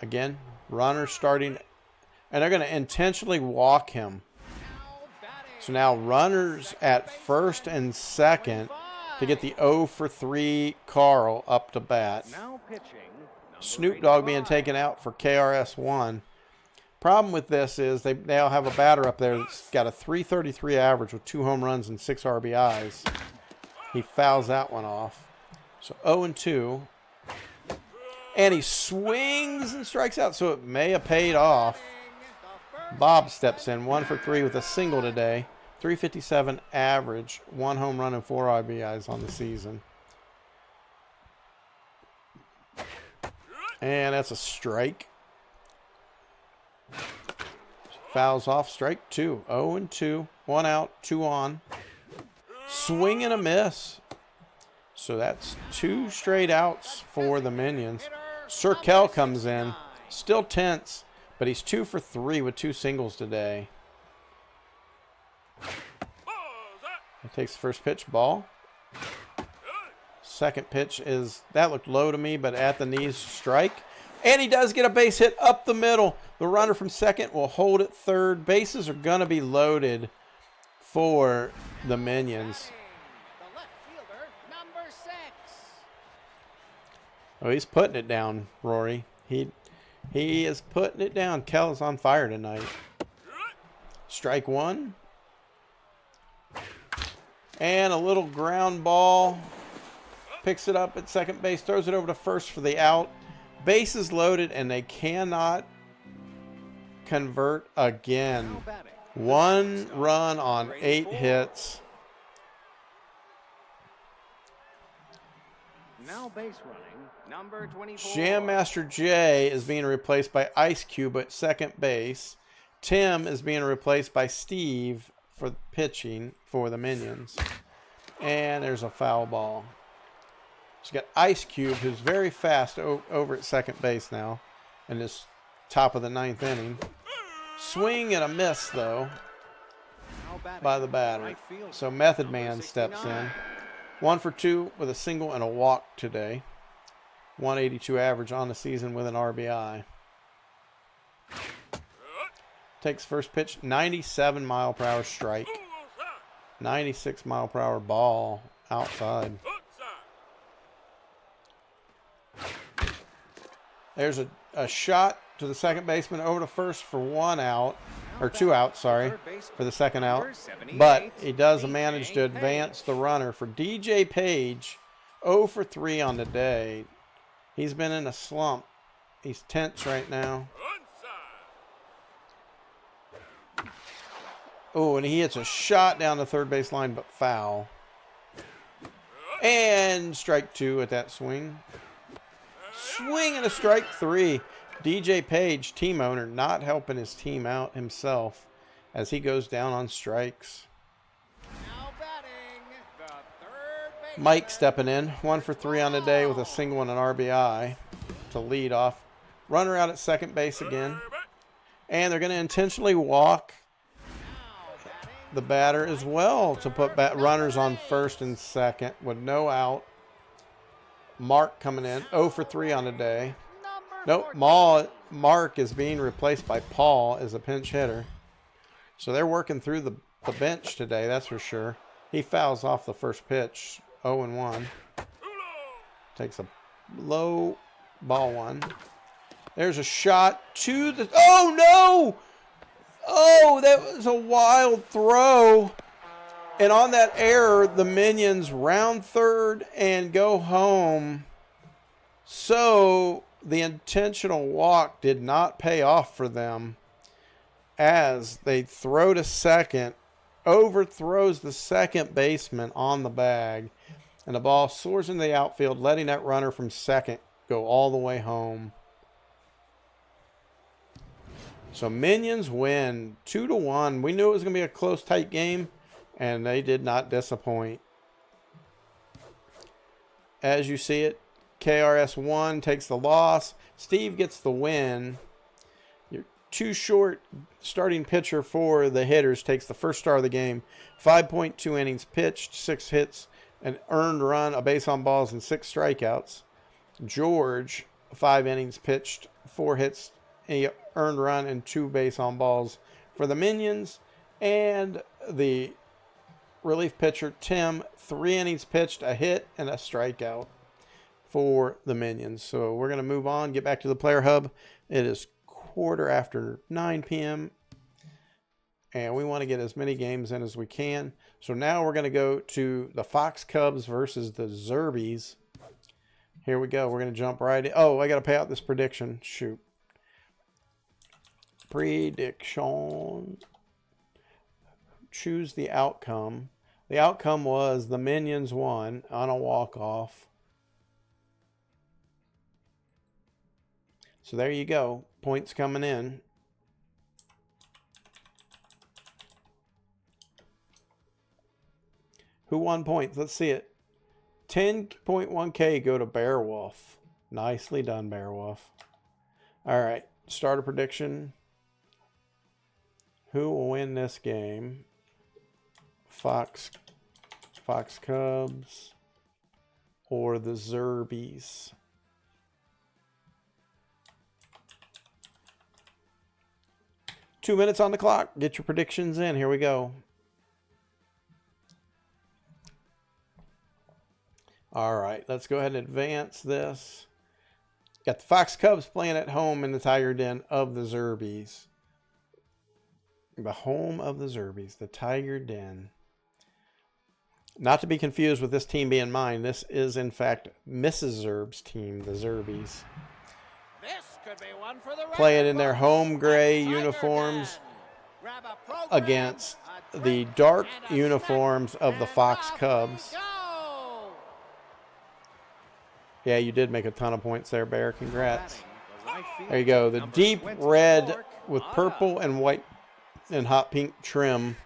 Again, runner starting. And they're going to intentionally walk him. So now runners at first and second to get the 0 for 3 Carl up to bat. Now pitching, Snoop Dogg being taken out for KRS-1. Problem with this is they'll have a batter up there that's got a 333 average with 2 home runs and 6 RBIs. He fouls that one off. So 0 and 2. And he swings and strikes out, so it may have paid off. Bob steps in, 1 for 3 with a single today. 357 average, 1 home run and 4 RBIs on the season. And that's a strike. Fouls off, strike 2. 0 and 2. 1 out, 2 on. Swing and a miss. So that's 2 straight outs for the Minions. Sir Kel comes in. Still tense, but he's 2 for 3 with 2 singles today. He takes the first pitch, ball. Second pitch is, that looked low to me, but at the knees, strike. And he does get a base hit up the middle. The runner from second will hold at third. Bases are going to be loaded for the Minions. The left fielder, number 6. Oh, he's putting it down, Rory. He is putting it down. Kel's on fire tonight. Strike one. And a little ground ball. Picks it up at second base. Throws it over to first for the out. Bases loaded, and they cannot convert again. 1 run on 8 hits. Now base running, number 24. Jam Master J is being replaced by Ice Cube at second base. Tim is being replaced by Steve for pitching for the Minions. And there's a foul ball. So you got Ice Cube, who's very fast over at second base now in this top of the 9th inning. Swing and a miss, though, by the batter. So Method Man steps in. 1 for 2 with a single and a walk today. 182 average on the season with an RBI. Takes first pitch, 97 mile per hour strike. 96 mile per hour ball outside. There's a shot to the second baseman over to first for 1 out. Or 2 outs, sorry, for the second out. But he does manage to advance the runner for DJ Page. 0 for 3 on the day. He's been in a slump. He's tense right now. Oh, and he hits a shot down the third base line, but foul. And strike 2 at that swing. Swing and a strike 3. DJ Page, team owner, not helping his team out himself as he goes down on strikes. Now batting, the third baseman. Mike stepping in. 1 for 3 on the day with a single and an RBI to lead off. Runner out at second base again. And they're going to intentionally walk the batter as well to put runners on first and second with no out. Mark coming in. 0 for 3 on the day. Nope, Mark is being replaced by Paul as a pinch hitter. So they're working through the bench today, that's for sure. He fouls off the first pitch, 0-1. Takes a low ball 1. There's a shot to the... Oh, no! Oh, that was a wild throw. And on that error, the Minions round third and go home. So... the intentional walk did not pay off for them as they throw to second, overthrows the second baseman on the bag, and the ball soars into the outfield, letting that runner from second go all the way home. So Minions win 2-1. We knew it was going to be a close, tight game, and they did not disappoint. As you see it, KRS1 takes the loss. Steve gets the win. Your too short starting pitcher for the hitters takes the first star of the game. 5.2 innings pitched, 6 hits, an earned run, a base on balls, and 6 strikeouts. George, 5 innings pitched, 4 hits, a earned run, and 2 base on balls for the Minions. And the relief pitcher, Tim, 3 innings pitched, a hit, and a strikeout for the Minions. So we're going to move on, get back to the player hub. It is 9:15 p.m. and we want to get as many games in as we can. So now we're going to go to the Fox Cubs versus the Zerbies. Here we go. We're going to jump right in. Oh, I got to pay out this prediction. Shoot. Prediction. Choose the outcome. The outcome was the Minions won on a walk-off. So there you go. Points coming in. Who won points? Let's see it. 10.1K go to Beowulf. Nicely done, Beowulf. All right. Starter prediction. Who will win this game? Fox Cubs or the Zerbies? Two minutes on the clock. Get your predictions in. Here we go. All right, let's go ahead and advance this. Got the Fox Cubs playing at home in the Tiger Den of the Zerbies. The home of the Zerbies, the Tiger Den. Not to be confused with this team being mine. This is, in fact, Mrs. Zerb's team, the Zerbies. This could be one for the Playing in their home gray uniforms against the dark uniforms of the Fox Cubs. Yeah, you did make a ton of points there, Bear. Congrats. There you go. The deep red with purple and white and hot pink trim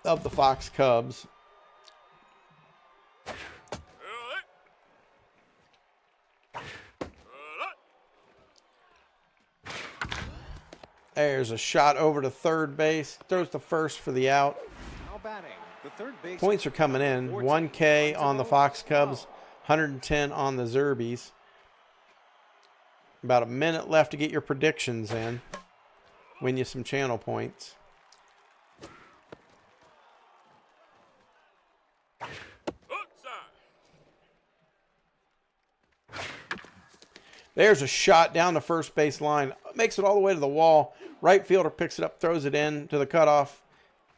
of the Fox Cubs. There's a shot over to third base. Throws the first for the out. Points are coming in. 1K on the Fox Cubs. 110 on the Zerbies. About a minute left to get your predictions in. Win you some channel points. There's a shot down the first base line. Makes it all the way to the wall. Right fielder picks it up, throws it in to the cutoff.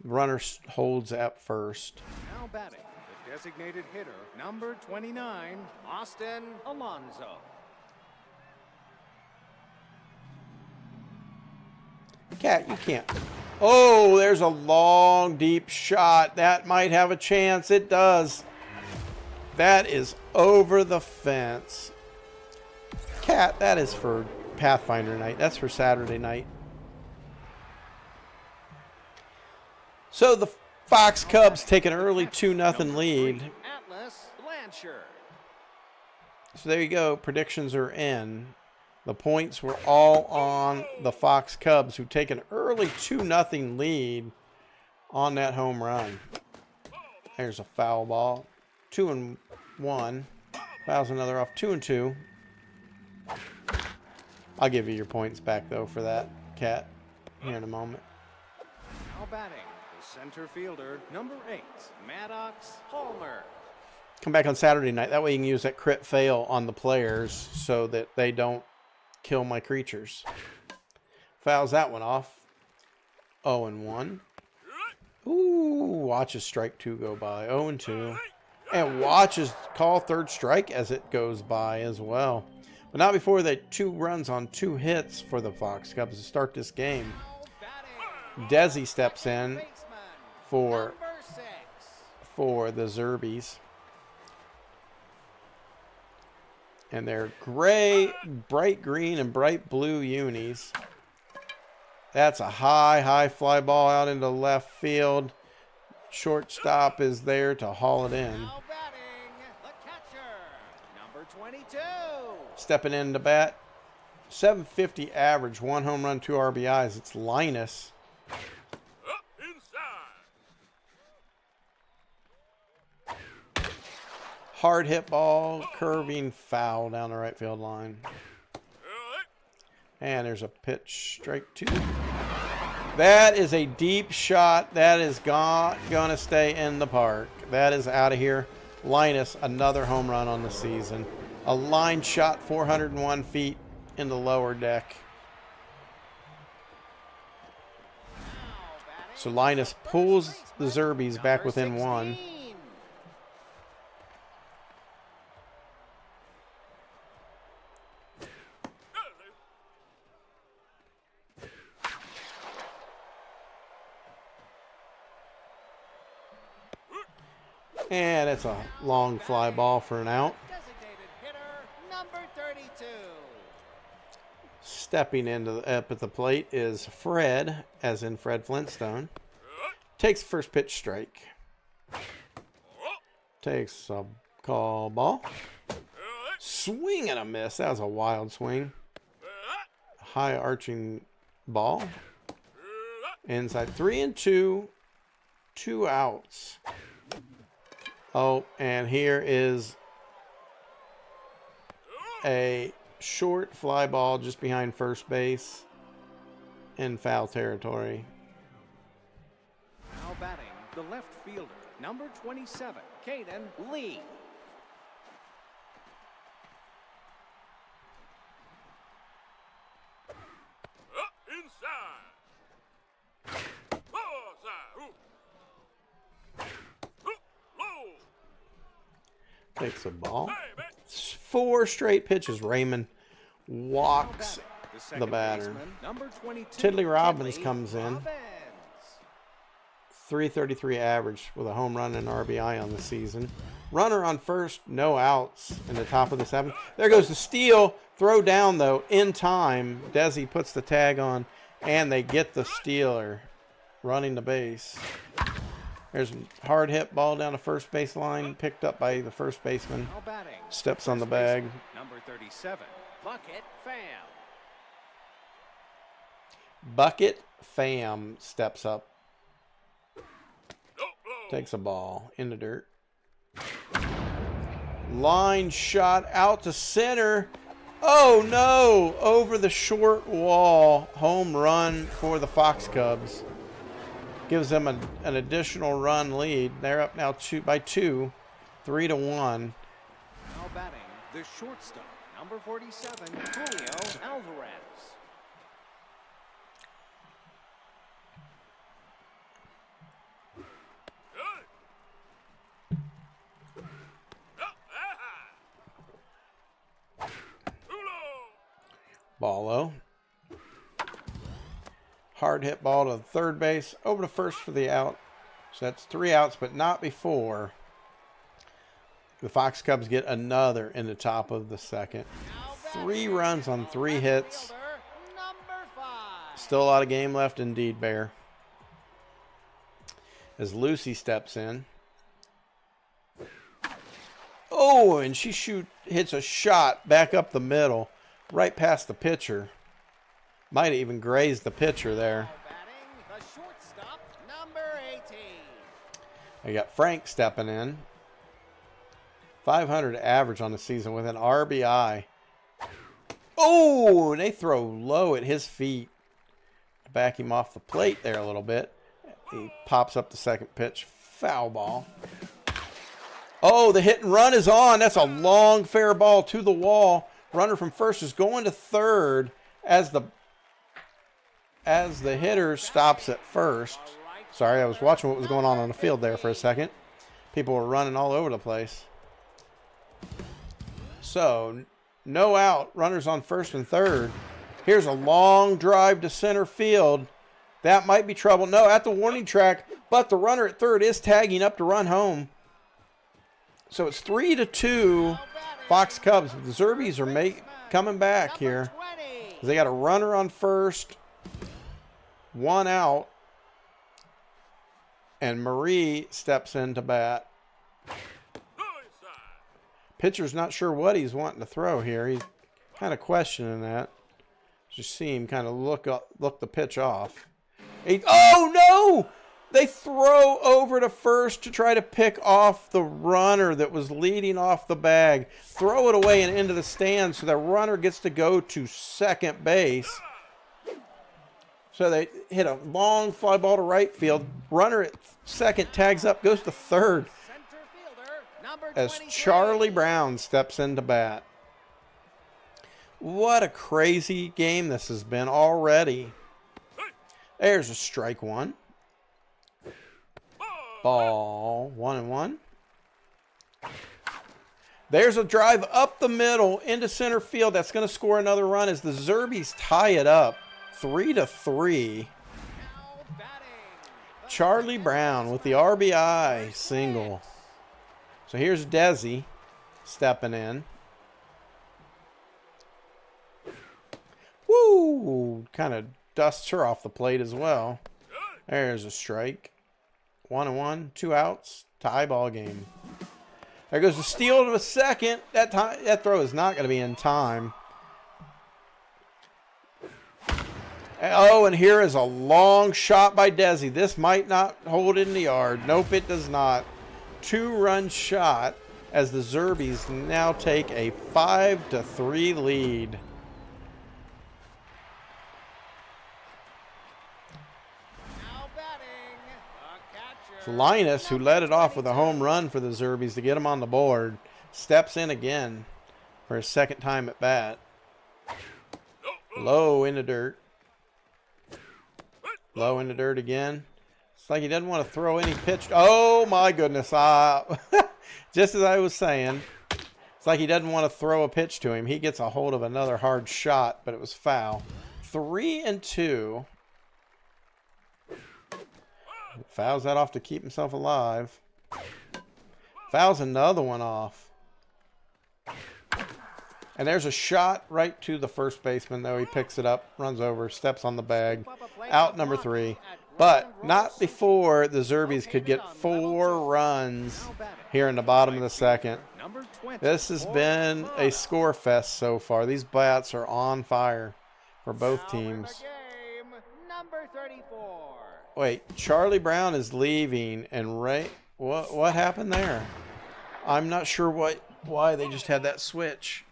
Runner holds at first. Now batting, the designated hitter, number 29, Austin Alonso. Cat, you can't. Oh, there's a long, deep shot. That might have a chance. It does. That is over the fence. Cat, that is for Pathfinder night. That's for Saturday night. So the Fox Cubs take an early 2-0 lead. Atlas Blanchard. So there you go. Predictions are in. The points were all on the Fox Cubs, who take an early 2-0 lead on that home run. There's a foul ball. 2-1. Fouls another off. 2-2. I'll give you your points back, though, for that, Cat, here in a moment. Now batting, the center fielder, number 8, Maddox Palmer. Come back on Saturday night. That way you can use that crit fail on the players so that they don't kill my creatures. Fouls that one off. 0-1. Ooh, watches strike 2 go by. 0-2. And watches call third strike as it goes by as well. But not before the 2 runs on 2 hits for the Fox Cubs to start this game. Desi steps in for the Zerbies. And they're gray, bright green, and bright blue unis. That's a high fly ball out into left field. Shortstop is there to haul it in. Now batting, the catcher, number 22. Stepping in to bat. 750 average, 1 home run, 2 RBIs. It's Linus. Hard hit ball, curving foul down the right field line. And there's a pitch, strike 2. That is a deep shot. That is going to stay in the park. That is out of here. Linus, another home run on the season. A line shot 401 feet in the lower deck. So Linus pulls the Zerbies back within 1. And it's a long fly ball for an out. Designated hitter, number 32. Stepping up at the plate is Fred, as in Fred Flintstone. Takes the first pitch strike. Takes a call ball. Swing and a miss. That was a wild swing. High arching ball. Inside 3-2. 2 outs. Oh, and here is a short fly ball just behind first base in foul territory. Now batting, the left fielder, number 27, Caden Lee. Takes a ball. 4 straight pitches. Raymond walks the batter. Tiddly Robbins comes in. 333 average with a home run and RBI on the season. Runner on first, no outs in the top of the 7th. There goes the steal. Throw down, though, in time. Desi puts the tag on, and they get the stealer running the base. There's a hard hit ball down the first base line, picked up by the first baseman. Steps on the bag. Number 37, Bucket Pham. Bucket Pham steps up. Takes a ball in the dirt. Line shot out to center. Oh no! Over the short wall. Home run for the Fox Cubs. Gives them an additional run lead. They're up now by 2, 3-1. Now batting the shortstop, number 47, Julio Alvarez. Ball low. Hard hit ball to third base. Over to first for the out. So that's 3 outs, but not before the Fox Cubs get another in the top of the 2nd. 3 runs on 3 hits. Still a lot of game left indeed, Bear. As Lucy steps in. Oh, and she hits a shot back up the middle. Right past the pitcher. Might have even grazed the pitcher there. I got Frank stepping in. 500 average on the season with an RBI. Oh, and they throw low at his feet. Back him off the plate there a little bit. He pops up the second pitch. Foul ball. Oh, the hit and run is on. That's a long fair ball to the wall. Runner from first is going to third as the hitter stops at first. Sorry, I was watching what was going on the field there for a second. People were running all over the place. So, no out. Runners on first and third. Here's a long drive to center field. That might be trouble. No, at the warning track, but the runner at third is tagging up to run home. So it's 3-2. Fox Cubs. The Zerbies are coming back here. They got a runner on first, 1 out, and Marie steps in to bat. Pitcher's not sure what he's wanting to throw here. He's kind of questioning that. Just see him kind of look the pitch off. Oh no! They throw over to first to try to pick off the runner that was leading off the bag. Throw it away and into the stands so the runner gets to go to second base. So they hit a long fly ball to right field. Runner at second tags up, goes to third as Charlie Brown steps into bat. What a crazy game this has been already. There's a strike 1. Ball 1-1. There's a drive up the middle into center field. That's going to score another run as the Zerbies tie it up 3-3. Charlie Brown with the RBI single. So here's Desi stepping in. Woo! Kind of dusts her off the plate as well. There's a strike. 1-1, 2 outs, tie ball game. There goes the steal to the second. That throw is not going to be in time. Oh, and here is a long shot by Desi. This might not hold in the yard. Nope, it does not. 2-run shot as the Zerbies now take a 5-3 lead. Linus, who led it off with a home run for the Zerbies to get him on the board, steps in again for his second time at bat. Low in the dirt. Low in the dirt again. It's like he doesn't want to throw any pitch. Oh, my goodness. Just as I was saying, it's like he doesn't want to throw a pitch to him. He gets a hold of another hard shot, but it was foul. 3-2. Fouls that off to keep himself alive. Fouls another one off. And there's a shot right to the first baseman, though. He picks it up, runs over, steps on the bag. Out number 3. But not before the Zerbies could get 4 runs here in the bottom of the second. This has been a score fest so far. These bats are on fire for both teams. Wait, Charlie Brown is leaving, and Ray, what happened there? I'm not sure why they just had that switch.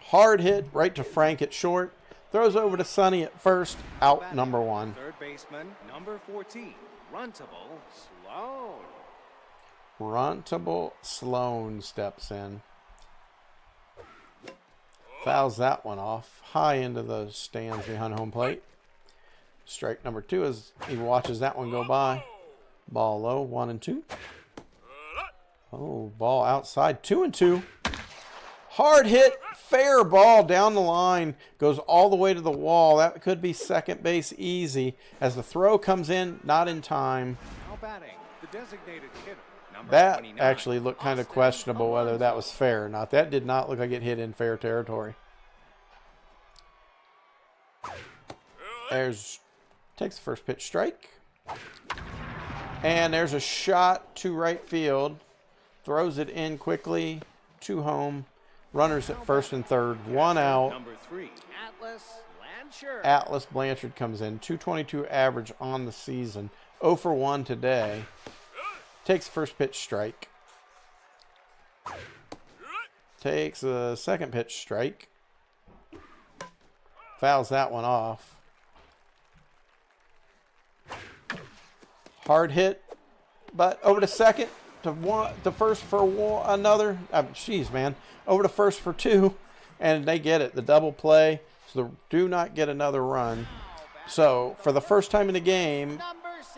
Hard hit right to Frank at short. Throws over to Sonny at first. Out number 1. Third baseman, number 14, Runtable Sloan. Runtable Sloan steps in. Fouls that one off. High into the stands behind home plate. Strike number 2 as he watches that one go by. Ball low, 1-2. Oh, ball outside, 2-2. Hard hit, fair ball down the line. Goes all the way to the wall. That could be second base easy. As the throw comes in, not in time. Now batting, the designated hitter, number That 29, actually looked kind of questionable whether that was fair or not. That did not look like it hit in fair territory. Takes the first pitch strike. And there's a shot to right field. Throws it in quickly to home. Runners at first and third. 1 out. Number 3, Atlas Blanchard. Atlas Blanchard comes in. 222 average on the season. 0 for 1 today. Takes the first pitch strike. Takes a second pitch strike. Fouls that one off. Hard hit, but over to second, to first for another. Jeez, man. Over to first for 2, and they get it. The double play, so they do not get another run. So, for the first time in the game,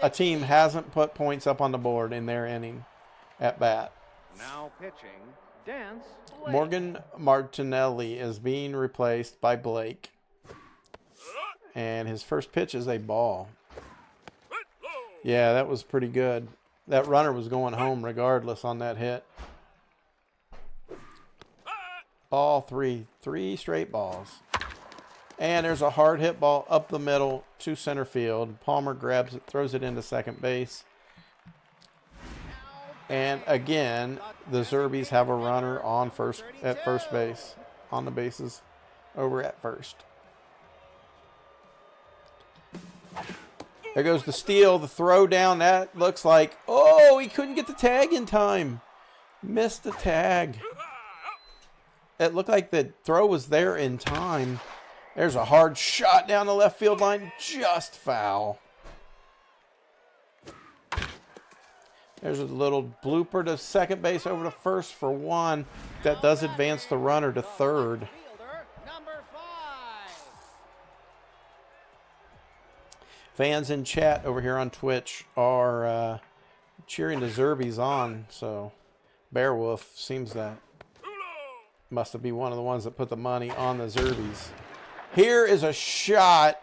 a team hasn't put points up on the board in their inning at bat. Now pitching, Dance Blake. Morgan Martinelli is being replaced by Blake. And his first pitch is a ball. Yeah, that was pretty good. That runner was going home regardless on that hit. Ball 3. 3 straight balls. And there's a hard hit ball up the middle to center field. Palmer grabs it, throws it into second base. And again, the Zerbies have a runner at first base. On the bases over at first. There goes the steal, the throw down. That looks like, oh, he couldn't get the tag in time. Missed the tag. It looked like the throw was there in time. There's a hard shot down the left field line, just foul. There's a little blooper to second base over to first for 1. That does advance the runner to third. Fans in chat over here on Twitch are cheering the Zerbies on, so Bearwolf seems that must have been one of the ones that put the money on the Zerbies. Here is a shot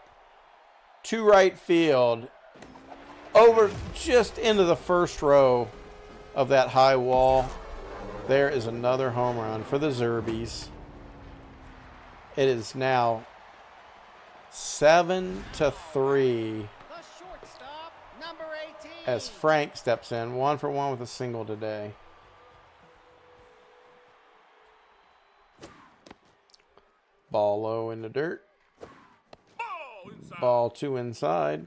to right field, over just into the first row of that high wall. There is another home run for the Zerbies. It is now 7-3 as Frank steps in. 1 for 1 with a single today. Ball low in the dirt. Ball 2 inside.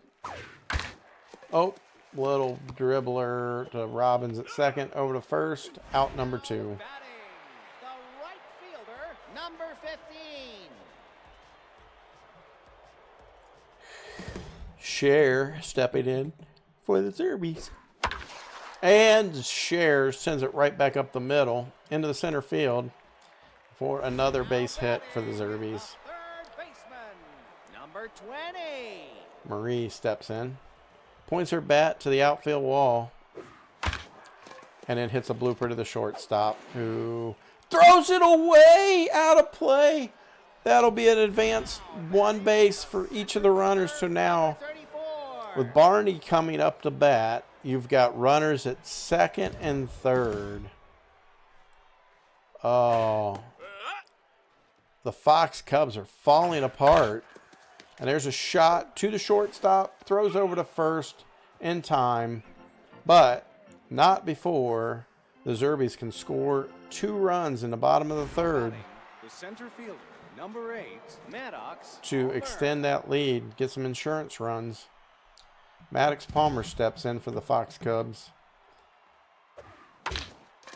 Oh, little dribbler to Robbins at second. Over to first. Out number 2. The right fielder, number 15. Cher stepping in for the Zerbies. And Cher sends it right back up the middle into the center field for another base hit for the Zerbies. Third baseman, number 20. Marie steps in. Points her bat to the outfield wall. And then hits a blooper to the shortstop, who throws it away, out of play. That'll be an advanced one base for each of the runners. So now, with Barney coming up to bat, you've got runners at second and third. Oh. The Fox Cubs are falling apart. And there's a shot to the shortstop. Throws over to first in time. But not before the Zerbies can score 2 runs in the bottom of the third. The center fielder, number 8, Maddox to extend that lead, get some insurance runs. Maddox Palmer steps in for the Fox Cubs.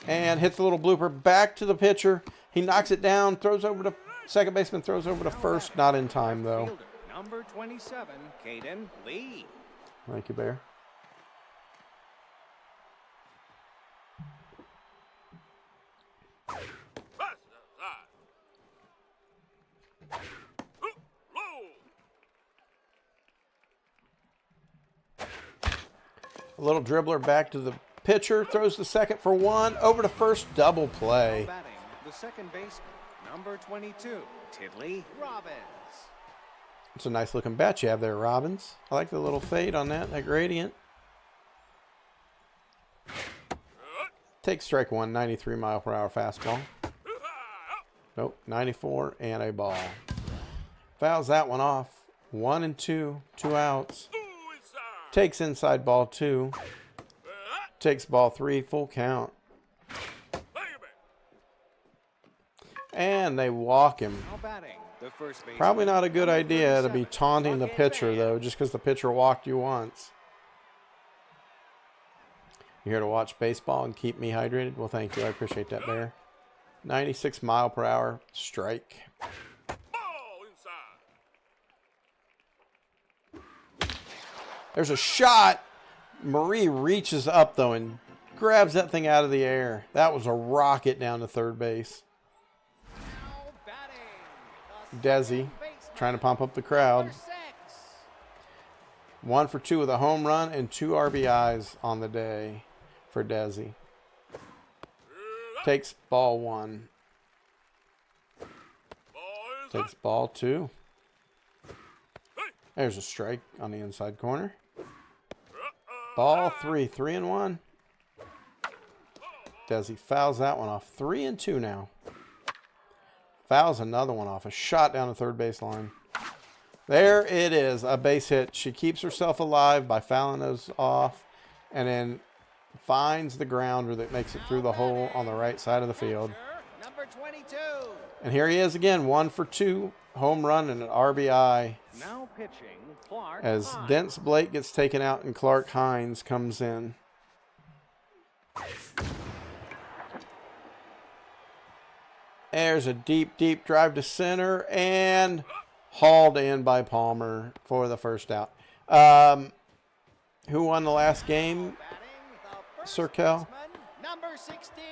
And hits a little blooper back to the pitcher. He knocks it down, throws over to second baseman, throws over to first. Not in time, though. Number 27, Caden Lee. Thank you, Bear. A little dribbler back to the pitcher, throws the second for 1, over to first, double play. Batting, the second baseman, number 22, Tiddly Robbins. It's a nice looking bat you have there, Robbins. I like the little fade on that gradient. Take strike 1, 93 mile per hour fastball. Nope, 94 and a ball. Fouls that one off. 1 and 2, 2 outs. Takes inside ball 2. Takes ball 3, full count. And they walk him. Probably not a good idea to be taunting the pitcher, though, just because the pitcher walked you once. You here to watch baseball and keep me hydrated? Well, thank you. I appreciate that, Bear. 96 mile per hour strike. There's a shot. Marie reaches up, though, and grabs that thing out of the air. That was a rocket down to third base. Desi trying to pump up the crowd. 1 for 2 with a home run and 2 RBIs on the day for Desi. Takes ball 1. Takes ball 2. There's a strike on the inside corner. Ball 3, 3 and 1. Desi fouls that one off. 3 and 2 now. Fouls another one off. A shot down the third baseline. There it is. A base hit. She keeps herself alive by fouling those off. And then finds the grounder that makes it through the hole on the right side of the field. Number 22. And here he is again. 1 for 2. Home run and an RBI. Now pitching, Clark as Hines. Dents Blake gets taken out and Clark Hines comes in. There's a deep, deep drive to center and hauled in by Palmer for the first out. Who won the last game? Cirkel?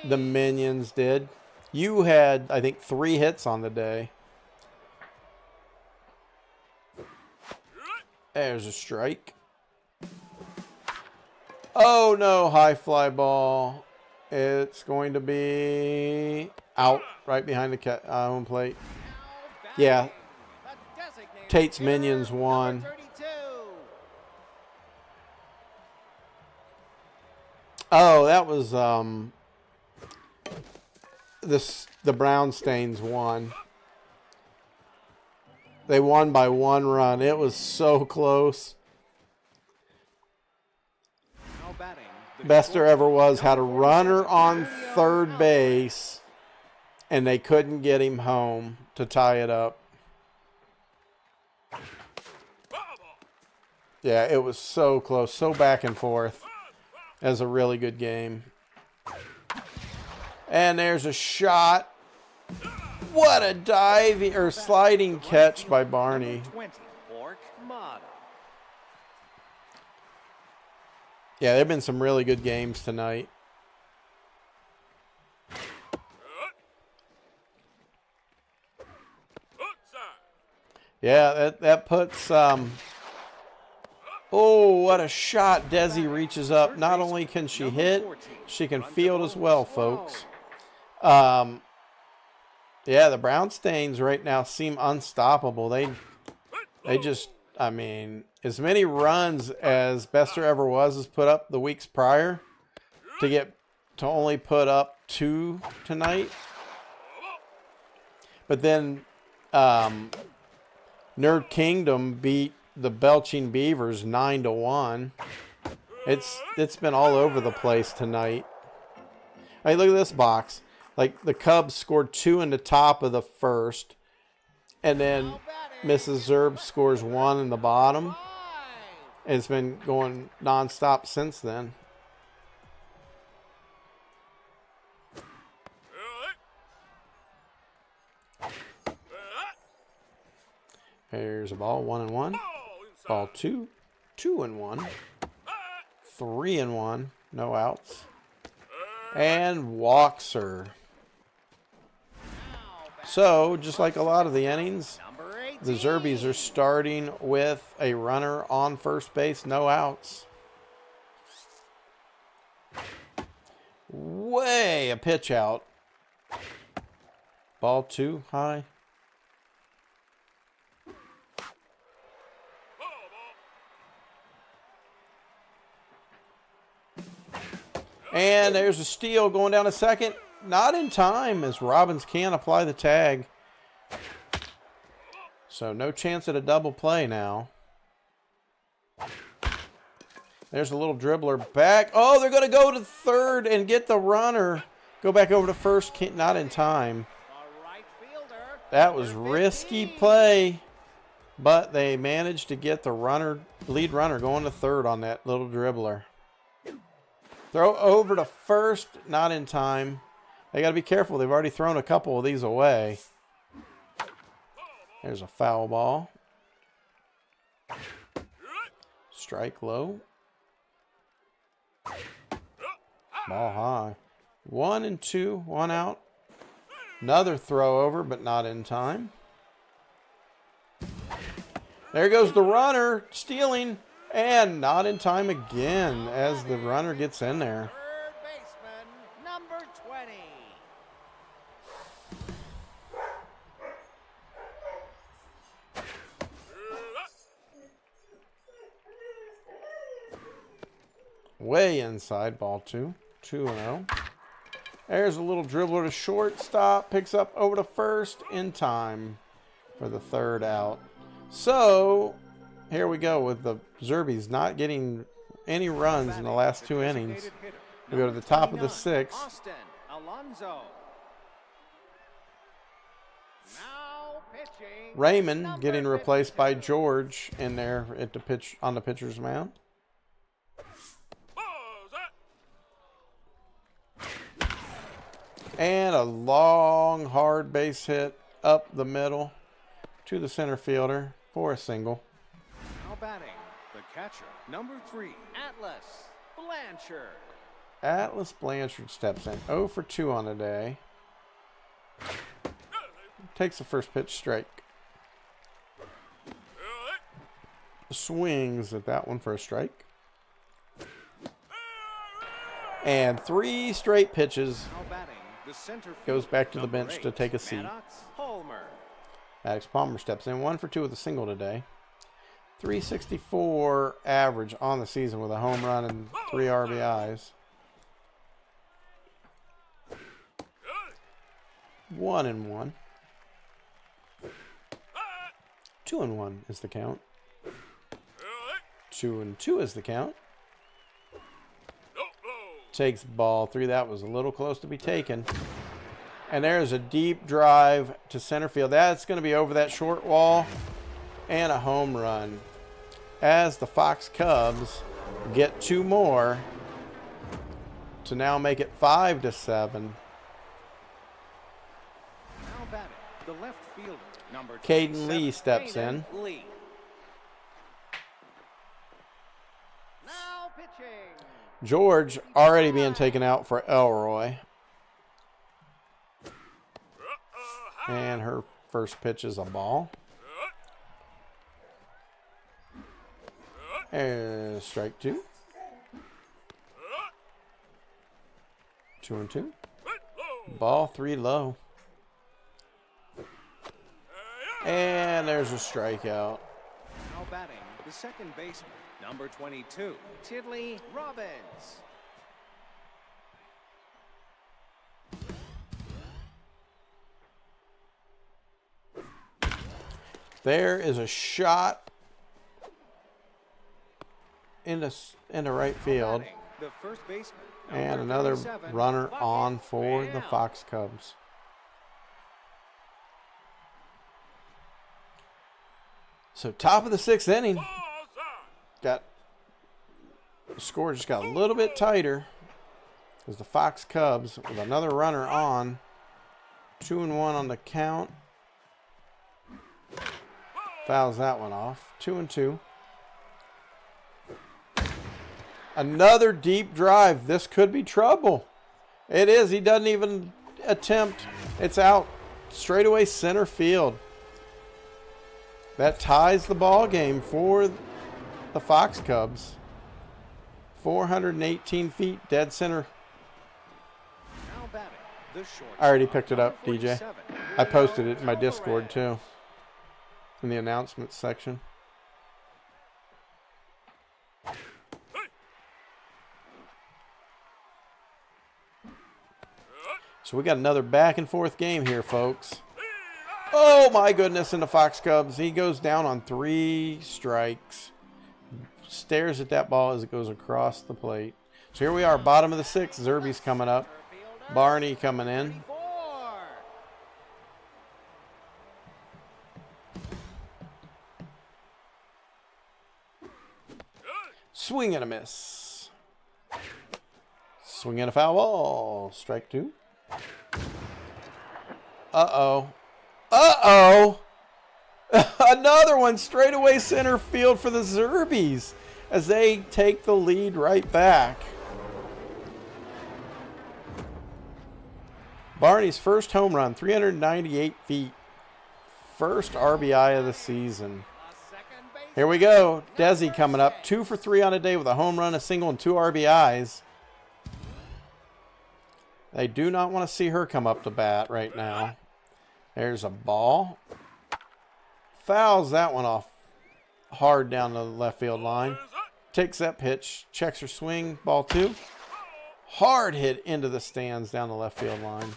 The Minions did. You had, I think, 3 hits on the day. There's a strike. Oh, no. High fly ball. It's going to be out right behind the home plate. Yeah. Tate's Minions won. Oh, that was the Brownstains won. They won by 1 run. It was so close. Best there ever was. Had a runner on third base, and they couldn't get him home to tie it up. Yeah, it was so close, so back and forth. It was a really good game. And there's a shot. What a diving or sliding catch by Barney. Yeah, there have been some really good games tonight. Yeah, that puts Oh, what a shot. Desi reaches up. Not only can she hit, she can field as well, folks. Yeah, the Brownstains right now seem unstoppable. They just, I mean, as many runs as Best There Ever Was has put up the weeks prior to only put up 2 tonight. But then Nerd Kingdom beat the Belching Beavers 9-1. It's been all over the place tonight. Hey, look at this box. Like, the Cubs scored 2 in the top of the first, and then Mrs. Zerb scores 1 in the bottom. And it's been going nonstop since then. Here's a ball, 1-1. Ball 2, 2-1. 3-1, no outs. And walks her. So, just like a lot of the innings, the Zerbies are starting with a runner on first base, no outs. Way a pitch out. Ball 2, high. And there's a steal going down to second. Not in time as Robbins can't apply the tag. So no chance at a double play now. There's a little dribbler back. Oh, they're going to go to third and get the runner. Go back over to first. Not in time. That was risky play. But they managed to get the lead runner going to third on that little dribbler. Throw over to first, not in time. They got to be careful. They've already thrown a couple of these away. There's a foul ball. Strike low. Ball high. 1-2, 1 out. Another throw over, but not in time. There goes the runner, stealing. And not in time again as the runner gets in there. Third baseman, number 20. Way inside, ball 2. 2-0. There's a little dribbler to shortstop. Picks up over to first in time for the third out. So, here we go with the Zerbies not getting any runs in the last 2 innings. We go to the top of the 6th. Austin Alonso. Now pitching. Raymond getting replaced by George in there at the pitch on the pitcher's mound. And a long hard base hit up the middle to the center fielder for a single. Now batting, the catcher, number 3, Atlas Blanchard. Atlas Blanchard steps in. 0 for 2 on the day. Takes the first pitch strike. Swings at that one for a strike. And 3 straight pitches. Now batting, the center Goes back to the number bench to 8, take a seat. Maddox Palmer. Maddox Palmer steps in. 1 for 2 with a single today. 364 average on the season with a home run and 3 RBIs. 1-1. 2-1 is the count. 2-2 is the count. Takes ball 3. That was a little close to be taken. And there's a deep drive to center field. That's going to be over that short wall. And a home run. As the Fox Cubs get 2 more to now make it 5-7. Now batting, the left fielder, number Caden 27, Lee steps in. Caden Lee. Now pitching. George already being taken out for Elroy. And her first pitch is a ball. And strike 2. 2-2. Ball 3 low. And there's a strikeout. Now batting, the second baseman, number 22, Tiddly Robbins. There is a shot into right field. Batting, the first baseman, And number another 37, runner Bucket on for the Brown. Fox Cubs. So top of the 6th inning. The score just got a little bit tighter as the Fox Cubs with another runner on. 2-1 on the count. Fouls that one off. 2-2. Another deep drive. This could be trouble. It is. He doesn't even attempt. It's out. Straightaway center field. That ties the ball game for the Fox Cubs. 418 feet, dead center. Now batting, the shortstop, I already picked it up, number DJ. 47, I posted it in my Alvarez. Discord too, in the announcements section. So we got another back and forth game here, folks. Oh my goodness, in the Fox Cubs. He goes down on 3 strikes. Stares at that ball as it goes across the plate. So here we are, bottom of the 6th. Zerby's coming up. Barney coming in. 34. Swing and a miss. Swing and a foul ball. Strike 2. Uh-oh. Uh-oh. Another one straight away center field for the Zerbies as they take the lead right back. Barney's first home run, 398 feet. First RBI of the season. Here we go. Desi coming up. 2 for 3 on a day with a home run, a single, and 2 RBIs. They do not want to see her come up to bat right now. There's a ball. Fouls that one off hard down the left field line. Takes that pitch. Checks her swing. Ball 2. Hard hit into the stands down the left field line.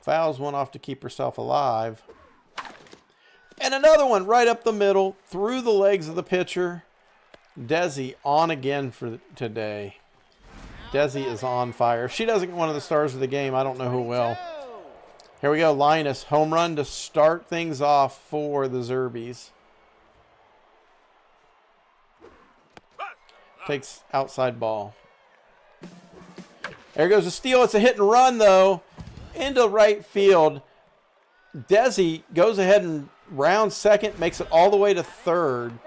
Fouls one off to keep herself alive. And another one right up the middle. Through the legs of the pitcher. Desi on again for today. Desi is on fire. If she doesn't get one of the stars of the game, I don't know who will. Here we go. Linus, home run to start things off for the Zerbies. Takes outside ball. There goes a steal. It's a hit and run, though, into right field. Desi goes ahead and rounds second, makes it all the way to third.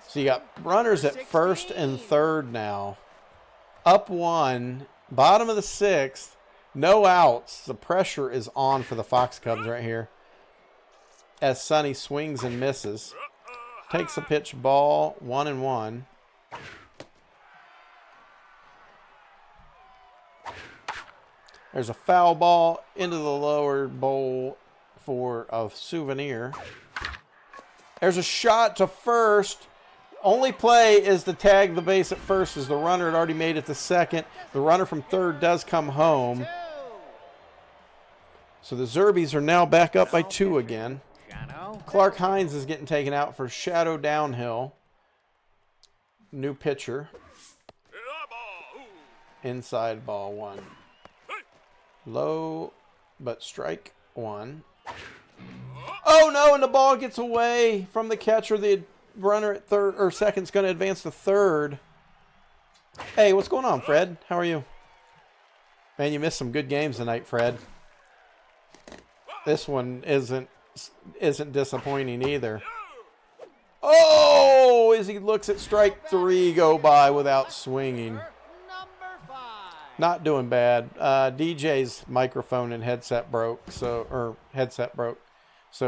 So you got runners at first and third now. Up 1, bottom of the 6th. No outs. The pressure is on for the Fox Cubs right here. As Sonny swings and misses. Takes a pitch ball, 1-1. There's a foul ball into the lower bowl for a souvenir. There's a shot to first. Only play is to tag the base at first as the runner had already made it to second. The runner from third does come home. So the Zerbies are now back up by 2 again. Clark Hines is getting taken out for Shadow Downhill. New pitcher. Inside ball 1. Low, but strike 1. Oh no, and the ball gets away from the catcher. The runner at third or second is going to advance to third. Hey, what's going on, Fred? How are you? Man, you missed some good games tonight, Fred. This one isn't disappointing either. Oh, as he looks at strike 3 go by without swinging. Not doing bad. DJ's microphone and headset broke, so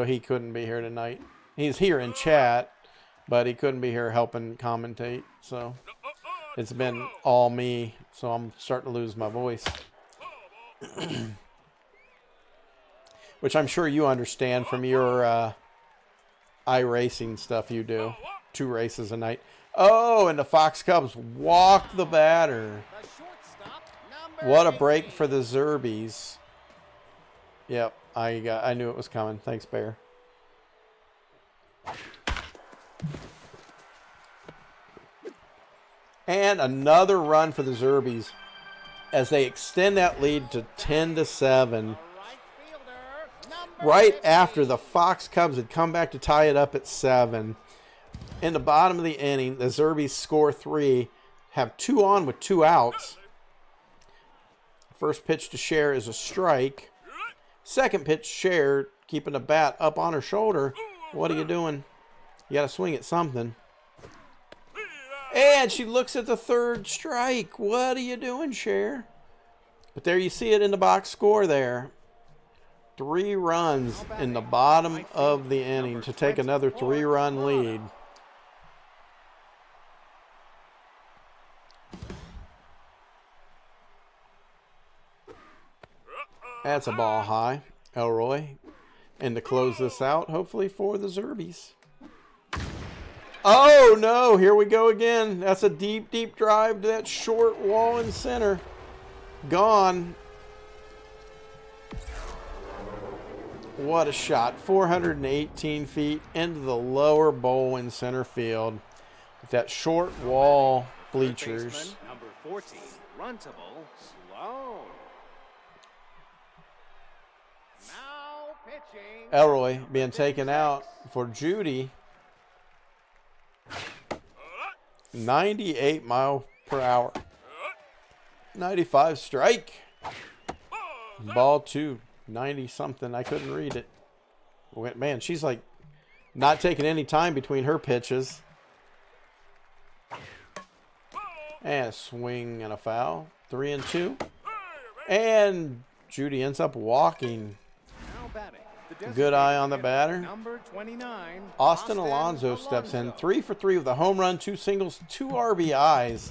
he couldn't be here tonight. He's here in chat, but he couldn't be here helping commentate, so it's been all me, so I'm starting to lose my voice. Which I'm sure you understand from your iRacing stuff you do. 2 races a night. Oh, and the Fox Cubs walk the batter. What a break for the Zerbies. Yep, I knew it was coming. Thanks, Bear. And another run for the Zerbies as they extend that lead to 10-7. Right after the Fox Cubs had come back to tie it up at 7. In the bottom of the inning, the Zerbies score 3, have 2 on with 2 outs. First pitch to Cher is a strike. Second pitch, Cher keeping the bat up on her shoulder. What are you doing? You got to swing at something. And she looks at the third strike. What are you doing, Cher? But there you see it in the box score there. 3 runs in the bottom of the inning to take another 3-run lead. That's a ball high, Elroy. And to close this out, hopefully for the Zerbies. Oh, no, here we go again. That's a deep, deep drive to that short wall in center. Gone. What a shot. 418 feet into the lower bowl in center field. With that short wall bleachers. Number 14, Runtable, Sloan. Now pitching. Elroy being taken out for Judy. 98 mile per hour. 95 strike. Ball 2. 90 something. I couldn't read it. Man, she's like not taking any time between her pitches. And a swing and a foul. 3-2. And Judy ends up walking. Good eye on the batter. Number 29, Austin Alonso steps in. 3 for 3 with a home run, 2 singles, 2 RBIs.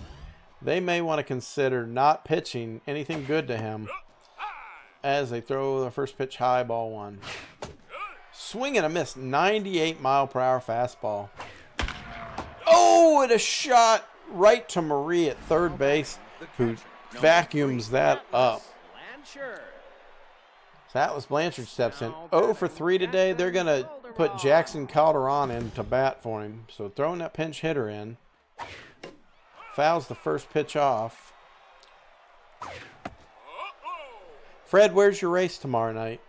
They may want to consider not pitching anything good to him as they throw the first pitch high, ball 1. Swing and a miss. 98 mile per hour fastball. Oh, and a shot right to Marie at third base, who vacuums that up. So Atlas Blanchard steps in. 0 for 3 today. They're going to put Jackson Calderon in to bat for him. So throwing that pinch hitter in. Fouls the first pitch off. Fred, where's your race tomorrow night?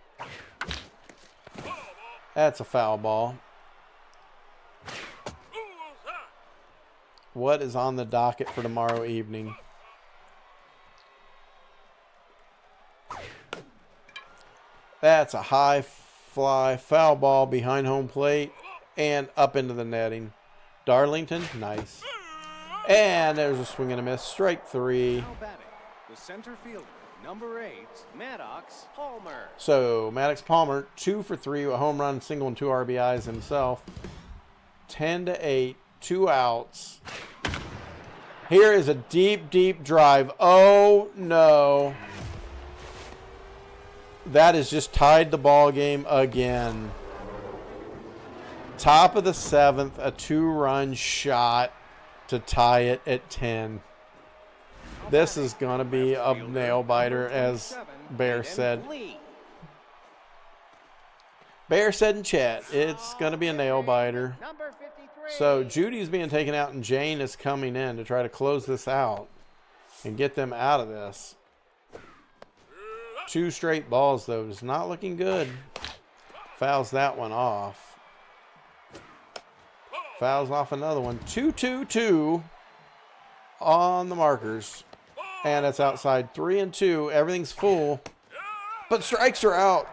That's a foul ball. What is on the docket for tomorrow evening? That's a high fly foul ball behind home plate and up into the netting. Darlington, nice. And there's a swing and a miss. Strike 3. The center fielder, number 8, Maddox Palmer. So Maddox Palmer, 2 for 3, a home run, single, and 2 RBIs himself. 10-8, 2 outs. Here is a deep, deep drive. Oh no. That has just tied the ball game again. Top of the 7th, a 2-run shot to tie it at 10. This is going to be a nail biter, as Bear said. Bear said in chat, it's going to be a nail biter. So Judy's being taken out and Jane is coming in to try to close this out and get them out of this. 2 straight balls, though. It's not looking good. Fouls that one off. Fouls off another one. 2-2-2 on the markers. And it's outside. 3-2. Everything's full. But strikes are out.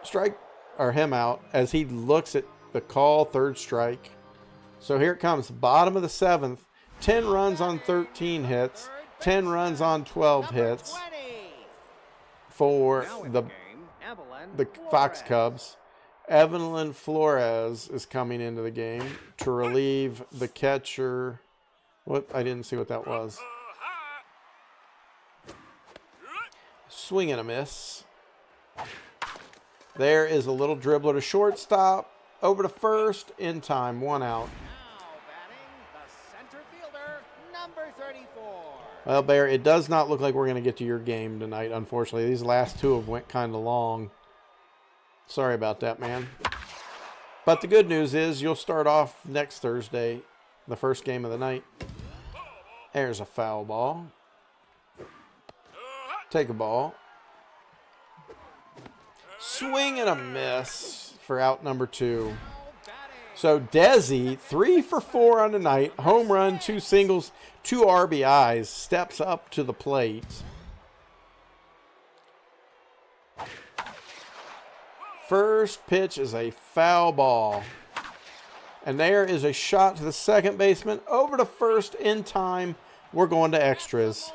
Strike, or him out, as he looks at the call. 3rd strike. So here it comes. Bottom of the 7th. 10 runs on 13 hits. 10 runs on 12 hits. For the Fox Cubs. Evelyn Flores is coming into the game to relieve the catcher. What? I didn't see what that was. Swing and a miss. There is a little dribbler to shortstop. Over to first. In time. 1 out. Now batting, the center fielder, number 34. Well, Bear, it does not look like we're going to get to your game tonight, unfortunately. These last two have went kind of long. Sorry about that, man. But the good news is you'll start off next Thursday, the first game of the night. There's a foul ball. Take a ball. Swing and a miss for out number 2. So Desi, 3 for 4 on the night. Home run, 2 singles, 2 RBIs. Steps up to the plate. First pitch is a foul ball. And there is a shot to the second baseman. Over to first in time. We're going to extras.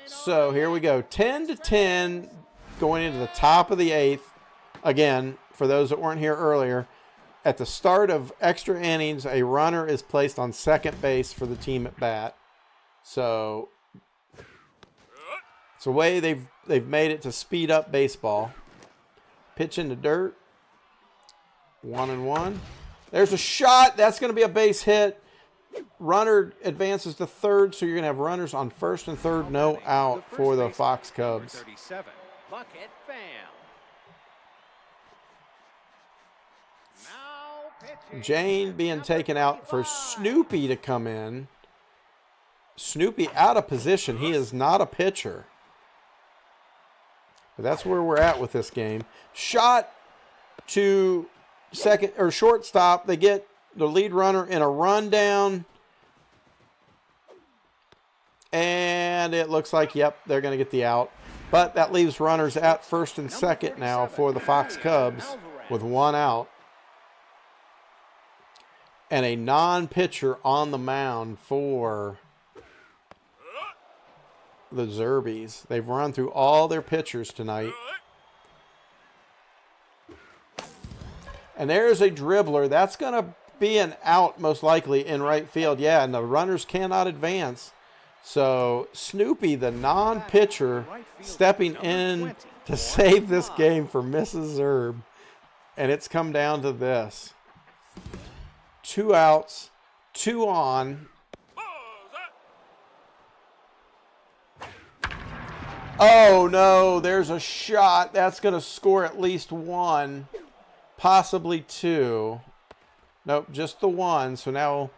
So here we go. 10-10 going into the top of the 8th. Again, for those that weren't here earlier, at the start of extra innings, a runner is placed on second base for the team at bat. So it's a way they've made it to speed up baseball. Pitch in the dirt. 1-1. There's a shot. That's going to be a base hit. Runner advances to third, so you're going to have runners on first and third, no out for the Fox Cubs. 37, Bucket Pham. Now pitching. Jane being taken out for Snoopy to come in. Snoopy out of position. He is not a pitcher. But that's where we're at with this game. Shot to second or shortstop. They get the lead runner in a rundown. And it looks like, yep, they're going to get the out. But that leaves runners at first and second now for the Fox Cubs with 1 out. And a non-pitcher on the mound for the Zerbies. They've run through all their pitchers tonight. And there's a dribbler. That's going to be an out most likely in right field. Yeah, and the runners cannot advance. So Snoopy, the non-pitcher, stepping in to save this game for Mrs. Zerb. And it's come down to this. 2 outs, 2 on. Oh, no, there's a shot. That's going to score at least 1, possibly 2. Nope, just the 1. So now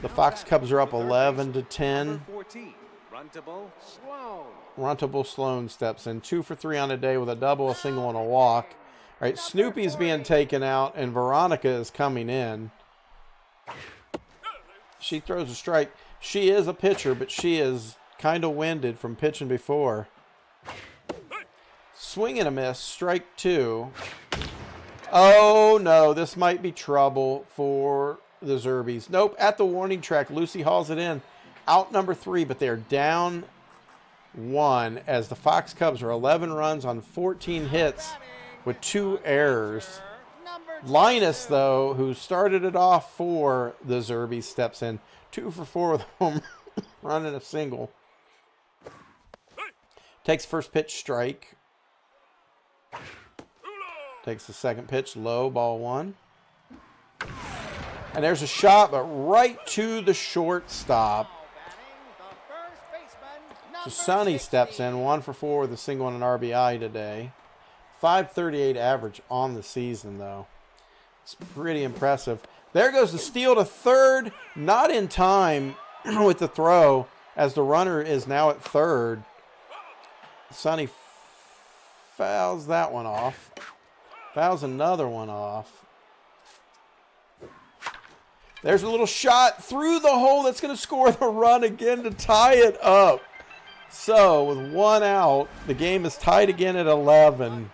the Fox Cubs are up 11-10. Runtable Sloan steps in. 2 for 3 on a day with a double, a single, and a walk. All right, Snoopy's being taken out, and Veronica is coming in. She throws a strike. She is a pitcher, but she is kind of winded from pitching before. Swing and a miss. Strike 2. Oh, no. This might be trouble for the Zerbies. Nope. At the warning track, Lucy hauls it in. Out number 3, but they're down 1 as the Fox Cubs are 11 runs on 14 hits with 2 errors. Linus, though, who started it off for the Zerbies, steps in. 2 for 4 with a home run and a single. Takes first pitch, strike. Takes the second pitch, low, ball 1. And there's a shot, but right to the shortstop. So Sonny steps in, 1 for 4 with a single and an RBI today. .538 average on the season, though. It's pretty impressive. There goes the steal to third. Not in time with the throw, as the runner is now at third. Sonny fouls that one off. Fouls another one off. There's a little shot through the hole that's going to score the run again to tie it up. So, with 1 out, the game is tied again at 11.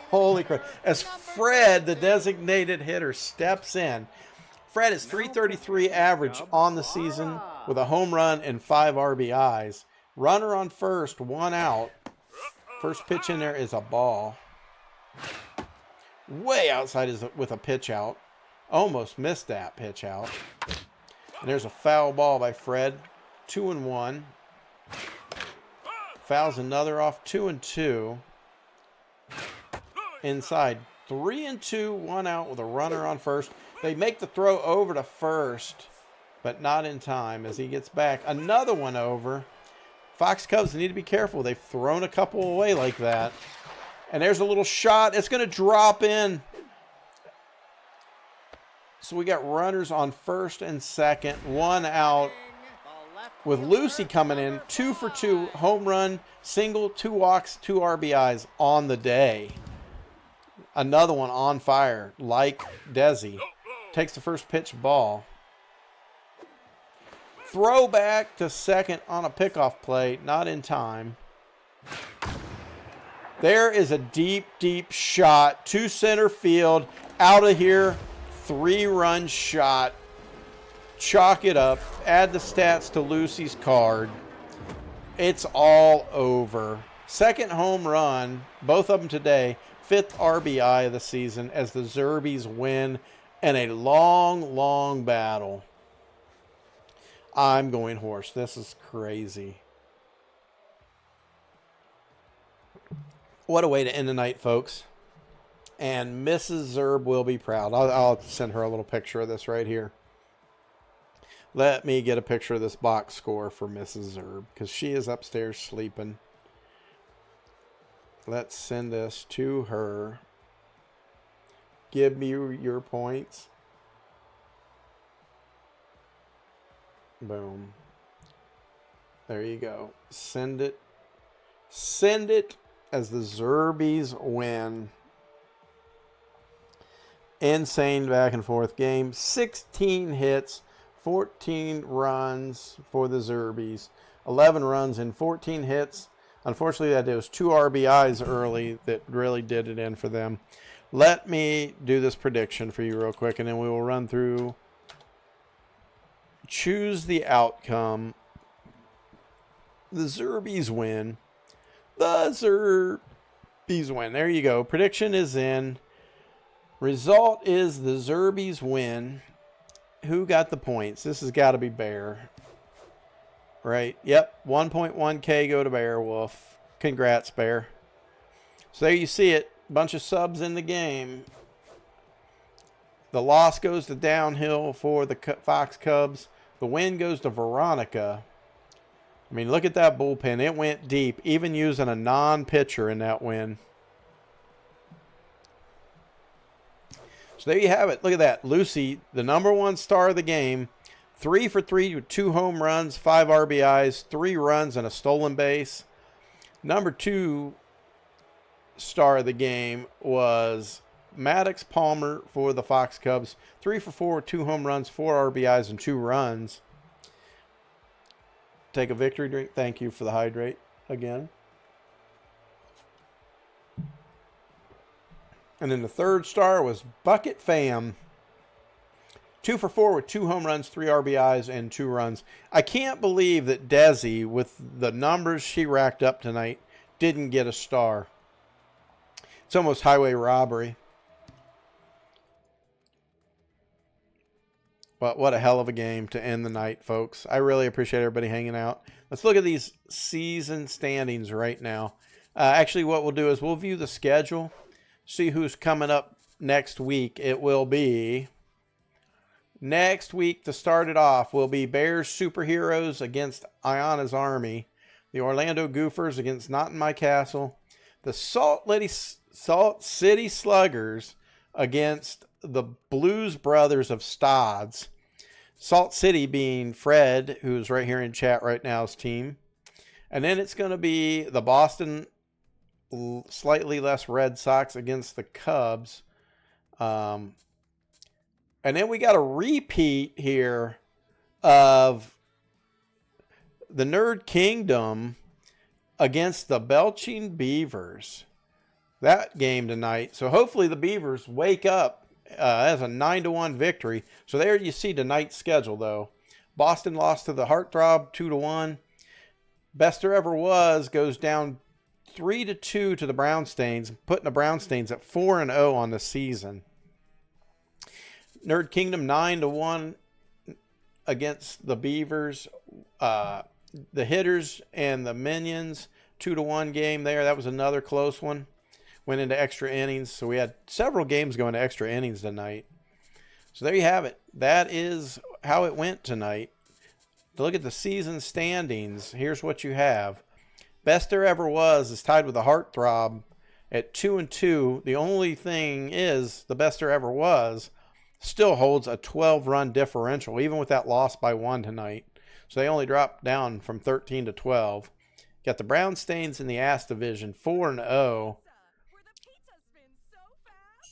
Holy crap. As Fred, the designated hitter, steps in. Fred is .333 average on the season with a home run and 5 RBIs. Runner on first, 1 out. First pitch in there is a ball. Way outside with a pitch out. Almost missed that pitch out. And there's a foul ball by Fred. 2-1. Fouls another off. 2-2. Inside. 3-2. One out with a runner on first. They make the throw over to first, but not in time as he gets back. Another one over. Fox Cubs need to be careful. They've thrown a couple away like that. And there's a little shot. It's going to drop in. So we got runners on first and second. One out with Lucy coming in. 2 for 2. Home run, single, 2 walks, 2 RBIs on the day. Another one on fire like Desi. Takes the first pitch ball. Throw back to second on a pickoff play. Not in time. There is a deep, deep shot to center field. Out of here. 3-run shot. Chalk it up. Add the stats to Lucy's card. It's all over. Second home run. Both of them today. 5th RBI of the season as the Zerbies win in a long, long battle. I'm going horse. This is crazy. What a way to end the night, folks. And Mrs. Zerb will be proud. I'll send her a little picture of this right here. Let me get a picture of this box score for Mrs. Zerb because she is upstairs sleeping. Let's send this to her. Give me your points. Boom. There you go. Send it. Send it as the Zerbies win. Insane back and forth game. 16 hits, 14 runs for the Zerbies. 11 runs and 14 hits. Unfortunately, that was 2 RBIs early that really did it in for them. Let me do this prediction for you real quick, and then we will run through. Choose the outcome. The Zerbies win. The Zerbies win. There you go. Prediction is in. Result is the Zerbies win. Who got the points? This has got to be Bear. Right? Yep. 1.1K go to Bear Wolf. Congrats, Bear. So there you see it. Bunch of subs in the game. The loss goes to downhill for the Fox Cubs. The win goes to Veronica. I mean, look at that bullpen. It went deep, even using a non-pitcher in that win. So there you have it. Look at that. Lucy, the #1 star of the game. 3 for 3 with 2 home runs, 5 RBIs, 3 runs, and a stolen base. #2 star of the game was Maddox Palmer for the Fox Cubs. 3 for 4, 2 home runs, 4 RBIs, and 2 runs. Take a victory drink. Thank you for the hydrate again. And then the 3rd star was Bucket Fam. 2 for 4 with 2 home runs, 3 RBIs, and 2 runs. I can't believe that Desi, with the numbers she racked up tonight, didn't get a star. It's almost highway robbery. But what a hell of a game to end the night, folks. I really appreciate everybody hanging out. Let's look at these season standings right now. Actually, what we'll do is we'll view the schedule, see who's coming up next week. It will be next week to start it off will be Bears Superheroes against Ayana's Army, the Orlando Gophers against Not in My Castle, the Salt City Sluggers against the Blues Brothers of Stodds. Salt City being Fred, who's right here in chat right now's team. And then it's going to be the Boston slightly less Red Sox against the Cubs. And then we got a repeat here of the Nerd Kingdom against the Belching Beavers. That game tonight. So hopefully the Beavers wake up as a 9-1 victory. So there you see tonight's schedule, though. Boston lost to the Heartthrob 2-1. Best There Ever Was goes down 3-2 to the Brownstains, putting the Brownstains at 4-0 on the season. Nerd Kingdom 9-1 against the Beavers. The Hitters and the Minions, 2-1 game there. That was another close one. Went into extra innings. So we had several games going to extra innings tonight. So there you have it. That is how it went tonight. To look at the season standings, here's what you have. Best There Ever Was is tied with the Heartthrob at 2-2. The only thing is the Best There Ever Was still holds a 12-run differential, even with that loss by 1 tonight. So they only dropped down from 13 to 12. Got the Brownstains in the Ass Division, 4-0.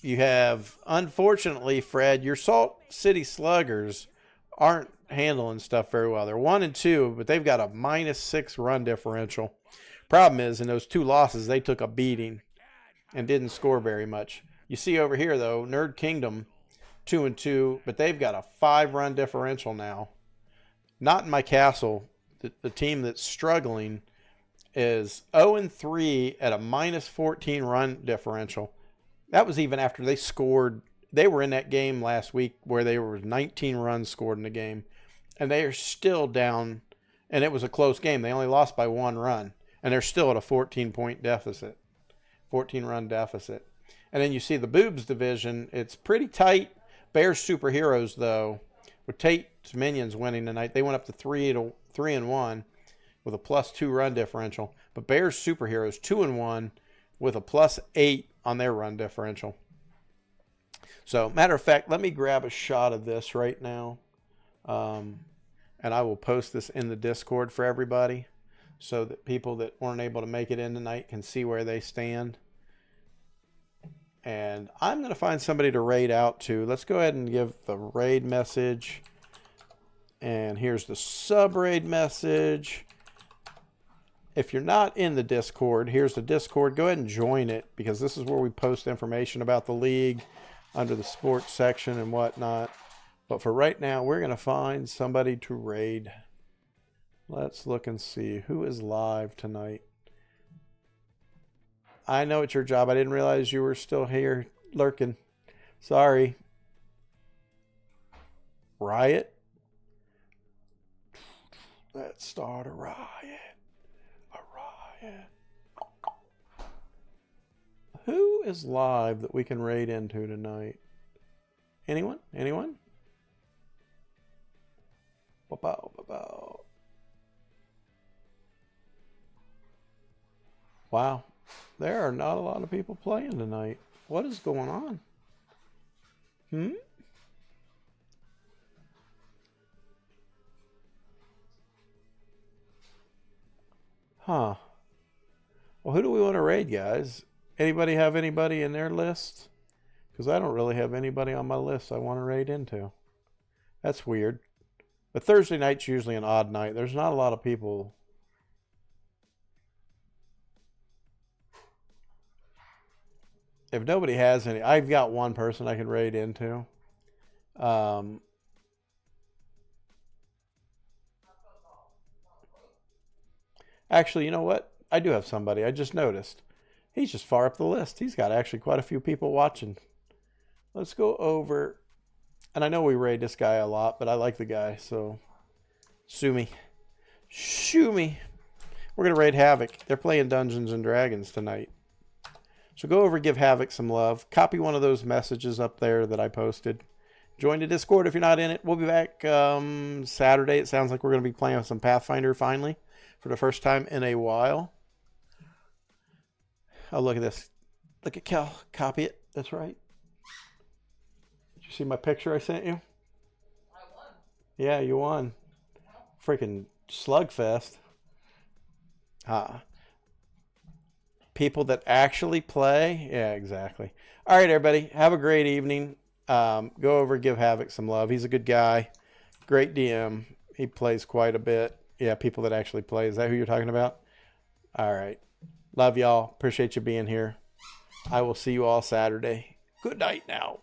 You have, unfortunately, Fred, your Salt City Sluggers aren't handling stuff very well. They're 1-2, but they've got a -6 run differential. Problem is, in those 2 losses, they took a beating and didn't score very much. You see over here, though, Nerd Kingdom, 2-2, but they've got a 5-run differential now. Not in my castle. The team that's struggling is 0-3 at a -14 run differential. That was even after they scored. They were in that game last week where there were 19 runs scored in the game, and they are still down, and it was a close game. They only lost by 1 run, and they're still at a 14-point deficit, 14-run deficit. And then you see the Boobs division. It's pretty tight. Bears Superheroes, though, with Tate's Minions winning tonight, they went up to 3-1 with a +2 run differential. But Bears Superheroes 2-1 with a +8 on their run differential. So, matter of fact, let me grab a shot of this right now, and I will post this in the Discord for everybody, so that people that weren't able to make it in tonight can see where they stand. And I'm going to find somebody to raid out to. Let's go ahead and give the raid message. And here's the sub-raid message. If you're not in the Discord, here's the Discord. Go ahead and join it, because this is where we post information about the league under the sports section and whatnot. But for right now, we're going to find somebody to raid. Let's look and see who is live tonight. I know it's your job. I didn't realize you were still here lurking. Sorry. Riot? Let's start a riot. A riot. Who is live that we can raid into tonight? Anyone? Anyone? Ba-bow, ba-bow. Wow. There are not a lot of people playing tonight. What is going on? Huh. Well, who do we want to raid, guys? Anybody have anybody in their list? Because I don't really have anybody on my list I want to raid into. That's weird. But Thursday night's usually an odd night. There's not a lot of people. If nobody has any, I've got one person I can raid into. Actually, you know what? I do have somebody. I just noticed. He's just far up the list. He's got actually quite a few people watching. Let's go over. And I know we raid this guy a lot, but I like the guy, so sue me. Shoo me. We're going to raid Havoc. They're playing Dungeons and Dragons tonight. So go over, give Havoc some love. Copy one of those messages up there that I posted. Join the Discord if you're not in it. We'll be back Saturday. It sounds like we're going to be playing some Pathfinder finally for the first time in a while. Oh, look at this. Look at Cal. Copy it. That's right. Did you see my picture I sent you? I won. Yeah, you won. Freaking slugfest. People that actually play. Yeah, exactly. All right, everybody. Have a great evening. Go over, give Havoc some love. He's a good guy. Great DM. He plays quite a bit. Yeah, people that actually play. Is that who you're talking about? All right. Love y'all. Appreciate you being here. I will see you all Saturday. Good night now.